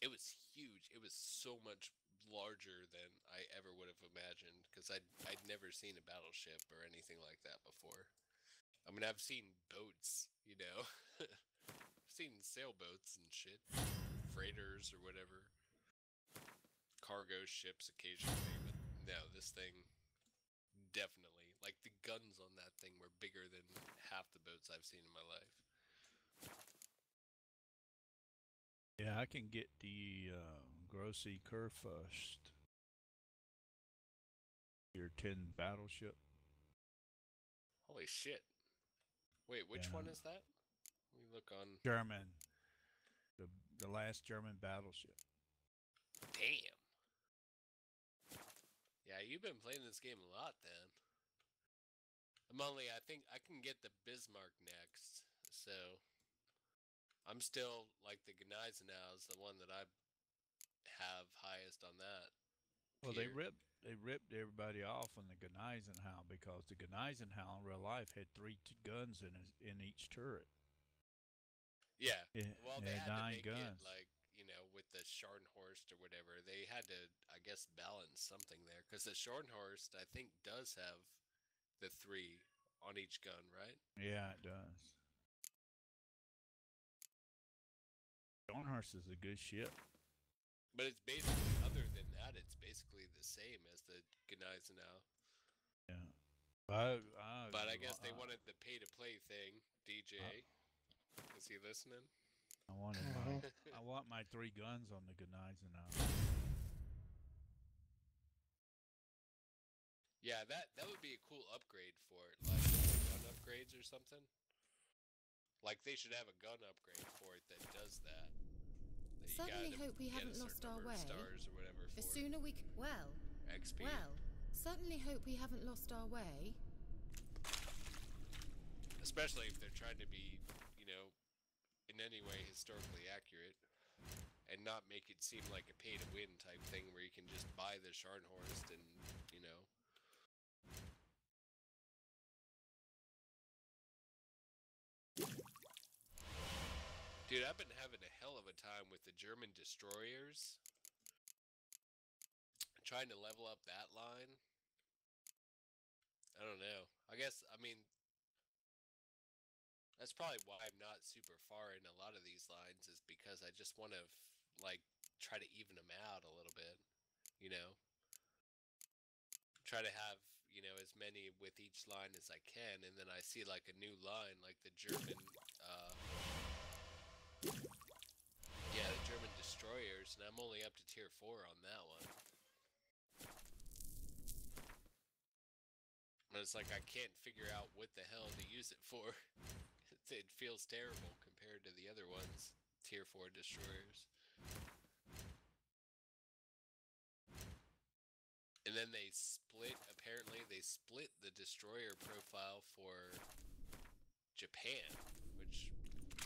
It was huge. It was so much larger than I ever would have imagined, because I'd never seen a battleship or anything like that before. I mean, I've seen boats, you know. I've seen sailboats and shit. Freighters or whatever. Cargo ships occasionally, but no, this thing definitely. Like, the guns on that thing were bigger than half the boats I've seen in my life. Yeah, I can get the Grossi Kurfürst. Your 10 battleship. Holy shit. Wait, which one is that? Let me look on... German. The last German battleship. Damn. Yeah, you've been playing this game a lot then. I think I can get the Bismarck next, so I'm still like the Gneisenau is the one that I have highest on that. Well, they ripped everybody off on the Gneisenau because the Gneisenau in real life had guns in each turret. Yeah. It Well, they had had to 9 make guns. it like, you know, with the Scharnhorst or whatever. They had to, I guess, balance something there because the Scharnhorst, I think, does have the 3 on each gun, right? Yeah, it does. Scharnhorst is a good ship. But it's basically, other than that, it's basically the same as the Gneisenau. Yeah. But I guess they wanted the pay-to-play thing. DJ, is he listening? I want my 3 guns on the Gneisenau. Yeah, that would be a cool upgrade for it, like gun upgrades or something. Like they should have a gun upgrade for it that does that. Certainly hope we haven't lost our way. Stars or whatever The for sooner we XP. Well, certainly hope we haven't lost our way. Especially if they're trying to be, you know, in any way historically accurate and not make it seem like a pay-to-win type thing where you can just buy the Scharnhorst and, you know. Dude, I've been having a hell of a time with the German destroyers. Trying to level up that line. I don't know. I mean, that's probably why I'm not super far in a lot of these lines is because I just want to, like, try to even them out a little bit, you know? Try to have, you know, as many with each line as I can, and then I see, like, a new line, like the German, yeah, the German destroyers, and I'm only up to tier 4 on that one. But it's like I can't figure out what the hell to use it for. It feels terrible compared to the other ones, tier 4 destroyers. And then they apparently they split the destroyer profile for Japan, which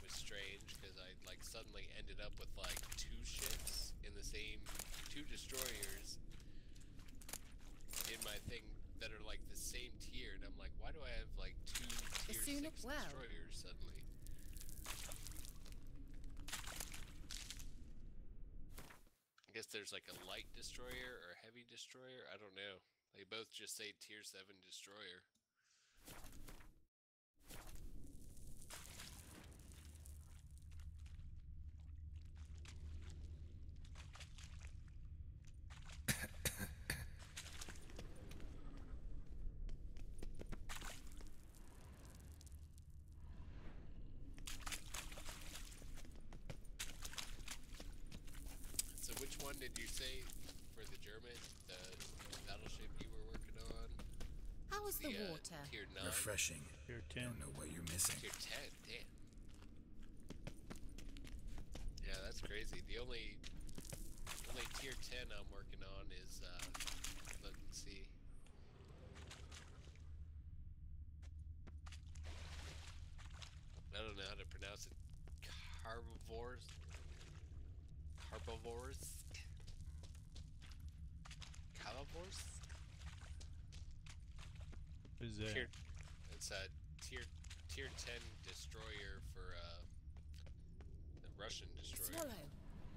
was strange because I like suddenly ended up with like 2 ships in the same, 2 destroyers in my thing that are like the same tier, and I'm like, why do I have like 2 tier 6 destroyers suddenly? I guess there's like a light destroyer or a heavy destroyer. I don't know. They both just say tier 7 destroyer. So which one did you say for the German, the battleship you were working on? How was the water? Tier 9? Refreshing. Tier 10. Don't know what you're missing. Tier 10, damn. Yeah, that's crazy. The only tier 10 I'm working on is, look and see. I don't know how to pronounce it. Herbivores. Who's that? It's a tier 10 destroyer for the Russian destroyer. Swallow.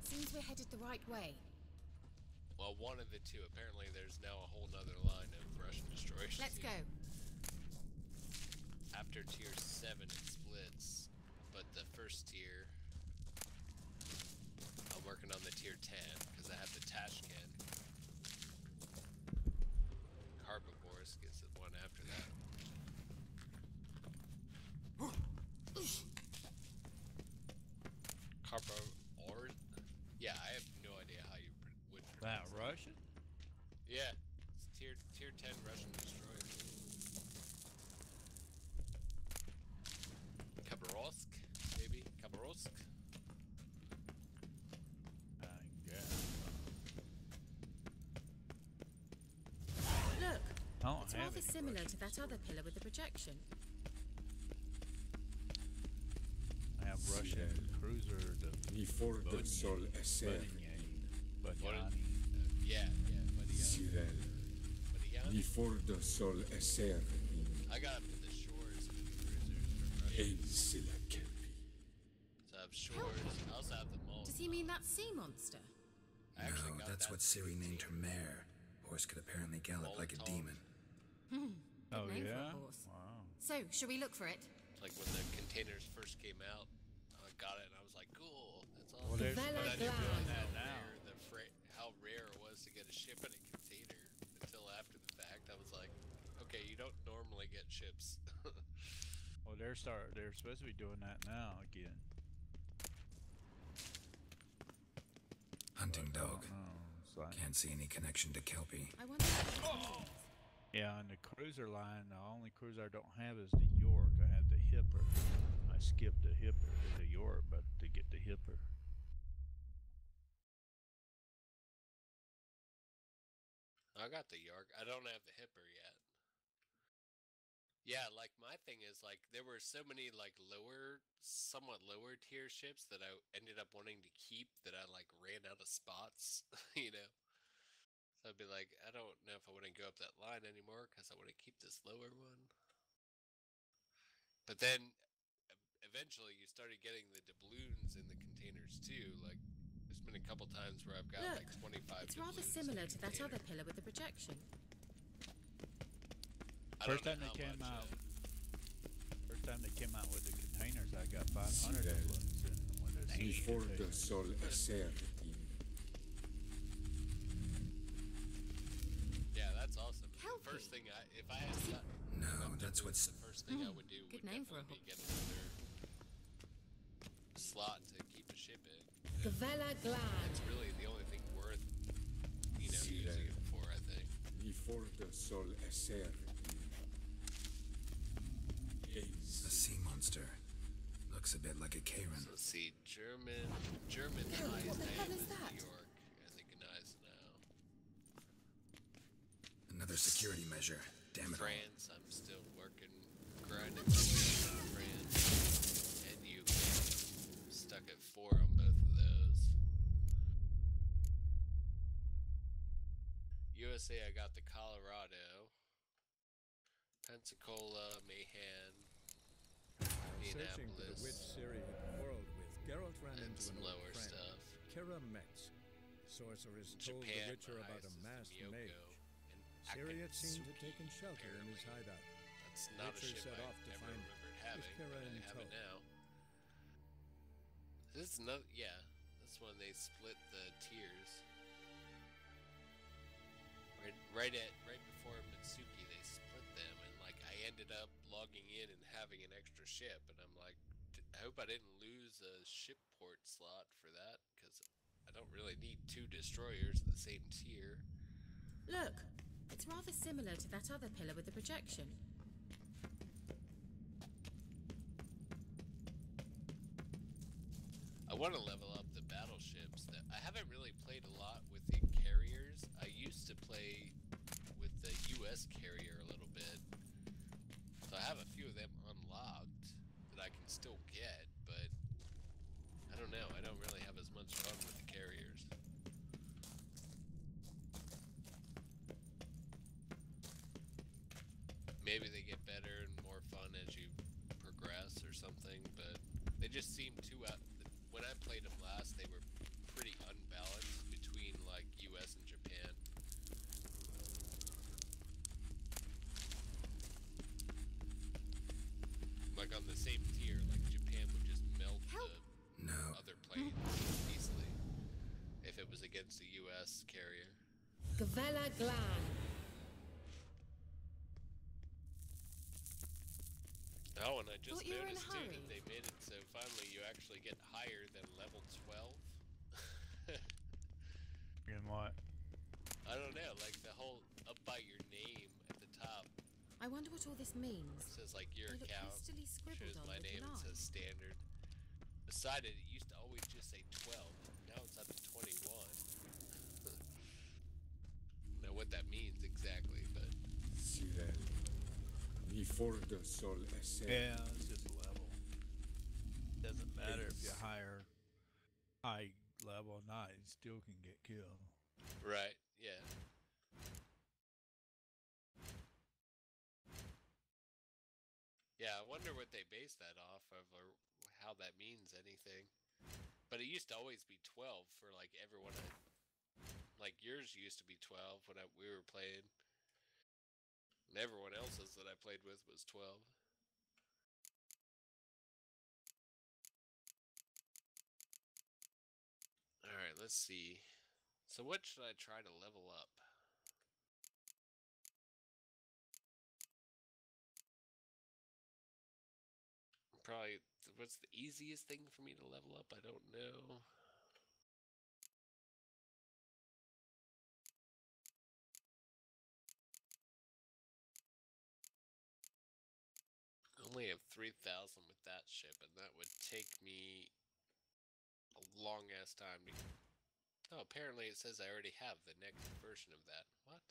Seems we're headed the right way. Well, one of the 2. Apparently, there's now a whole nother line of Russian destroyers. Let's go. After tier 7, it splits, but the first tier, I'm working on the tier 10 because I have the Tashkent. Herbivores gets the one after that. Herbivores? Yeah, I have no idea how you would pronounce That Russian? Yeah, it's tier 10 Russian destroyer. Khabarovsk, maybe? Khabarovsk? I guess. Look, I don't it's have rather it similar to that other pillar with the projection. I have Russian cruiser, the Before the sol eser. Yeah, Sirel. Before the sol eser. I got up to the shores with the cruisers from Russia. So I have shores. I also have the mole. Does he mean that sea monster? No, that's what Ciri named her mare. Horse could apparently gallop like a demon. Good name for a horse. Wow. So, should we look for it? Like when the containers first came out, I got it and I was like, cool, that's awesome. Well, there's but I didn't doing realize that how rare it was to get a ship in a container until after the fact. I was like, okay, you don't normally get ships. Well, they're supposed to be doing that now again. Hunting dog. Can't see any connection to Kelpie. I wonder what Yeah, on the cruiser line, the only cruiser I don't have is the York. I have the Hipper. I skipped the Hipper to the York, but to get the Hipper. I got the York. I don't have the Hipper yet. Yeah, like my thing is like there were so many like somewhat lower tier ships that I ended up wanting to keep that I like ran out of spots, you know. So I'd be like, I don't know if I want to go up that line anymore because I want to keep this lower one. But then eventually you started getting the doubloons in the containers too. Like there's been a couple times where I've got Look, like 25 it's rather doubloons similar in to a that container. other pillar with the projection. First time they came out with the containers, I got 500 doubloons in one of those. Before the sol eser. Yeah, that's awesome. The first thing if I had that, No, that's what's... the first thing I would do Good would name for a definitely be get another slot to keep a ship in. Gavella Glad. It's really the only thing worth, using it for, I think. Before the sol eser. A sea monster. Looks a bit like a Karen. So let's see, German eyes what the hell name is in that? New York. I recognize now. Another security measure. Damn it. France, I'm still working, grinding my way up in France and UK. Stuck at 4 on both of those. USA, I got the Colorado, Pensacola, Mahan, Searching for the witch Indianapolis, Ciri had quarreled with, Geralt ran and into some an old lower friend, stuff. Kira Metz. Sorceress told the Japan, witcher my about a highest is the masked Miyoko, mage. and Ciri had seemed to have Akatsuki, taken shelter in his hideout. That's not a Witcher ship set I off to ever find remembered having, Kira but I in have it tow. now. This is another, yeah, this one they split the tiers. Right before Mitsuki, they split them, and like I ended up logging in and having an extra ship, and I'm like, I hope I didn't lose a ship port slot for that, because I don't really need 2 destroyers at the same tier. Look, it's rather similar to that other pillar with the projection. I want to level up the battleships. I haven't really played a lot with the carriers. I used to play with the US carrier a little bit. So I have a few of them unlocked that I can still get, but I don't know. I don't really have as much fun with the carriers. Maybe they get better and more fun as you progress or something, but they just seem too out. When I played them last, they were pretty unbalanced between like US and Japan. Like on the same tier, like Japan would just melt the other planes easily if it was against a US carrier. Gavella Glad. Oh, and I just Thought you were in a noticed too hurry. that they made it so finally you actually get higher than level 12. In what? I don't know, like the whole up by your name at the top. I wonder what all this means. It says like your They look account, hastily scribbled shows on my with name, it lines. says standard. Beside it, it used to always just say 12. Now it's up to 21. Know what that means exactly, but Sirel. before the sol eser. Yeah, it's just a level. Doesn't matter if you're high level or not, you still can get killed. Right, yeah. Yeah, I wonder what they base that off of, or how that means anything. But it used to always be 12 for like everyone. Like yours used to be 12 when we were playing, and everyone else's that I played with was 12. All right, let's see. So what should I try to level up? Probably, what's the easiest thing for me to level up? I don't know. I only have 3,000 with that ship, and that would take me a long ass time to... Oh, apparently it says I already have the next version of that. What?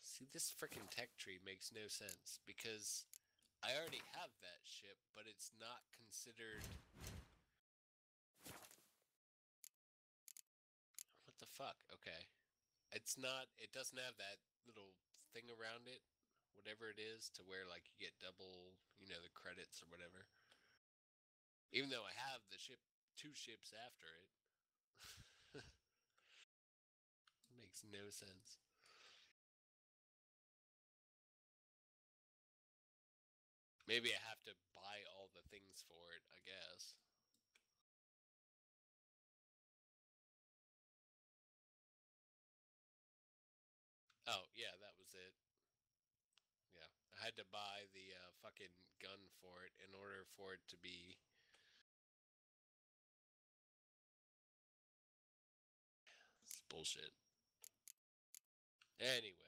See, this frickin' tech tree makes no sense, because I already have that ship, but it's not considered... What the fuck? Okay. It's not... It doesn't have that little thing around it, whatever it is, to where, like, you get double, you know, the credits or whatever. Even though I have the ship, 2 ships after it. Makes no sense. Maybe I have to buy all the things for it, I guess. Oh, yeah, that was it. Yeah, I had to buy the fucking gun for it in order for it to be... It's bullshit. Anyway.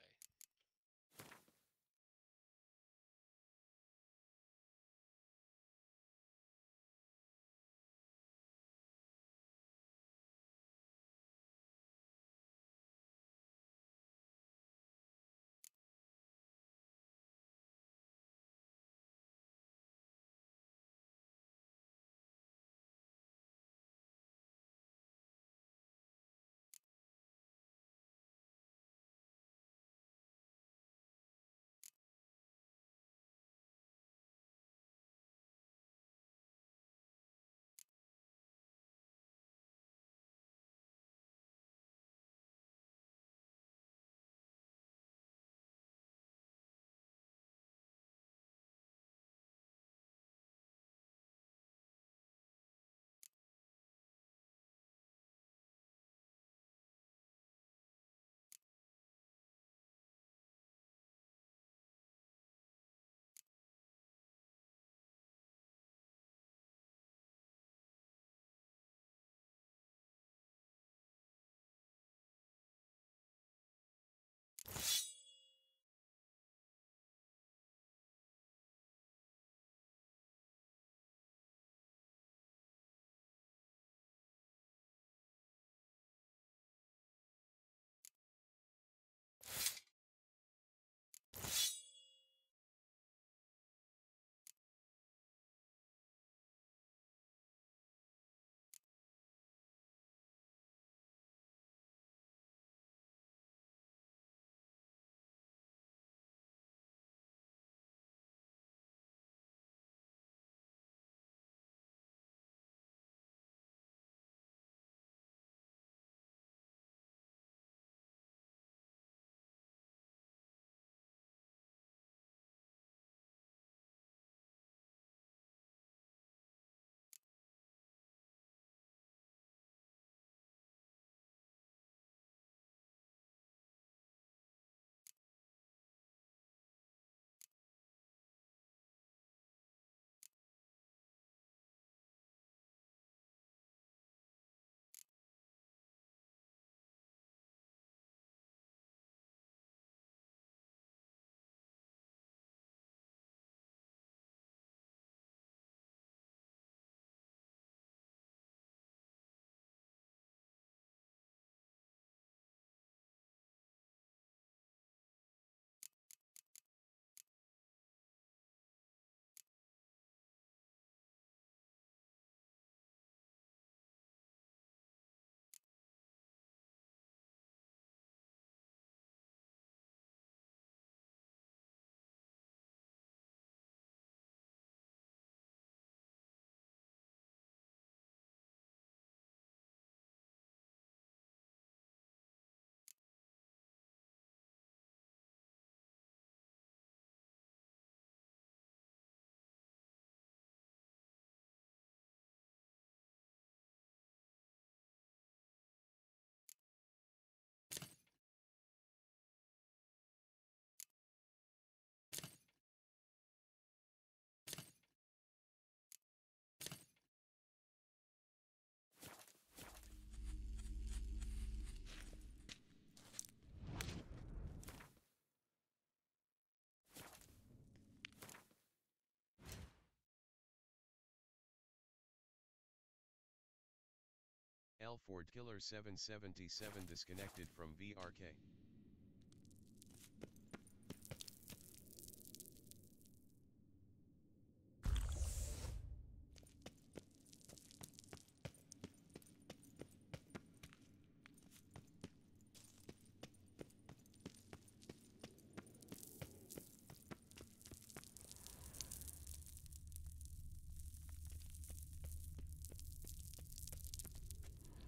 Alford Killer 777 disconnected from VRK.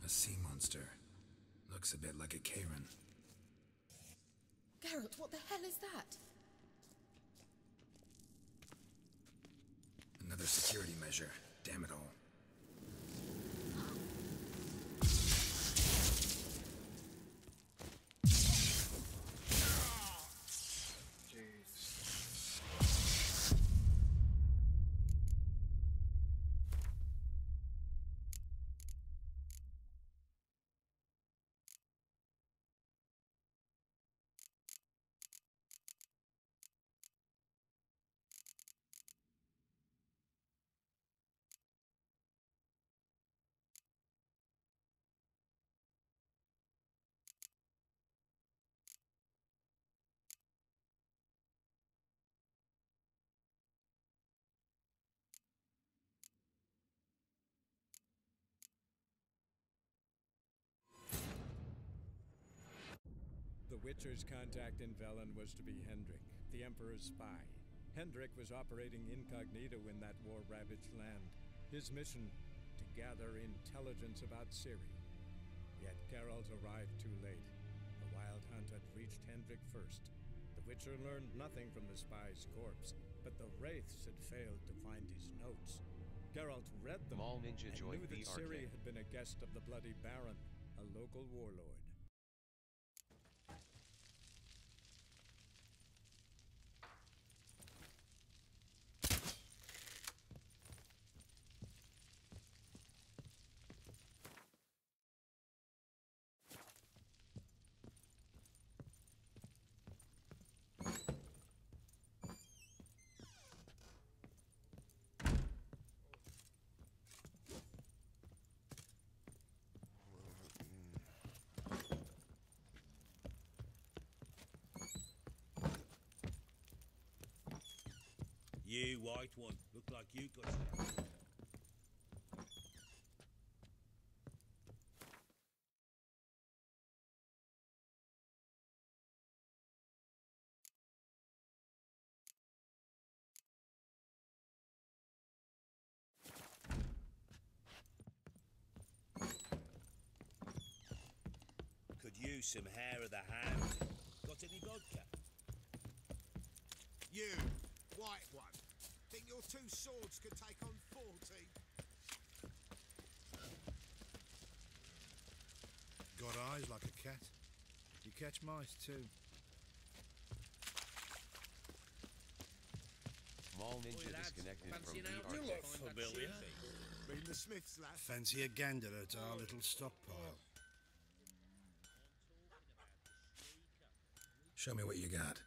A sea monster. Looks a bit like a Karen. Geralt, what the hell is that? Another security measure. Damn it all. The Witcher's contact in Velen was to be Hendrik, the Emperor's spy. Hendrik was operating incognito in that war-ravaged land. His mission, to gather intelligence about Ciri. Yet Geralt arrived too late. The Wild Hunt had reached Hendrik first. The Witcher learned nothing from the spy's corpse, but the Wraiths had failed to find his notes. Geralt read them Mall Ninja and joined knew that VRK. Ciri had been a guest of the Bloody Baron, a local warlord. You white one, look like you got... Could use some hair of the hand. Got any vodka? You, white one, think your two swords could take on 40? Got eyes like a cat. You catch mice too. Mall Ninja disconnected from VRK. You look familiar. Been the Smiths, lad. Fancy a gander at our little stockpile. Show me what you got.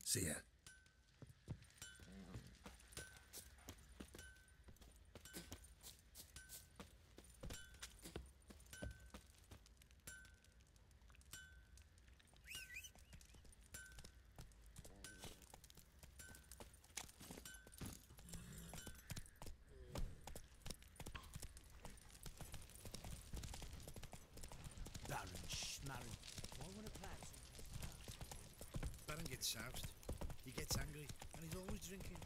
See ya. Baron gets soused. He gets angry, and he's always drinking.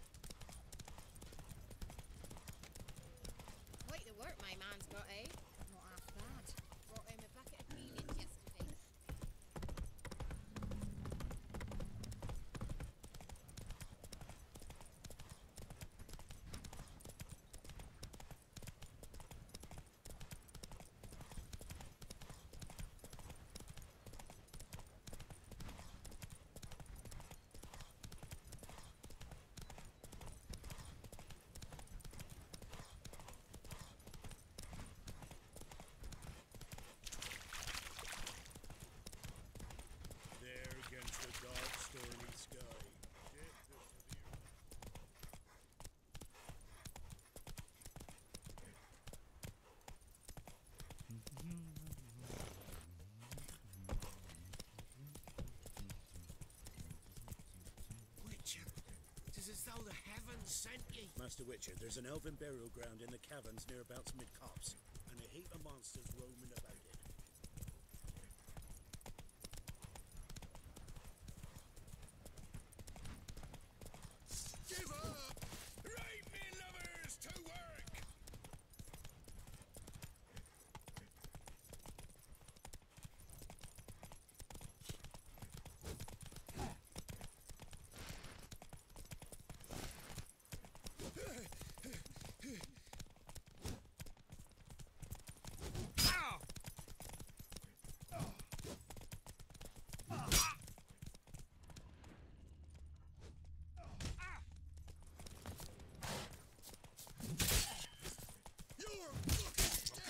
Quite the work my man's got, eh? Not half bad. Brought him a bucket of peelings yesterday. There against the dark, stormy sky. Witcher, it is as though the heavens sent ye. Master Witcher, there's an elven burial ground in the caverns nearabouts mid-copse, and a heap of monsters roaming about it. Give up! Right, me lovers, to work!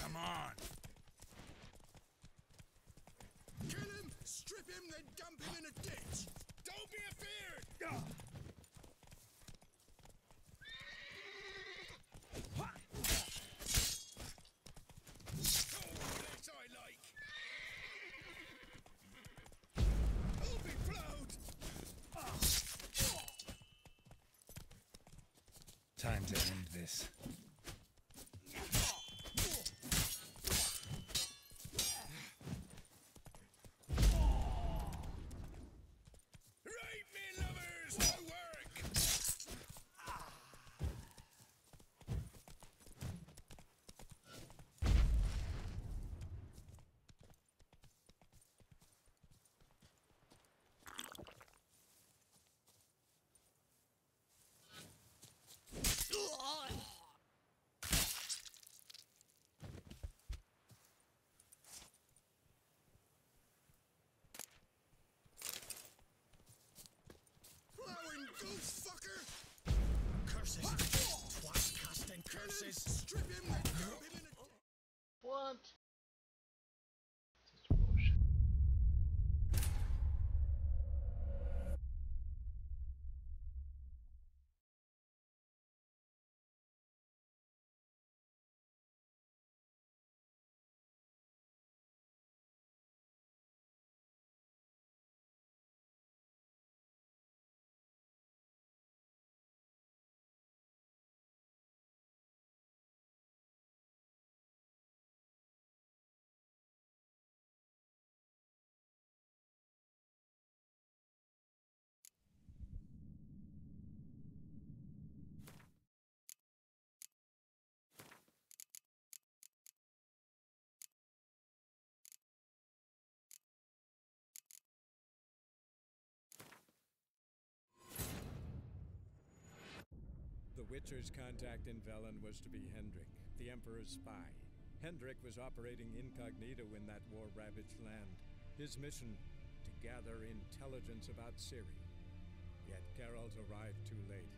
Come on! Kill him, strip him, then dump him in a ditch! Don't be afeared! Oh, this I like! I'll be proud! Time to end this. Right, me lovers, to work! Plowing goose fucker! Curses! Twat casting curses! Strip him, then dump him in a ditch! What? The Witcher's contact in Velen was to be Hendrik, the Emperor's spy. Hendrik was operating incognito in that war-ravaged land. His mission, to gather intelligence about Ciri. Yet Geralt arrived too late.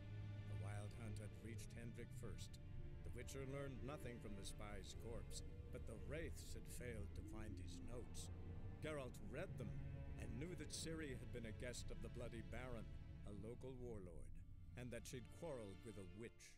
The Wild Hunt had reached Hendrik first. The Witcher learned nothing from the spy's corpse, but the Wraiths had failed to find his notes. Geralt read them, and knew that Ciri had been a guest of the Bloody Baron. a local warlord, and that she'd quarreled with a witch.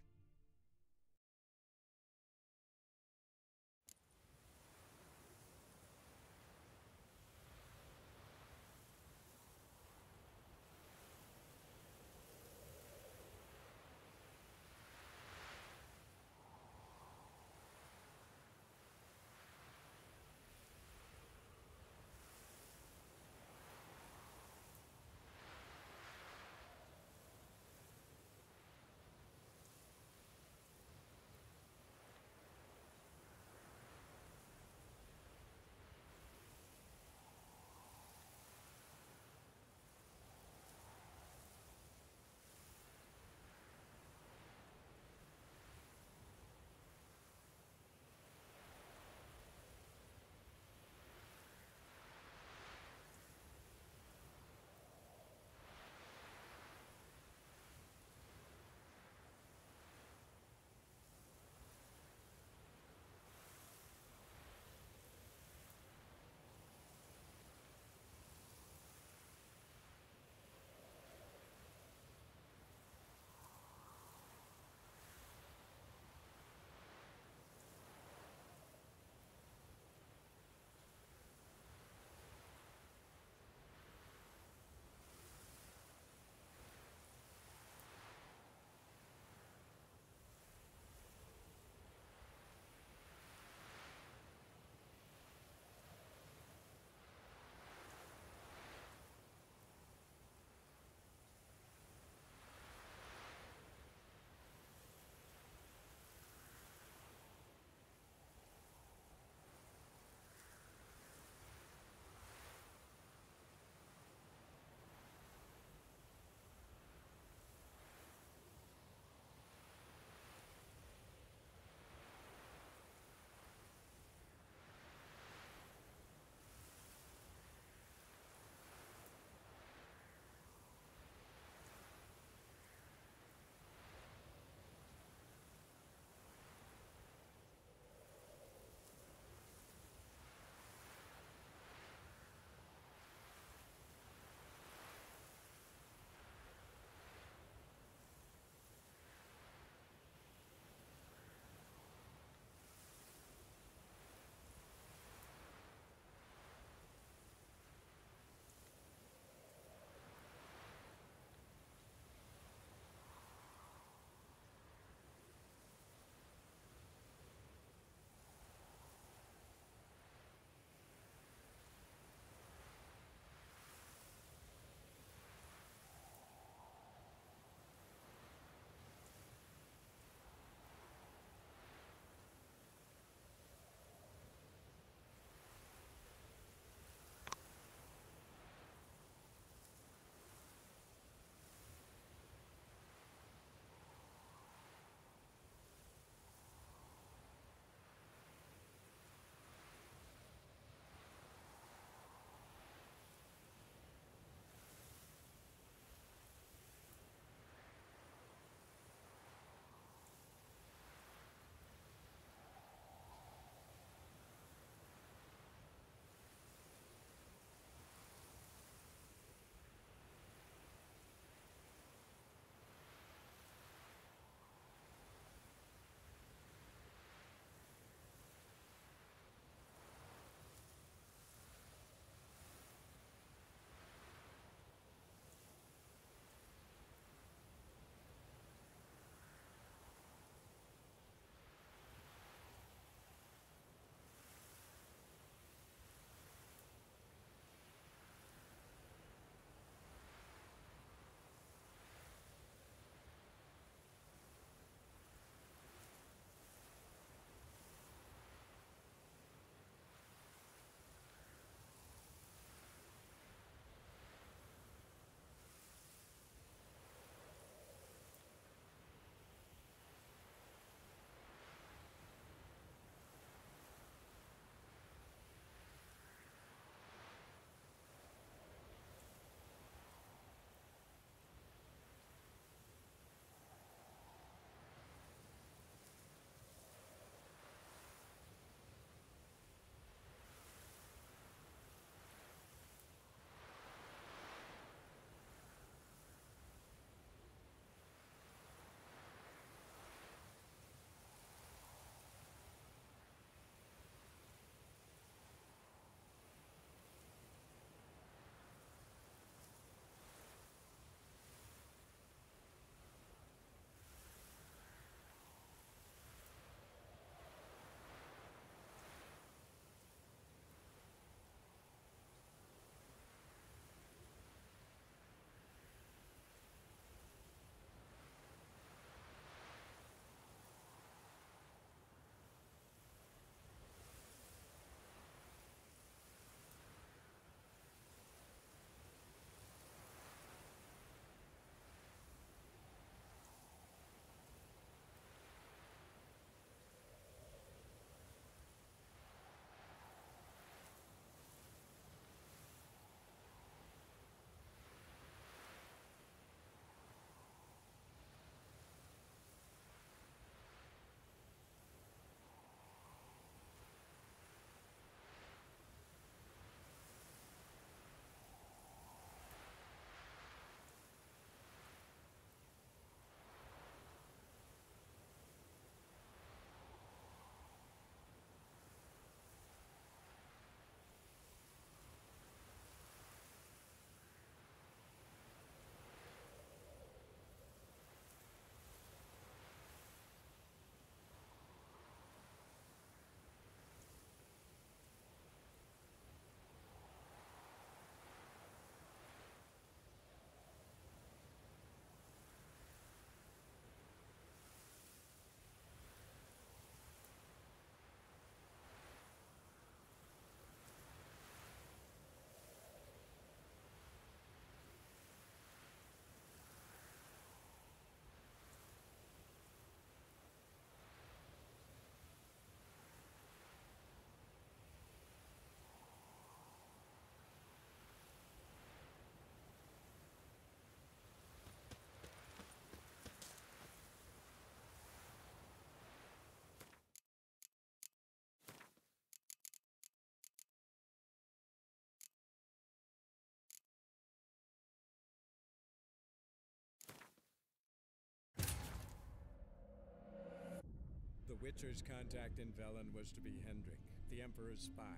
Witcher's contact in Velen was to be Hendrik, the Emperor's spy.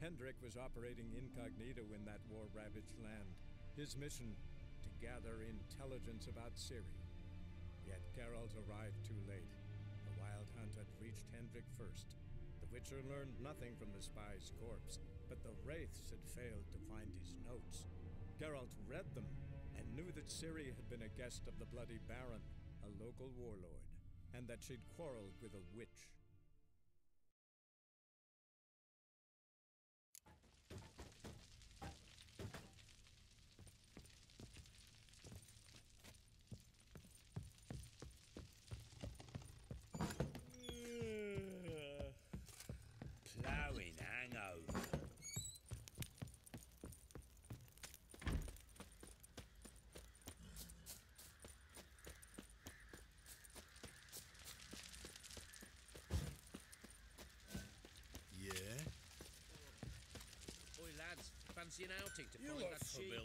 Hendrik was operating incognito in that war-ravaged land. His mission, to gather intelligence about Ciri. Yet Geralt arrived too late. The Wild Hunt had reached Hendrik first. The Witcher learned nothing from the spy's corpse, but the Wraiths had failed to find his notes. Geralt read them and knew that Ciri had been a guest of the Bloody Baron, a local warlord, and that she'd quarreled with a witch. Ploughing hangover. Yeah? Oi, lads, fancy an outing to You find look that familiar.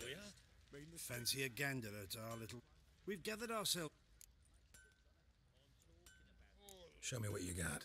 she-beast? Fancy a gander at our little... We've gathered ourselves... Show me what you got.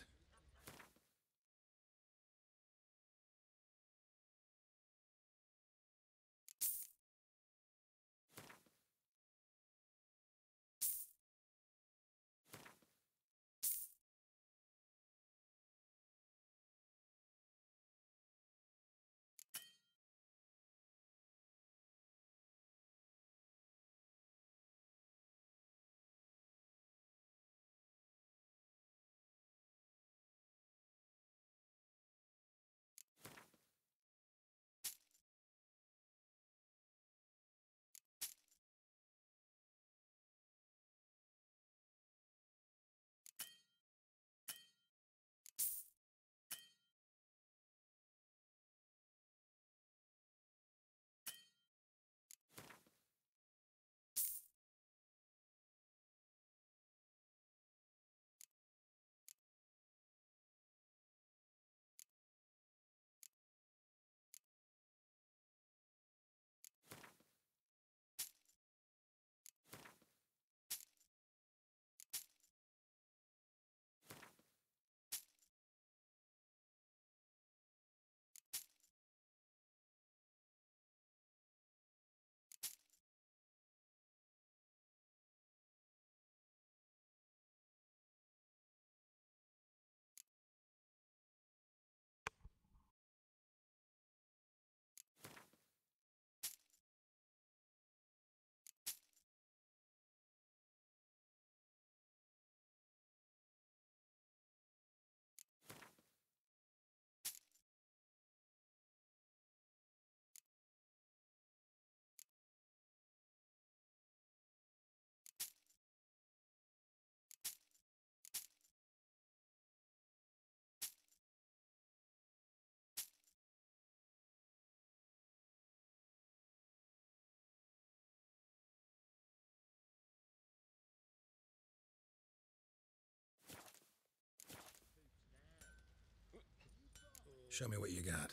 Show me what you got.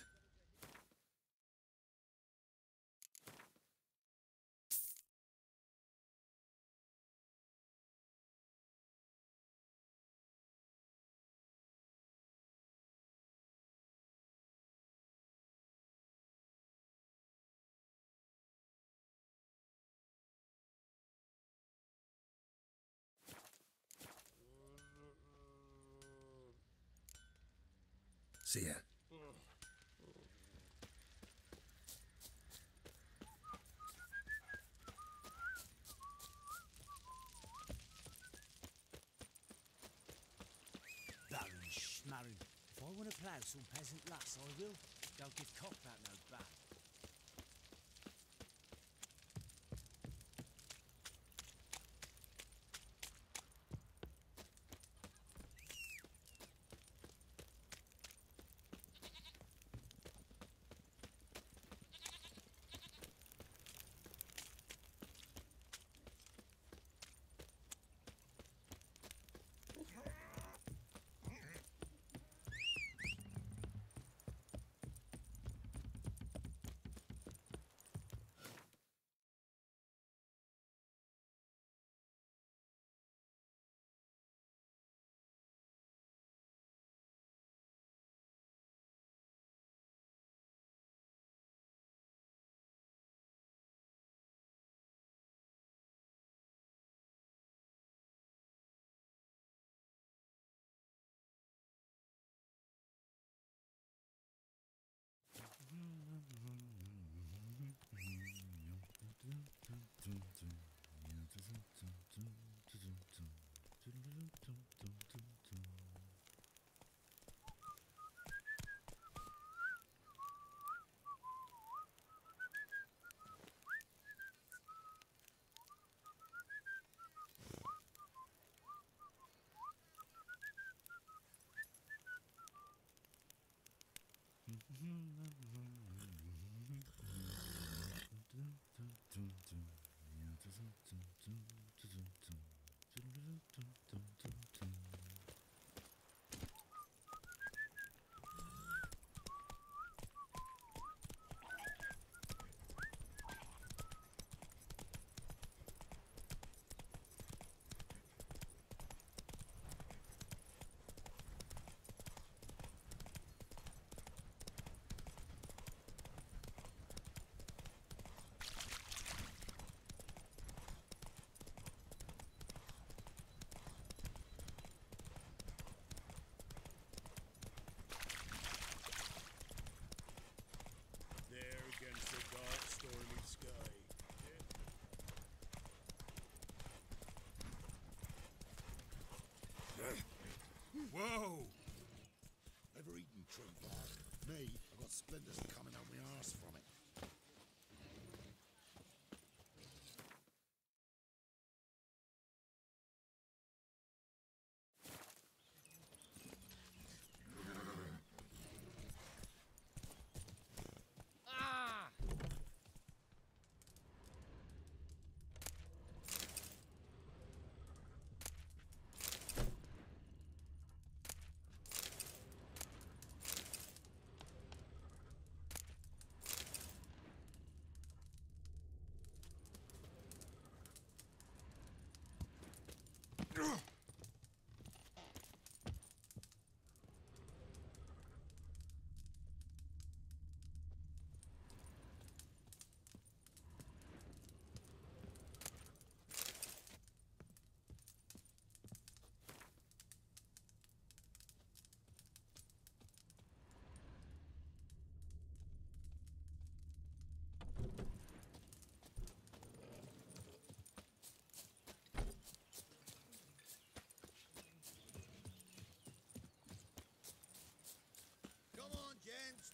See ya. Baron Schmarren. If I want to plough some peasant lass, I will. Don't give cock that no back. Whoa! Ever eaten tree bark? Me, I've got splinters coming out my arse from it.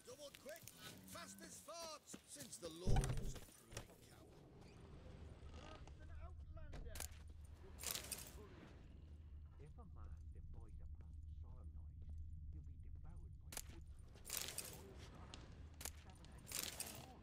Double quick, fast as farts, since the law was a prude cow. An outlander! You'll find courage. If a man devoid upon solemnized, he'll be devoured by woodsmen. Boiled dollar, 7 extra on.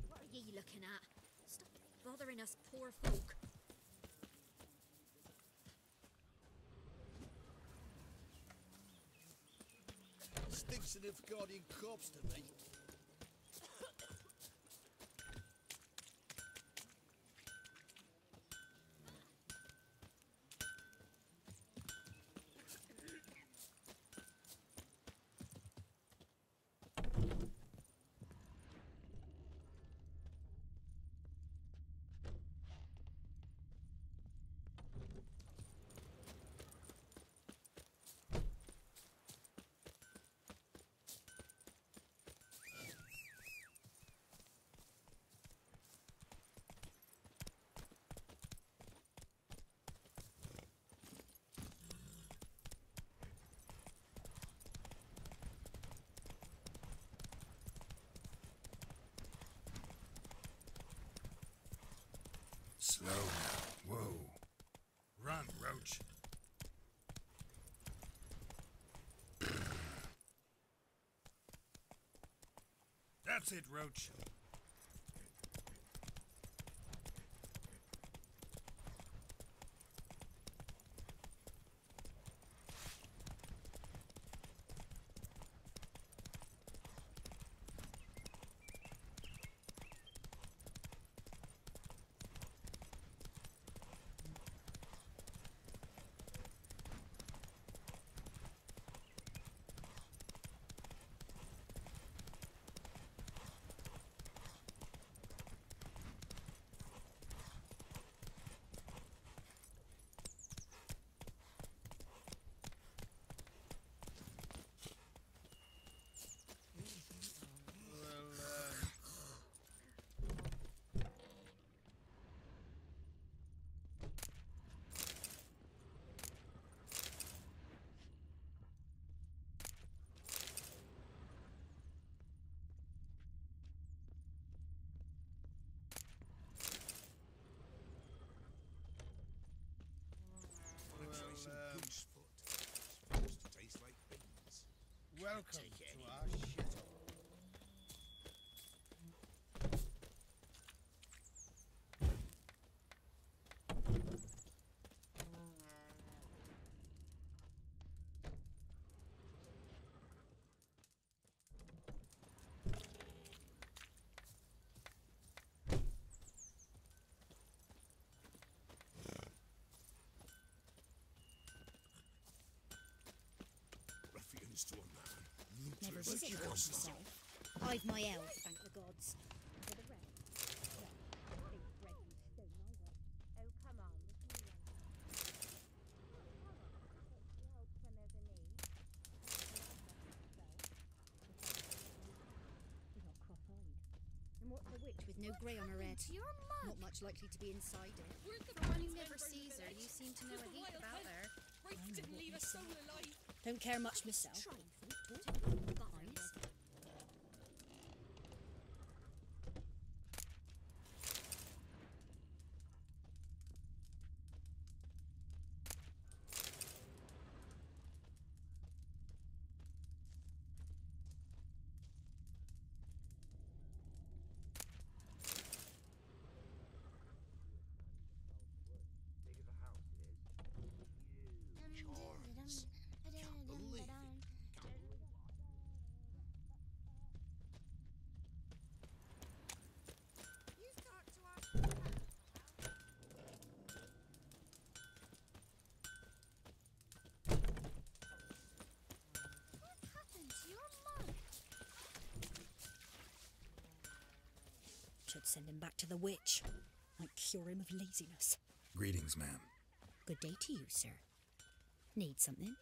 What are ye looking at? Stop bothering us poor folk. Stinks of Nilfgaardian corpse to me. Slow now. Whoa. Run, Roach. That's it, Roach. Welcome to our chateau. Ruffians to a man. Never Looters visit to a myself. I've my elf, thank the gods. For the rest, well, big bread and stone either. Oh, come on, there's no one. Come on, take the help when there's a need. You're not cross-eyed. And what's a witch with no grey on her head? Your mug. Not much likely to be inside it. For one who never sees her, you seem to know a heap about her. Rafe didn't leave a soul alive. Don't care much myself. Should send him back to the witch. Might cure him of laziness. Greetings, ma'am. Good day to you, sir. Need something?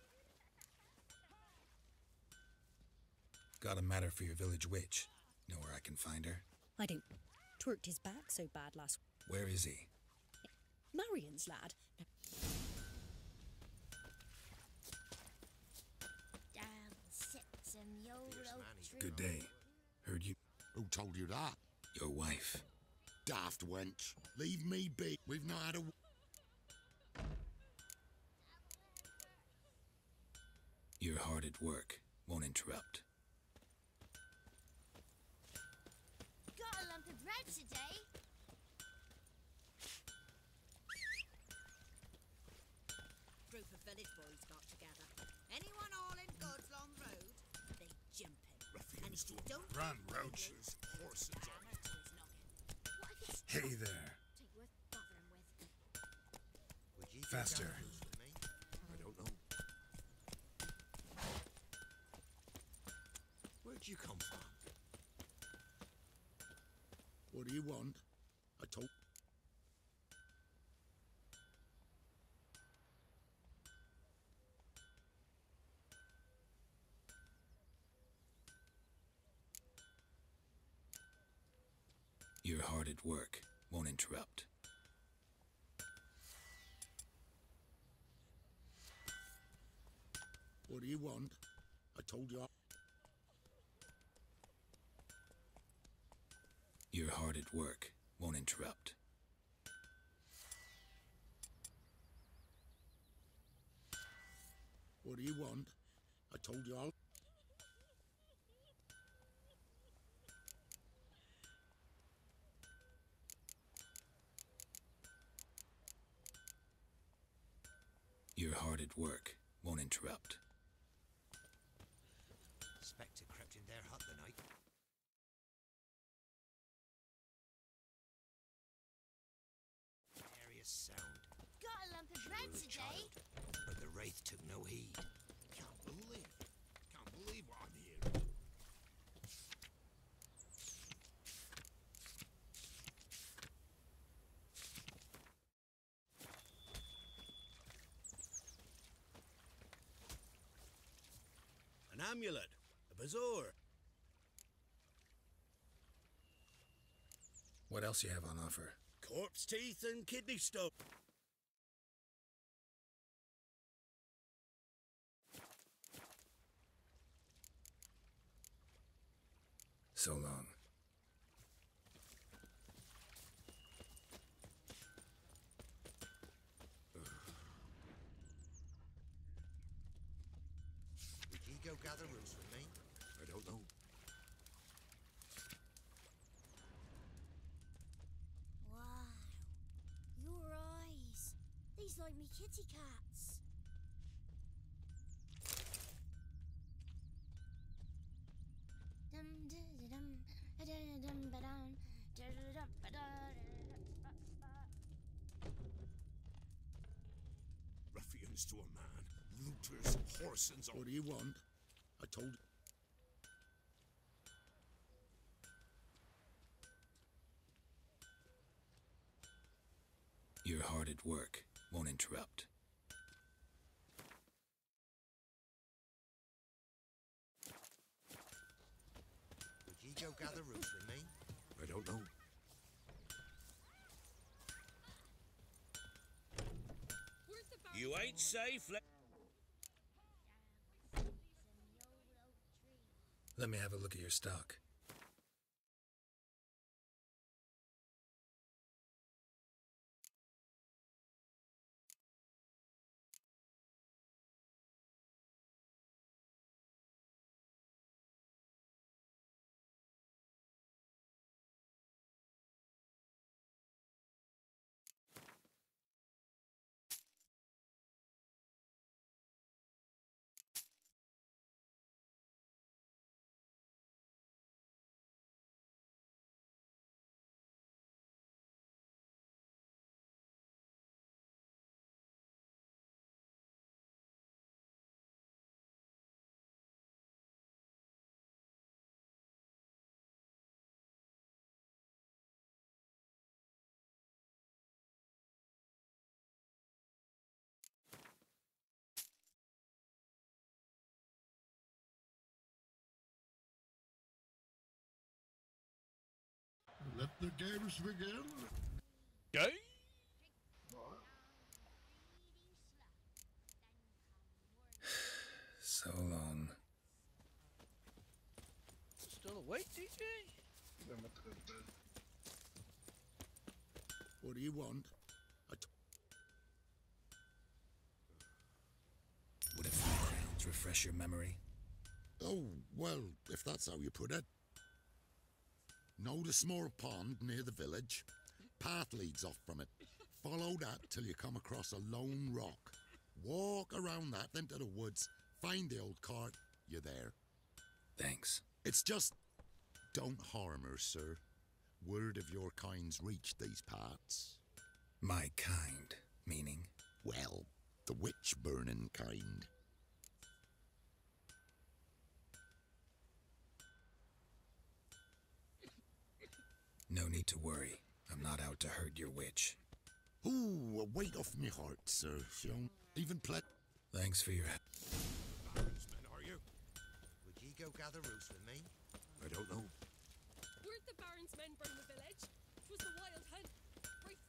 Got a matter for your village witch. Know where I can find her? I don't. Twerked his back so bad last. Where is he? Marion's lad. Down sits in the old oak tree. Good day. Heard you. Who told you that? Your wife. Daft wench. Leave me be. We've not had a... You're hard at work. Won't interrupt. Got a lump of bread today. Group of village boys got together. Anyone all in God's Long Road? They jump him. Ruffians to a don't run, roaches. Horses on. Hey there. Take worth bothering with. Would you Faster. I don't know. Where'd you come from? What do you want? I told... You're hard at work. Won't interrupt. What do you want? I told you... You're hard at work. Won't interrupt. What do you want? I told you all... You're hard at work. Won't interrupt. Spectre crept in their hut the night. Curious sound. Got a lump of bread True today. child, but the wraith took no heed. Can't believe what I'm hearing. An amulet, a bazaar. What else you have on offer? Corpse teeth and kidney stone. So long. Would ye go gather roots with me? like me kitty cats. Ruffians to a man, looters, horsens. What do you want? I told. You're hard at work. Won't interrupt. Would ye go gather roots with me? I don't know. You ain't safe. Let me have a look at your stock. Let the games begin. Go. So long. Still awake, DJ? What do you want? Would a few crowns refresh your memory? Oh, well, if that's how you put it. Know the small pond near the village? Path leads off from it. Follow that till you come across a lone rock. Walk around that into the woods. Find the old cart. You're there. Thanks. It's just... Don't harm her, sir. Word of your kind's reached these parts. My kind, meaning? Well, the witch-burning kind. No need to worry. I'm not out to hurt your witch. Ooh, a weight off me heart, sir. She'll even play... Thanks for your help. Baron's men, are you? Would ye go gather roots with me? I don't know. Weren't the Baron's men burn the village? 'Twas the wild hunt. Right.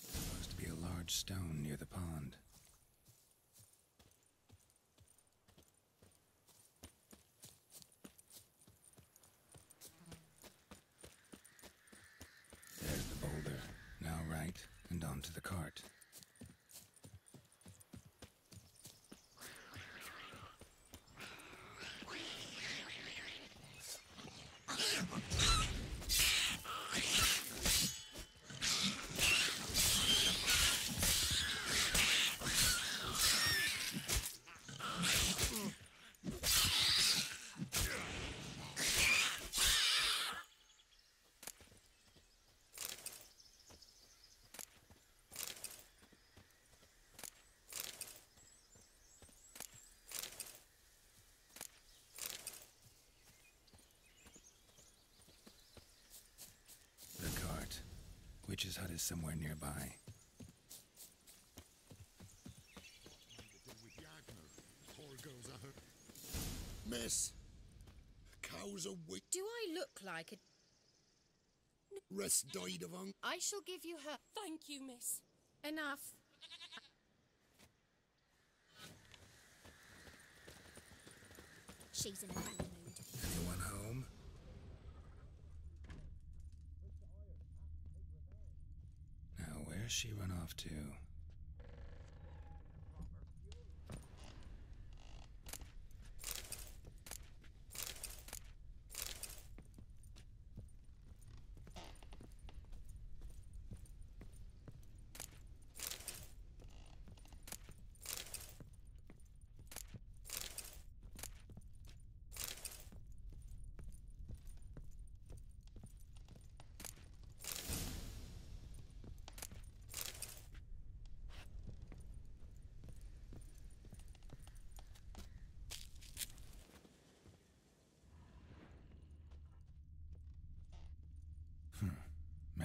Supposed to be a large stone near the pond. There's the boulder. Now right, and onto the cart. Witch's hut is somewhere nearby. Miss, cows are weak. Do I look like a... Rest died of hunger. I shall give you her... Thank you, miss. Enough. She's in a bad mood. Anyone home? Now, where's she run off to?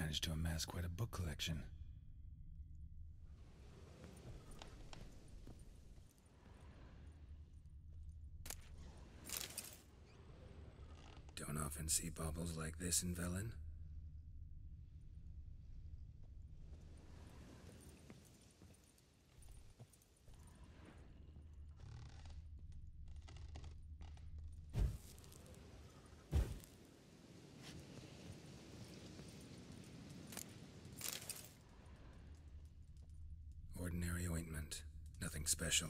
managed to amass quite a book collection. Don't often see baubles like this in Velen. Ordinary ointment. Nothing special.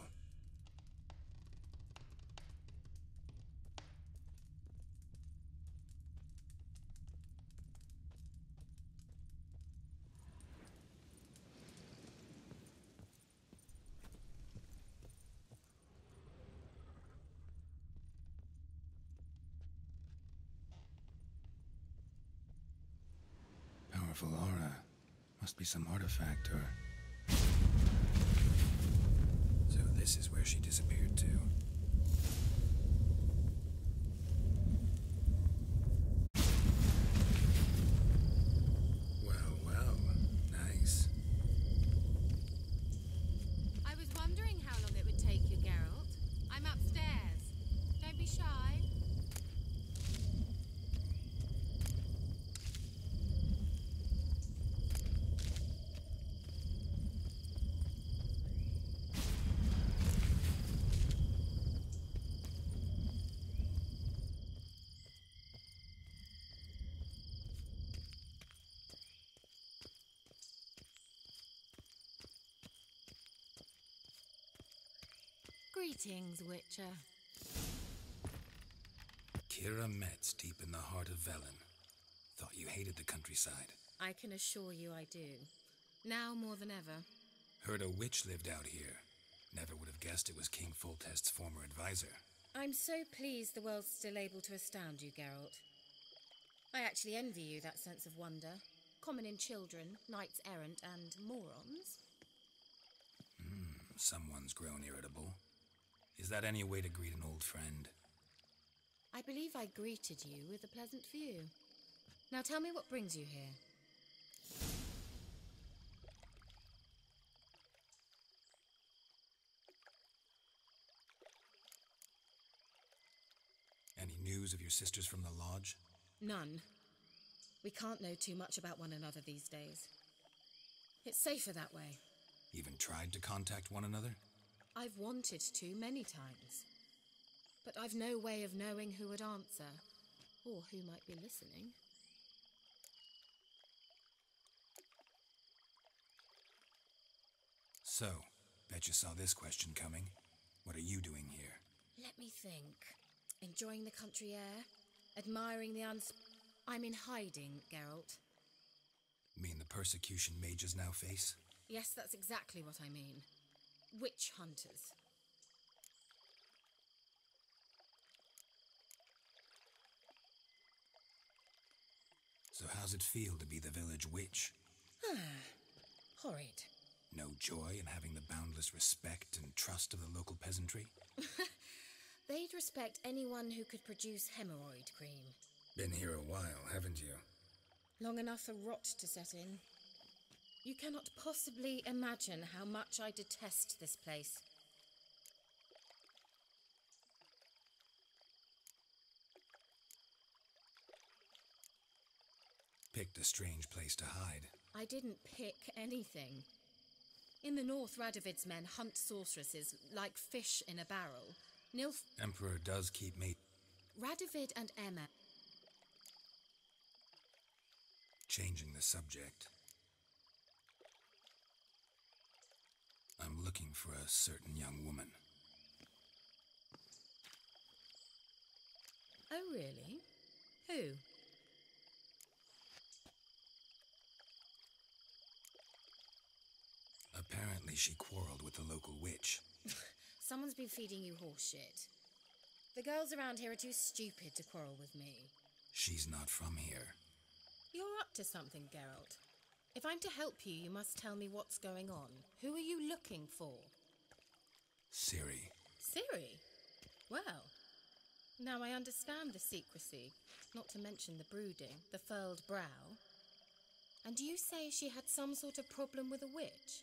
Powerful aura. Must be some artifact or... So this is where she disappeared to. Well, nice. I was wondering how long it would take you, Geralt. I'm upstairs. Don't be shy. Greetings, Witcher. Kira Metz, deep in the heart of Velen. Thought you hated the countryside. I can assure you I do. Now more than ever. Heard a witch lived out here. Never would have guessed it was King Foltest's former advisor. I'm so pleased the world's still able to astound you, Geralt. I actually envy you that sense of wonder. Common in children, knights errant, and morons. Someone's grown irritable. Is that any way to greet an old friend? I believe I greeted you with a pleasant view. Now tell me what brings you here. Any news of your sisters from the lodge? None. We can't know too much about one another these days. It's safer that way. Even tried to contact one another? I've wanted to many times. But I've no way of knowing who would answer, or who might be listening. So, bet you saw this question coming. What are you doing here? Let me think. Enjoying the country air? Admiring the I'm in hiding, Geralt. Mean the persecution mages now face? Yes, that's exactly what I mean. Witch hunters. So how's it feel to be the village witch? Horrid. No joy in having the boundless respect and trust of the local peasantry? They'd respect anyone who could produce hemorrhoid cream. Been here a while, haven't you? Long enough for rot to set in. You cannot possibly imagine how much I detest this place. Picked a strange place to hide. I didn't pick anything. In the north, Radovid's men hunt sorceresses like fish in a barrel. Emperor does keep mate. Radovid and Emma. Changing the subject. I'm looking for a certain young woman. Oh, really? Who? Apparently she quarreled with the local witch. Someone's been feeding you horse shit. The girls around here are too stupid to quarrel with me. She's not from here. You're up to something, Geralt. If I'm to help you, you must tell me what's going on. Who are you looking for? Ciri. Ciri? Well, now I understand the secrecy, not to mention the brooding, the furled brow. And you say she had some sort of problem with a witch?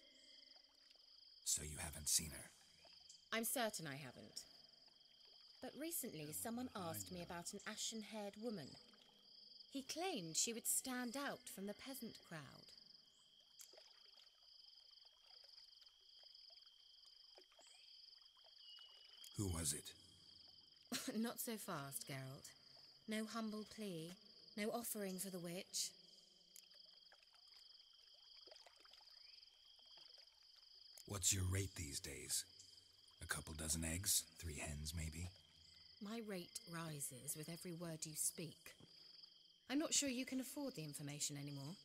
So you haven't seen her? I'm certain I haven't. But recently someone asked me about an ashen-haired woman. He claimed she would stand out from the peasant crowd. Who was it? Not so fast, Geralt. No humble plea, no offering for the witch. What's your rate these days? A couple dozen eggs? 3 hens, maybe? My rate rises with every word you speak. I'm not sure you can afford the information anymore.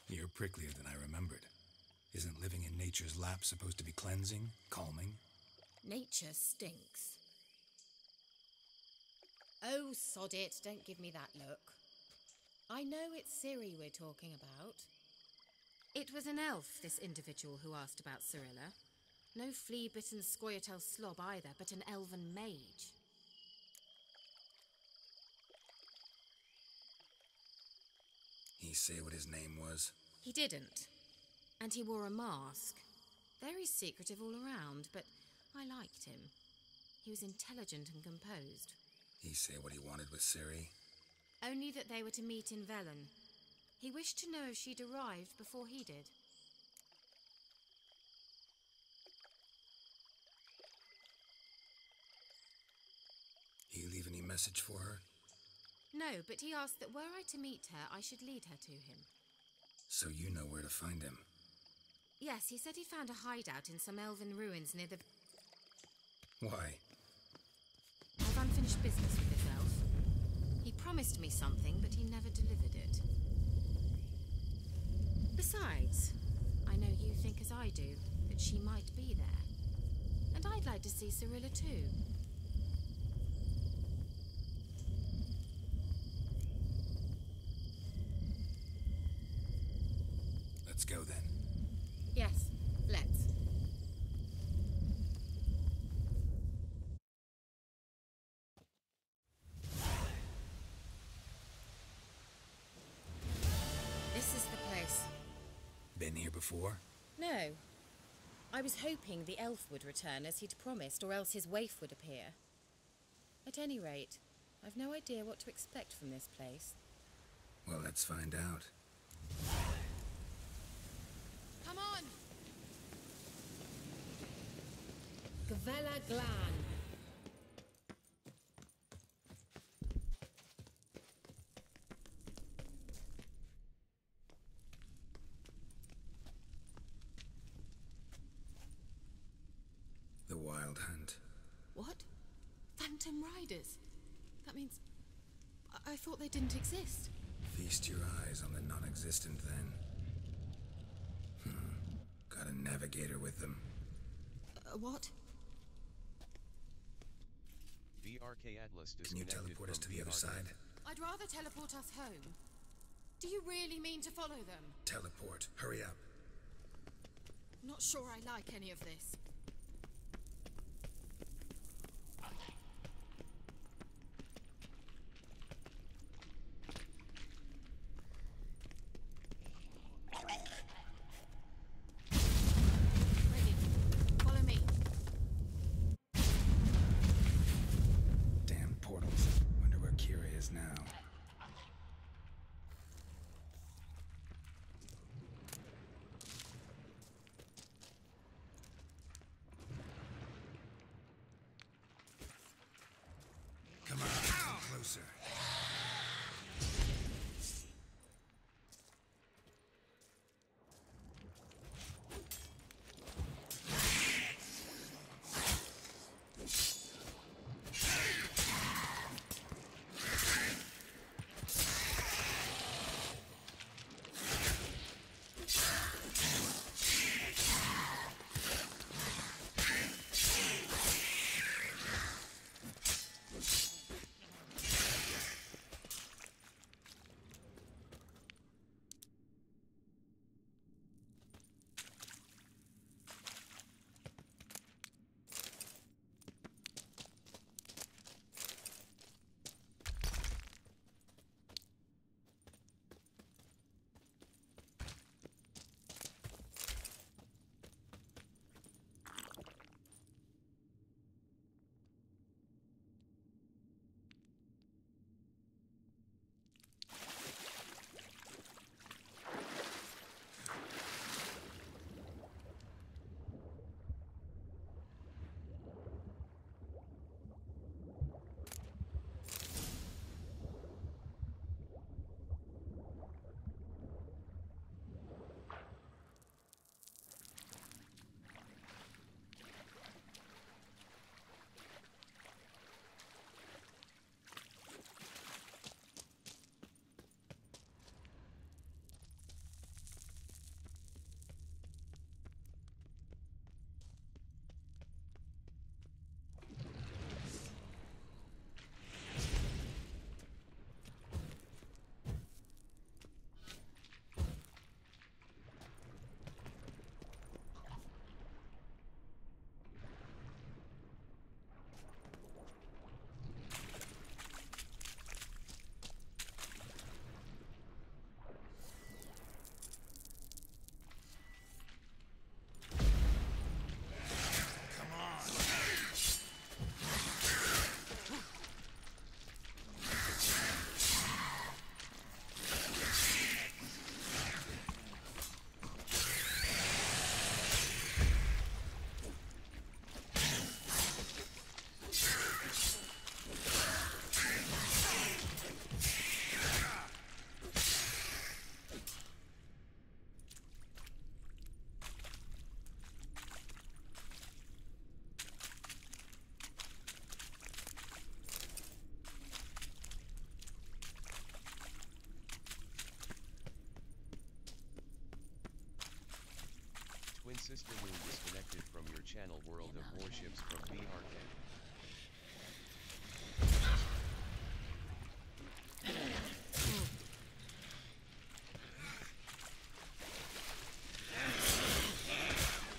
You're pricklier than I remembered. Isn't living in nature's lap supposed to be cleansing, calming? Nature stinks. Oh, sod it, don't give me that look. I know it's Ciri we're talking about. It was an elf, this individual who asked about Cirilla. No flea-bitten Scoia'tael slob either, but an elven mage. He say what his name was? He didn't. And he wore a mask. Very secretive all around, but I liked him. He was intelligent and composed. He say what he wanted with Ciri? Only that they were to meet in Velen. He wished to know if she'd arrived before he did. He leave any message for her? No, but he asked that were I to meet her, I should lead her to him. So you know where to find him? Yes, he said he found a hideout in some elven ruins near the... Why? I've unfinished business with this elf. He promised me something, but he never delivered it. Besides, I know you think as I do, that she might be there. And I'd like to see Cirilla too. Let's go then. Yes, let's. This is the place. Been here before? No. I was hoping the elf would return as he'd promised, or else his waif would appear. At any rate, I've no idea what to expect from this place. Well, let's find out. Come on! Gavella Glan. The Wild Hunt. What? Phantom Riders? That means... I thought they didn't exist. Feast your eyes on the non-existent then. Got a navigator with them. What? VRK Atlas Can you teleport us to the other side? I'd rather teleport us home. Do you really mean to follow them? Teleport. Hurry up. Not sure I like any of this. Damn portals. Wonder where Kira is now. System room disconnected from your channel World of Warships from VRK.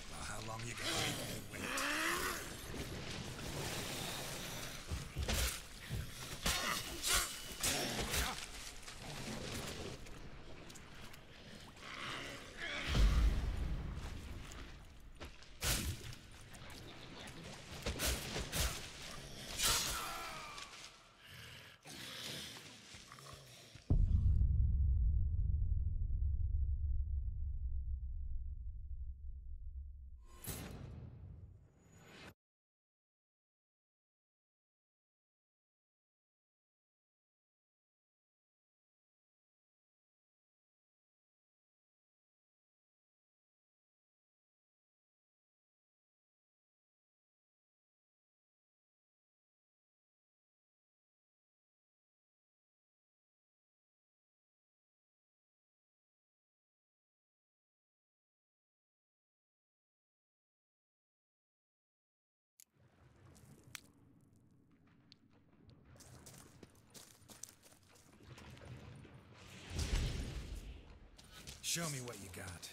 Well, how long you gonna make me wait? Show me what you got.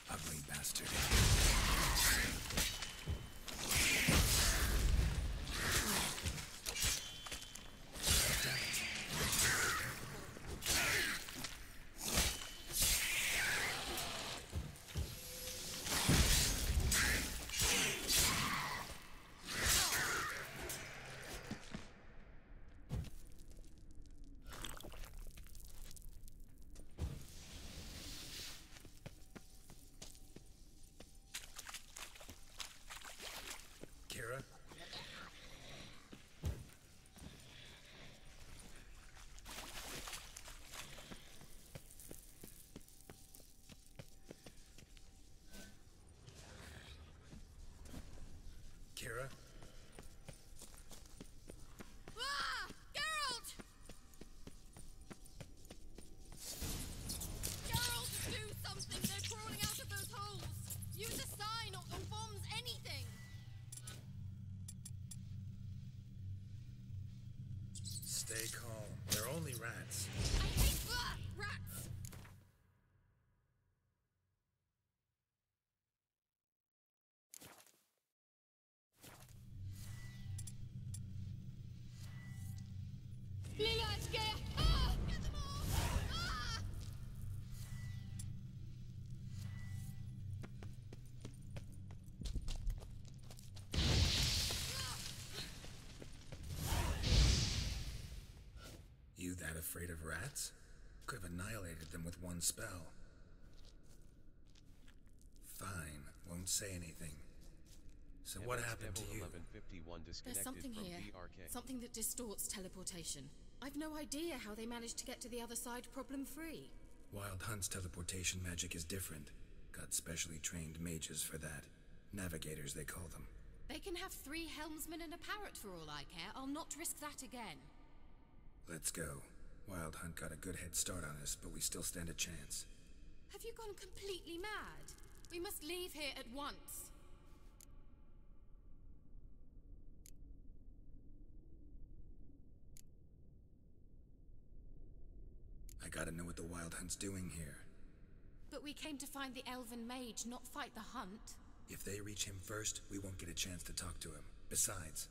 Ugly bastard. Kira? Kira? Ah! Geralt! Geralt, do something! They're crawling out of those holes! Use a sign or bombs, anything! Stay calm. They're only rats. I hate rats! Let's get... Ah! Get them off! Ah! You that afraid of rats? Could have annihilated them with one spell. Fine, won't say anything. So what happened to you? 1151 There's disconnected something from here. VRK. Something that distorts teleportation. I've no idea how they managed to get to the other side problem-free. Wild Hunt's teleportation magic is different. Got specially trained mages for that. Navigators, they call them. They can have 3 helmsmen and a parrot for all I care. I'll not risk that again. Let's go. Wild Hunt got a good head start on us, but we still stand a chance. Have you gone completely mad? We must leave here at once. I gotta know what the Wild Hunt's doing here. But we came to find the elven mage, not fight the hunt. If they reach him first, we won't get a chance to talk to him. Besides...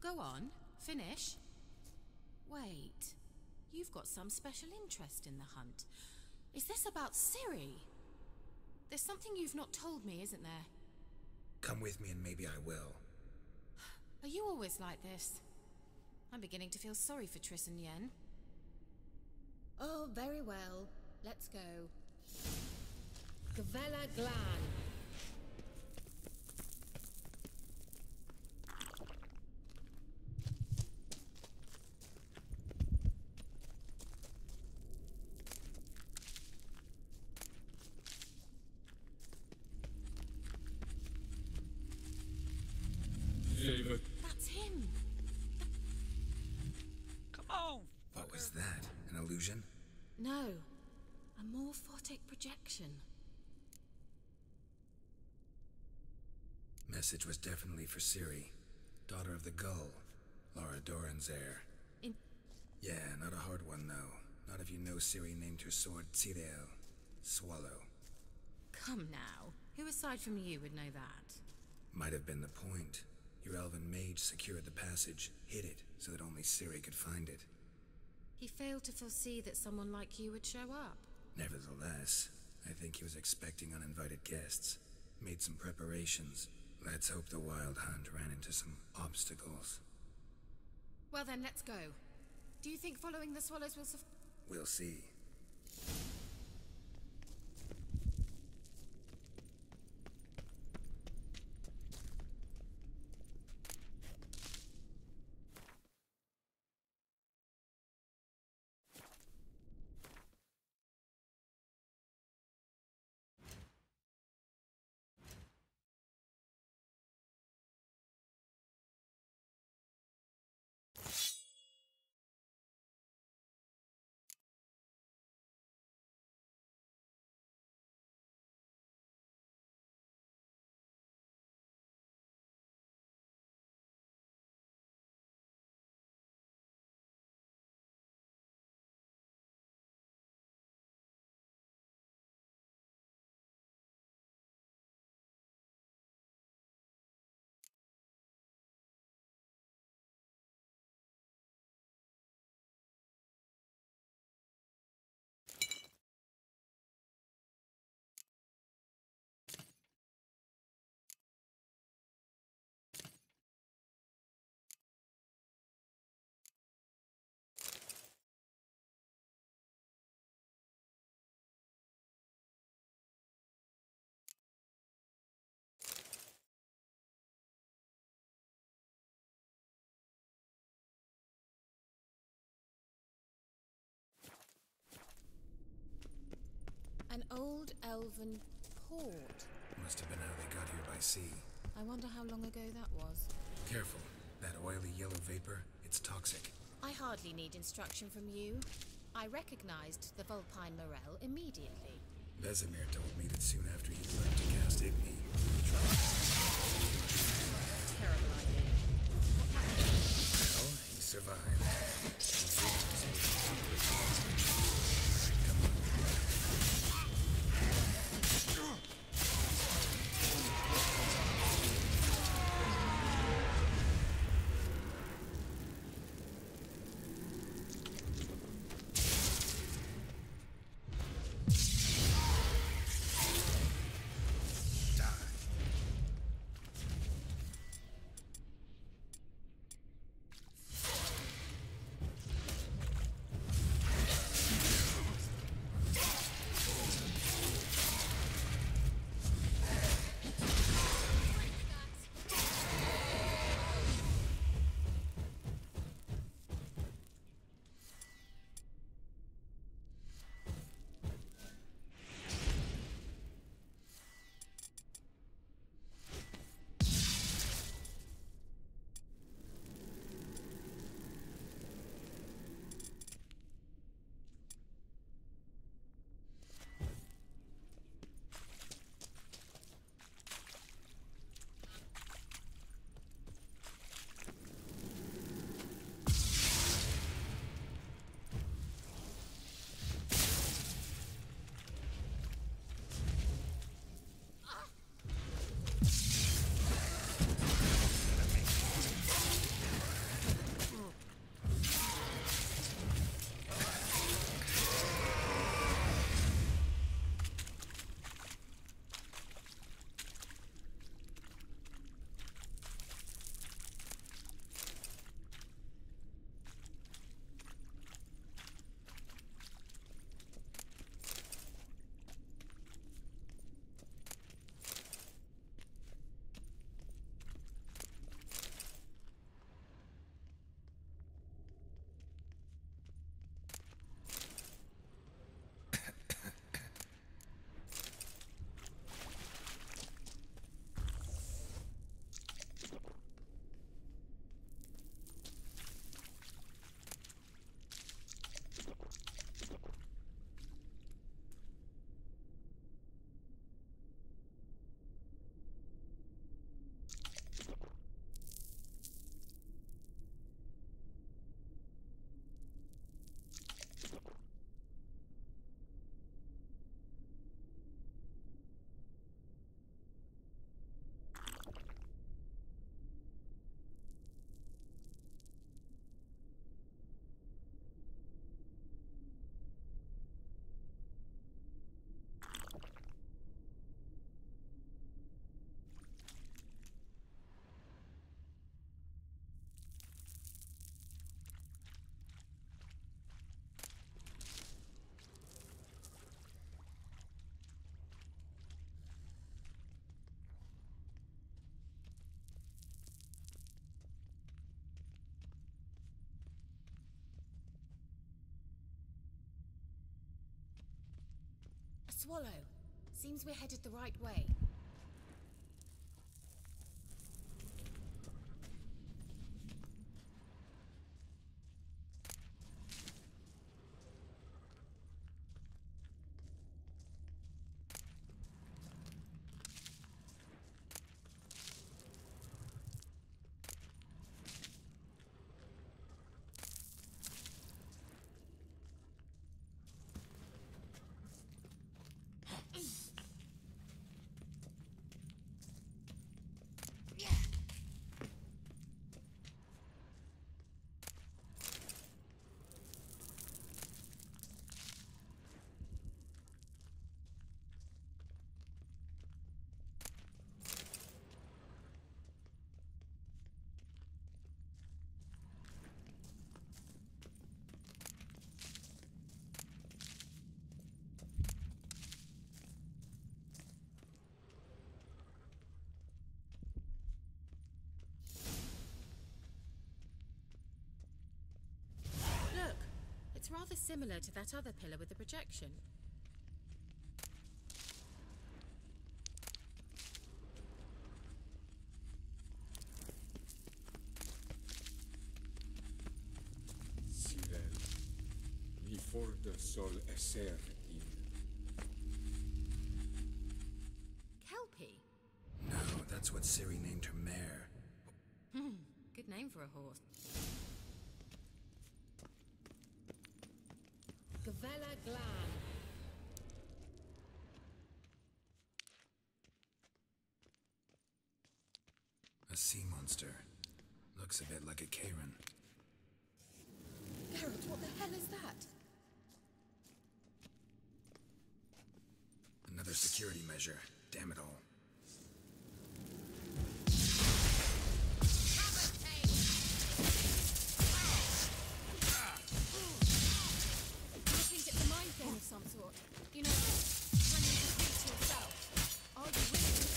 Go on. Finish. Wait. You've got some special interest in the hunt. Is this about Ciri? There's something you've not told me, isn't there? Come with me and maybe I will. Are you always like this? I'm beginning to feel sorry for Triss and Yen. Oh, very well. Let's go. Gavella Glan. That's him. Come on. What was that? An illusion? No. A morphotic projection. Message was definitely for Ciri. Daughter of the Gull. Laura Doran's heir. Yeah, not a hard one though. Not if you know Ciri named her sword Tsidel. Swallow. Come now. Who aside from you would know that? Might have been the point. Your elven mage secured the passage, hid it, so that only Ciri could find it. He failed to foresee that someone like you would show up. Nevertheless, I think he was expecting uninvited guests. Made some preparations. Let's hope the Wild Hunt ran into some obstacles. Well then, let's go. Do you think following the swallows will We'll see. An old elven port. Must have been how they got here by sea. I wonder how long ago that was. Careful. That oily yellow vapor, it's toxic. I hardly need instruction from you. I recognized the Vulpine Morel immediately. Vesemir told me that soon after he learned to cast Igni, he tried. Terrible idea. Well, he survived. A swallow. Seems we're headed the right way. It's rather similar to that other pillar with the projection. Cyril, mi for de sol esser il. Kelpie? No, that's what Ciri named her mare. Good name for a horse. Gavella Glan. A sea monster. Looks a bit like a Karen. Garrett, what the hell is that? Another security measure. Damn it all. Of some sort. You know, when you compete to yourself. Are you really?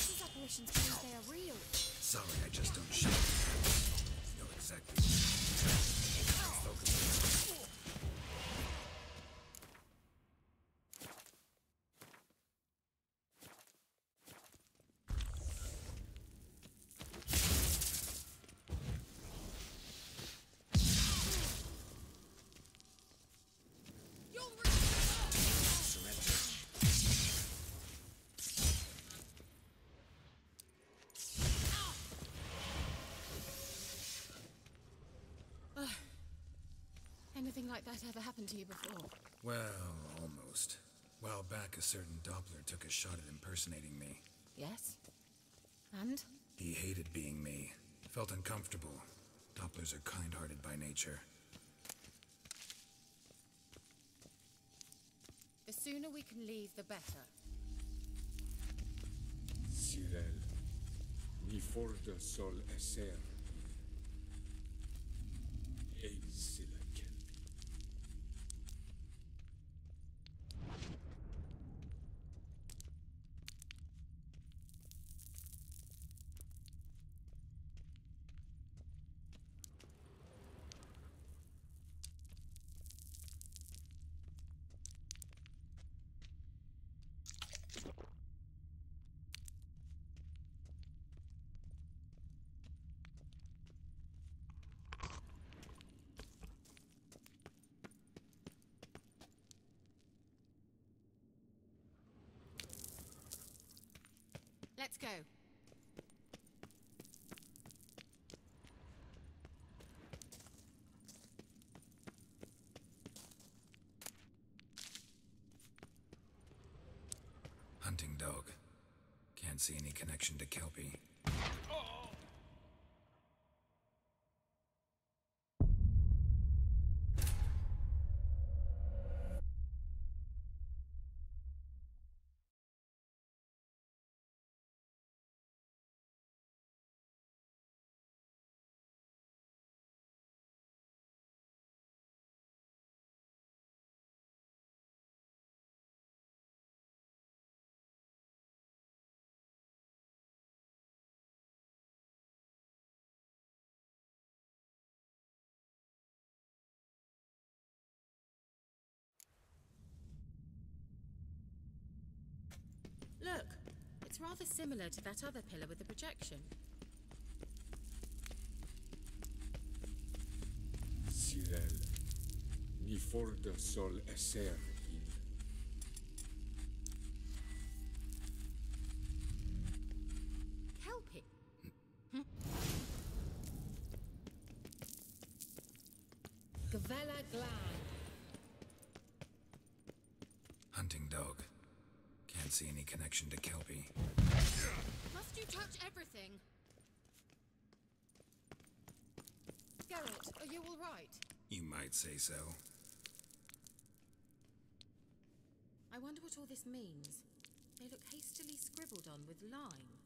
These apparitions believe they are real. Sorry, I just don't shout. You know exactly. Focus. Anything like that ever happened to you before? Well, almost. A while back, a certain Doppler took a shot at impersonating me. Yes? And? He hated being me. Felt uncomfortable. Dopplers are kind-hearted by nature. The sooner we can leave, the better. Cyril, mi for de sol esser il. Eis la Kelpie. Let's go. Hunting dog. Can't see any connection to Kelpie. It's rather similar to that other pillar with the projection. Cyril, ni forda sol esser il. Kelpie? Gavella Glan. Hunting dog. Can't see any connection to Kelpie. Must you touch everything? Garrett, are you all right? You might say so. I wonder what all this means. They look hastily scribbled on with lime.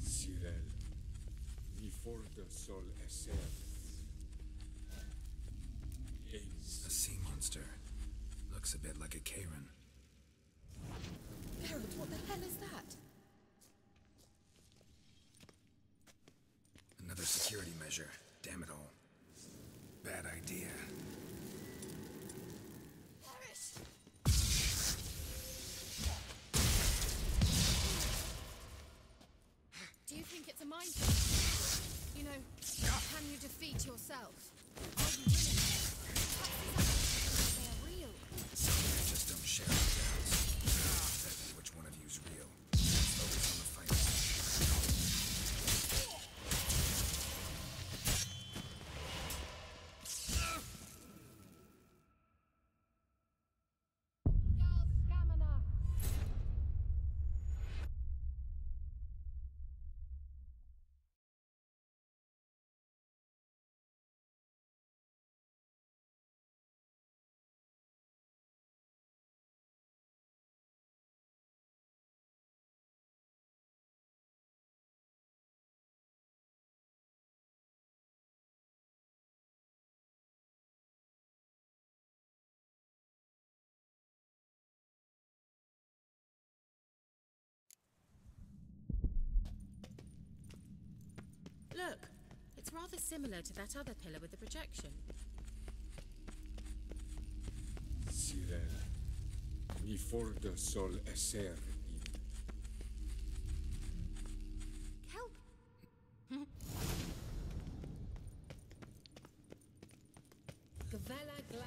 Cyril, ni forda sol esser. A sea monster. Looks a bit like a Karen. Garrett, what the hell is that? Another security measure. Damn it all. Bad idea. Do you think it's a mind trick? You know, can you defeat yourself? Are you willing? Perhaps they're real. I just don't share my doubts. Exactly which one of you's real. Focus on the fight. Look, it's rather similar to that other pillar with the projection. Cyril, ni forda sol esser il. Kelp. Gavella Glan.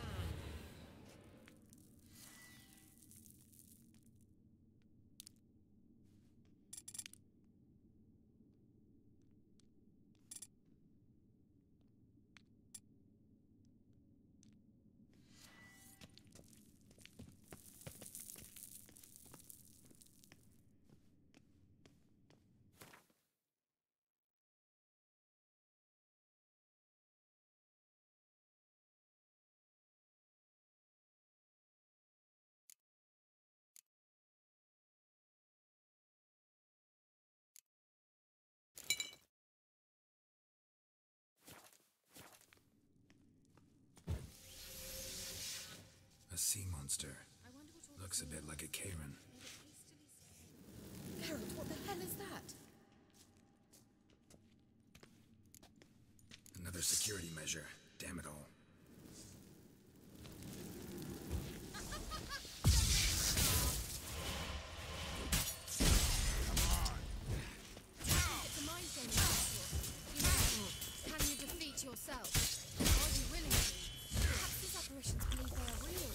A sea monster. Looks a bit like a Karen. Garrett, what the hell is that? Another security measure. Damn it all. It's a mind game. You know, can you defeat yourself? Are you willing to? Perhaps these apparitions believe they are real.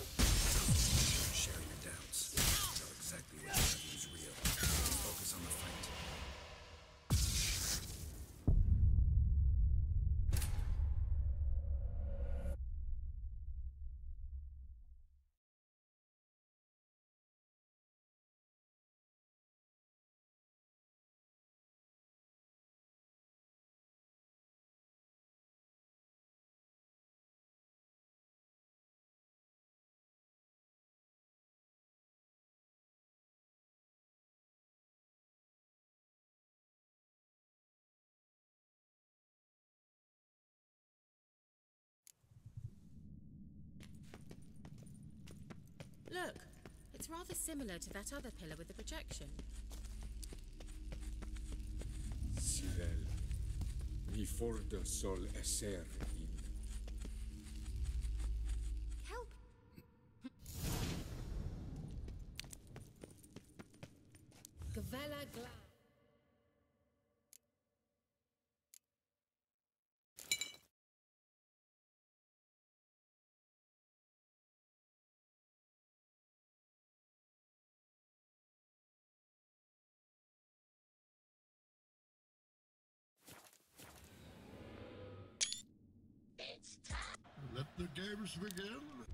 Share your doubts. Know exactly which one of you's real. Focus on the fight. It's rather similar to that other pillar with the projection. Cyril, vi forda sol esser il. Help! Gavella Gla. Let the games begin.